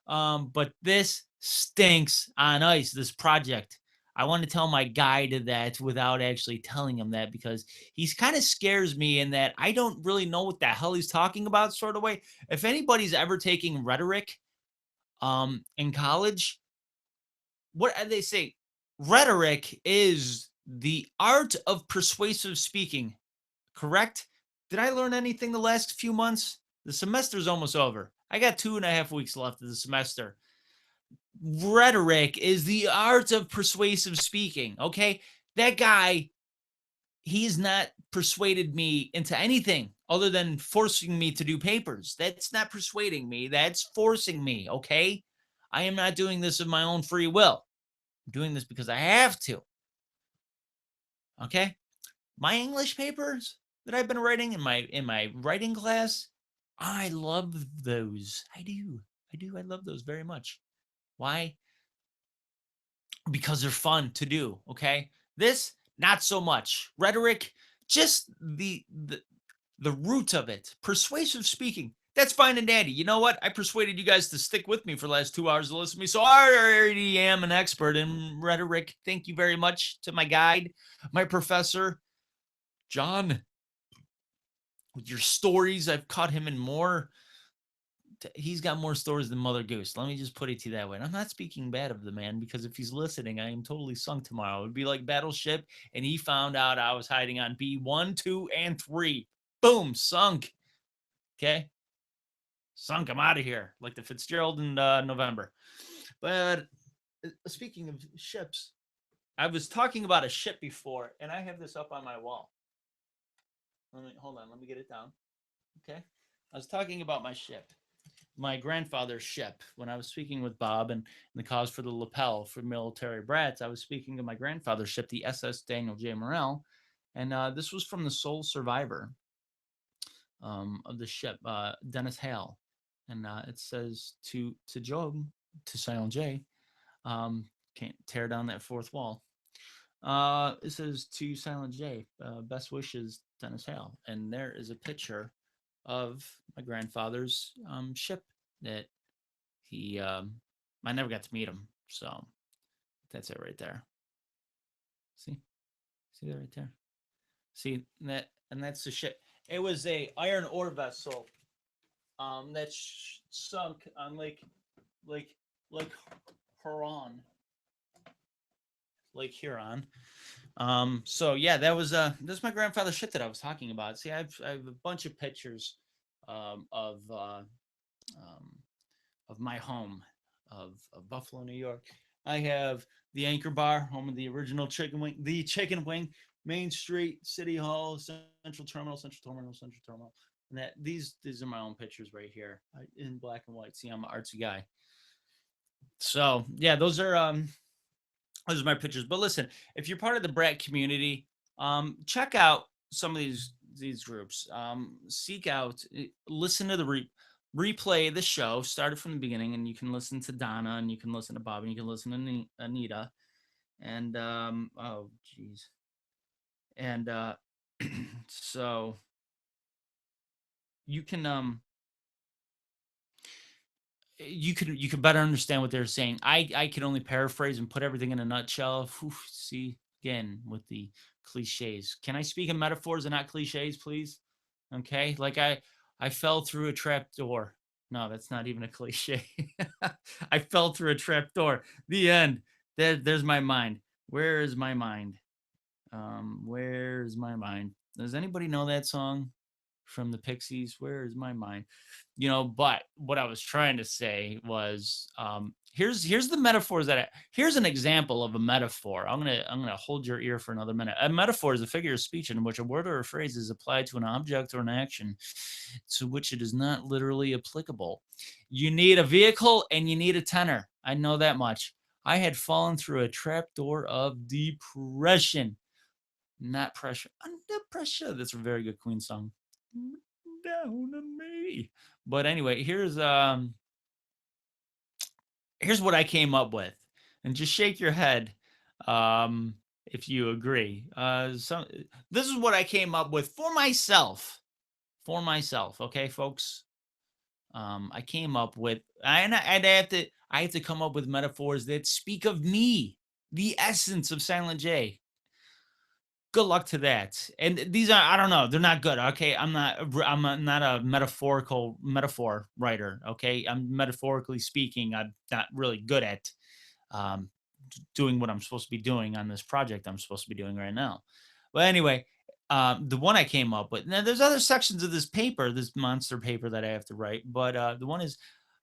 Speaker 2: But this stinks on ice, this project. I want to tell my guide that without actually telling him that because he's kind of scares me in that I don't really know what the hell he's talking about, sort of way. If anybody's ever taking rhetoric in college, what they say, rhetoric is the art of persuasive speaking, correct? Did I learn anything the last few months? The semester's almost over. I got 2.5 weeks left of the semester. Rhetoric is the art of persuasive speaking. Okay. That guy, he's not persuaded me into anything other than forcing me to do papers. That's not persuading me. That's forcing me. Okay. I am not doing this of my own free will. I'm doing this because I have to. Okay. My English papers that I've been writing in my writing class, I love those. I do. I love those very much. Why? Because they're fun to do, okay? This, not so much. Rhetoric, just the root of it. Persuasive speaking, that's fine and dandy. You know what? I persuaded you guys to stick with me for the last 2 hours to listen to me, so I already am an expert in rhetoric. Thank you very much to my guide, my professor, John. With your stories, I've caught him in more. He's got more stories than Mother Goose. Let me just put it to you that way. And I'm not speaking bad of the man because if he's listening, I am totally sunk tomorrow. It would be like Battleship, and he found out I was hiding on B1, 2, and 3. Boom, sunk. Okay, sunk. I'm out of here, like the Fitzgerald in November. But speaking of ships, I was talking about a ship before, and I have this up on my wall. Hold on. Let me get it down. Okay, I was talking about my ship. My grandfather's ship. When I was speaking with Bob and the cause for the lapel for military brats, I was speaking of my grandfather's ship, the SS Daniel J. Morrell, and this was from the sole survivor of the ship, Dennis Hale, and it says to Job, to Silent J, can't tear down that fourth wall. It says to Silent J, best wishes, Dennis Hale, and there is a picture of my grandfather's ship that he I never got to meet him, so that's it right there. See that right there. See that, and that's the ship. It was a iron ore vessel that sunk on Lake Huron. Lake Huron. So yeah, that's my grandfather's shit that I was talking about. See, I have a bunch of pictures of my home of Buffalo, New York. I have the Anchor Bar, home of the original chicken wing, Main Street, City Hall, Central Terminal, and that these are my own pictures right here in black and white. See, I'm an artsy guy. So yeah, those are my pictures. But listen, if you're part of the BRAT community, check out some of these groups. Seek out, listen to the replay the show, started from the beginning, and you can listen to Donna, and you can listen to Bob, and you can listen to Anita, and oh geez, and so you can you could better understand what they're saying. I can only paraphrase and put everything in a nutshell. Oof, see, again with the cliches. Can I speak in metaphors and not cliches, please? Okay, like I fell through a trap door. No, that's not even a cliche. I fell through a trap door. The end. There's my mind. Where is my mind? Where's my mind? Does anybody know that song from the Pixies? Where is my mind? But what I was trying to say was, here's the metaphors here's an example of a metaphor. I'm gonna hold your ear for another minute. A metaphor is a figure of speech in which a word or a phrase is applied to an object or an action to which it is not literally applicable. You need a vehicle and you need a tenor. I know that much. I had fallen through a trapdoor of depression. Not pressure, under pressure. That's a very good Queen song. Down on me. But anyway, here's what I came up with, and just shake your head if you agree. This is what I came up with for myself. Okay, folks. I came up with, and I have to come up with metaphors that speak of me, the essence of Silent J. Good luck to that. And these are, I don't know, they're not good. Okay, I'm not a metaphor writer. Okay, I'm metaphorically speaking, I'm not really good at doing what I'm supposed to be doing on this project I'm supposed to be doing right now. But anyway, the one I came up with. Now there's other sections of this paper, this monster paper that I have to write, but the one is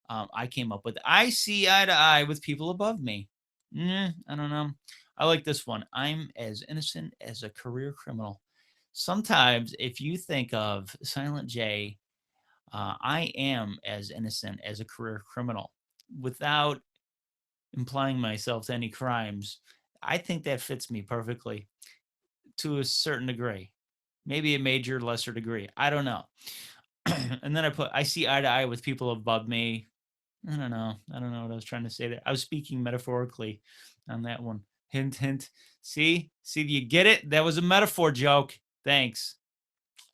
Speaker 2: I came up with. I see eye to eye with people above me. I don't know. I like this one. I'm as innocent as a career criminal. Sometimes, if you think of Silent J, I am as innocent as a career criminal without implying myself to any crimes. I think that fits me perfectly to a certain degree, maybe a major, lesser degree. I don't know. And then I see eye to eye with people above me. I don't know what I was trying to say there. I was speaking metaphorically on that one. Hint, hint. See, do you get it? That was a metaphor joke. Thanks.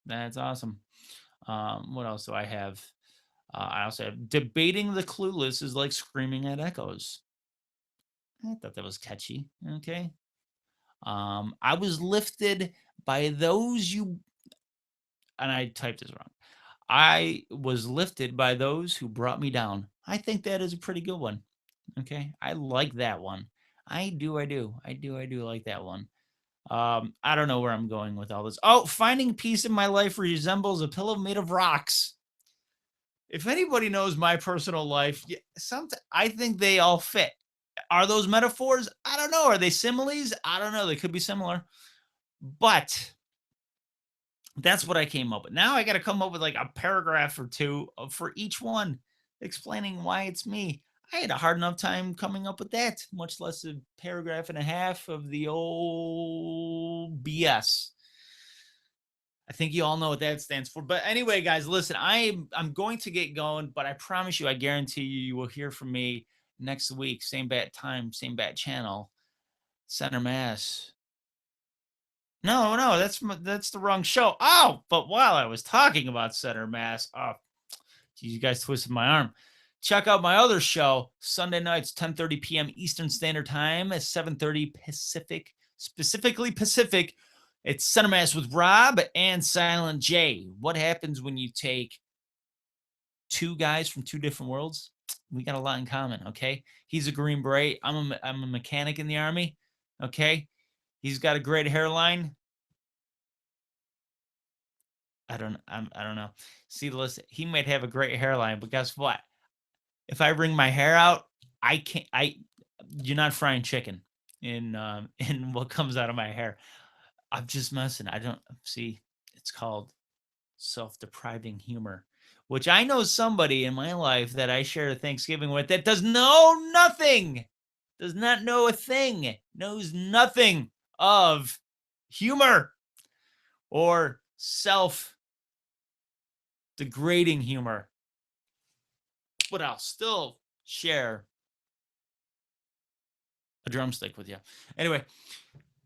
Speaker 2: That's awesome. What else do I have? I also have debating the clueless is like screaming at echoes. I thought that was catchy. Okay. I was lifted by those and I typed this wrong. I was lifted by those who brought me down. I think that is a pretty good one. Okay. I like that one. I do like that one. I don't know where I'm going with all this. Oh, finding peace in my life resembles a pillow made of rocks. If anybody knows my personal life, I think they all fit. Are those metaphors? I don't know. Are they similes? I don't know. They could be similar. But that's what I came up with. Now I got to come up with like a paragraph or two for each one explaining why it's me. I had a hard enough time coming up with that, much less a paragraph and a half of the old BS. I think you all know what that stands for. But anyway, guys, listen, I'm going to get going, but I promise you, I guarantee you will hear from me next week. Same bat time, same bat channel, Center Mass. No, that's the wrong show. Oh, but while I was talking about Center Mass, geez, you guys twisted my arm. Check out my other show, Sunday nights, 10:30 p.m. Eastern Standard Time, at 7:30 Pacific, specifically Pacific. It's Center Mass with Rob and Silent J. What happens when you take
Speaker 8: two guys from two different worlds. We got a lot in common, okay? He's a Green Beret. I'm a mechanic in the Army, okay? He's got a great hairline. I don't know. See, listen, he might have a great hairline, but guess what? If I wring my hair out, you're not frying chicken in what comes out of my hair. I'm just messing. I don't see. It's called self-depriving humor, which I know somebody in my life that I share Thanksgiving with that does know nothing, does not know a thing, knows nothing of humor or self-degrading humor. But I'll still share a drumstick with you. Anyway,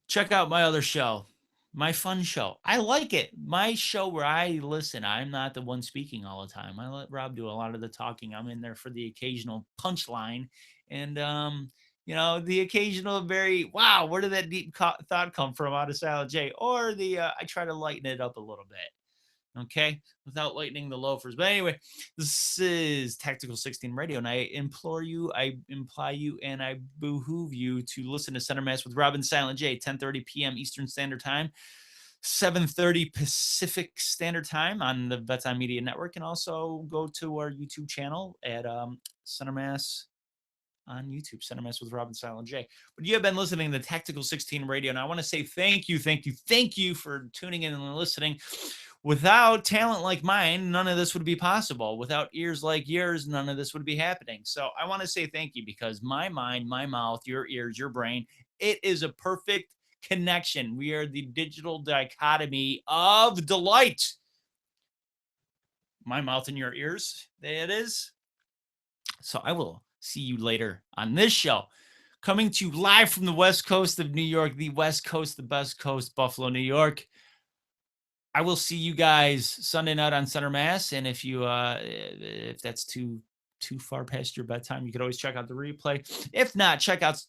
Speaker 8: check out my other show, my fun show. I like it. My show where I listen. I'm not the one speaking all the time. I let Rob do a lot of the talking. I'm in there for the occasional punchline and, the occasional very, wow, where did that deep thought come from out of Silent J? Or I try to lighten it up a little bit. Okay, without lightening the loafers. But anyway, this is Tactical 16 Radio, and I implore you, I imply you, and I behoove you to listen to Center Mass with Rob and Silent J, 10:30 p.m. Eastern Standard Time, 7:30 Pacific Standard Time on the Vets on Media Network, and also go to our YouTube channel at Center Mass on YouTube, Center Mass with Rob and Silent J. But you have been listening to Tactical 16 Radio, and I want to say thank you for tuning in and listening. Without talent like mine, none of this would be possible. Without ears like yours, none of this would be happening. So I want to say thank you because my mind, my mouth, your ears, your brain, it is a perfect connection. We are the digital dichotomy of delight. My mouth and your ears, there it is. So I will see you later on this show. Coming to you live from the West Coast of New York, the West Coast, the best coast, Buffalo, New York. I will see you guys Sunday night on Center Mass, and if that's too far past your bedtime, you could always check out the replay. If not, check out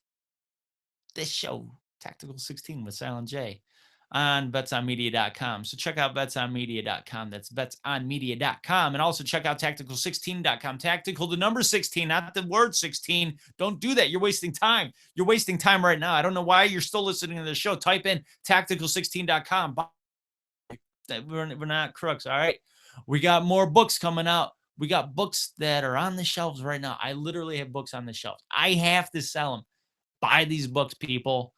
Speaker 8: this show, Tactical 16 with Silent J, on betsonmedia.com. So check out betsonmedia.com. That's betsonmedia.com, and also check out tactical16.com. Tactical, the number 16, not the word 16. Don't do that. You're wasting time. You're wasting time right now. I don't know why you're still listening to the show. Type in tactical16.com. We're not crooks, all right? We got more books coming out. We got books that are on the shelves right now. I literally have books on the shelves. I have to sell them. Buy these books, people,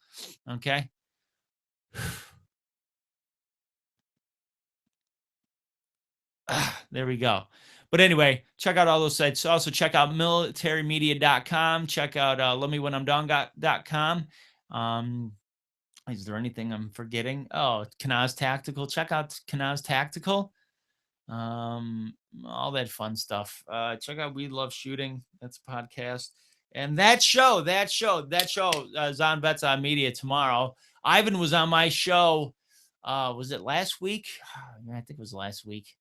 Speaker 8: okay? There we go. But anyway, check out all those sites. Also, check out militarymedia.com. Check out letmewhenimdone.com. Is there anything I'm forgetting? Oh, Kanaz Tactical. Check out Kanaz Tactical. All that fun stuff. Check out We Love Shooting. That's a podcast. And that show is on Vets on Media tomorrow. Ivan was on my show. Was it last week? I think it was last week.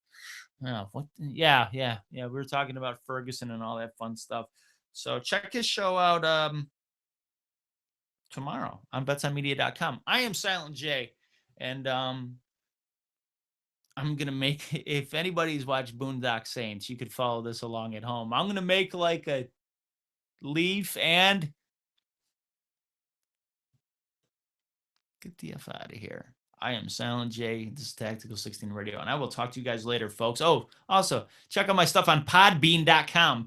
Speaker 8: Oh, what? Yeah. We were talking about Ferguson and all that fun stuff. So check his show out. Tomorrow on betsonmedia.com. I am Silent J, and I'm gonna make, if anybody's watched Boondock Saints, you could follow this along at home. I'm gonna make like a leaf and get the F out of here. I am Silent J. This is Tactical 16 Radio, and I will talk to you guys later, folks. Oh, also check out my stuff on podbean.com,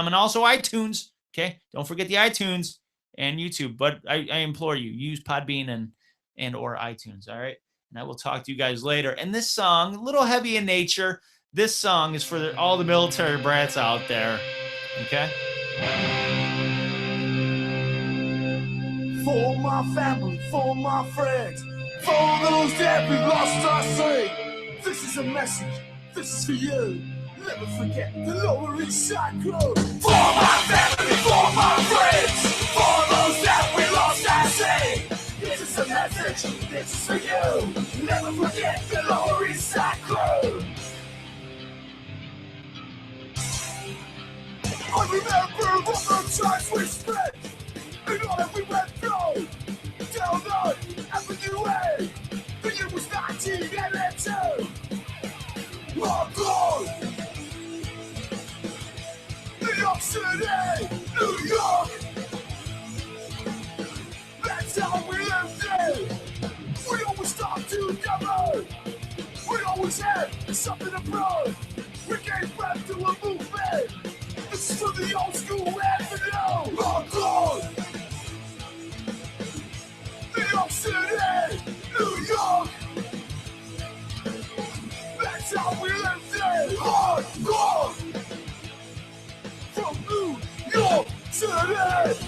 Speaker 8: and also iTunes. Okay, don't forget the iTunes and YouTube, but I implore you, use Podbean and or iTunes, all right? And I will talk to you guys later. And this song, a little heavy in nature, this song is for all the military brats out there, okay?
Speaker 9: For my family, for my friends, for those that we lost our say, this is a message, this is for you. Never forget the Lower East Side Club. For my family, for my friends, for those that we lost, I say, this is a message, this is for you. Never forget the Lower East Side Club. I remember all the times we spent, and all that we went through. Down on Avenue A, the year was 1982. Oh God! City, New York. That's how we live there. We always talk together. We always had something to prove. We gave back to a movement. This is for the old school avenue. Hardcore. New York City, New York. That's how we live there. Hardcore. From New York City.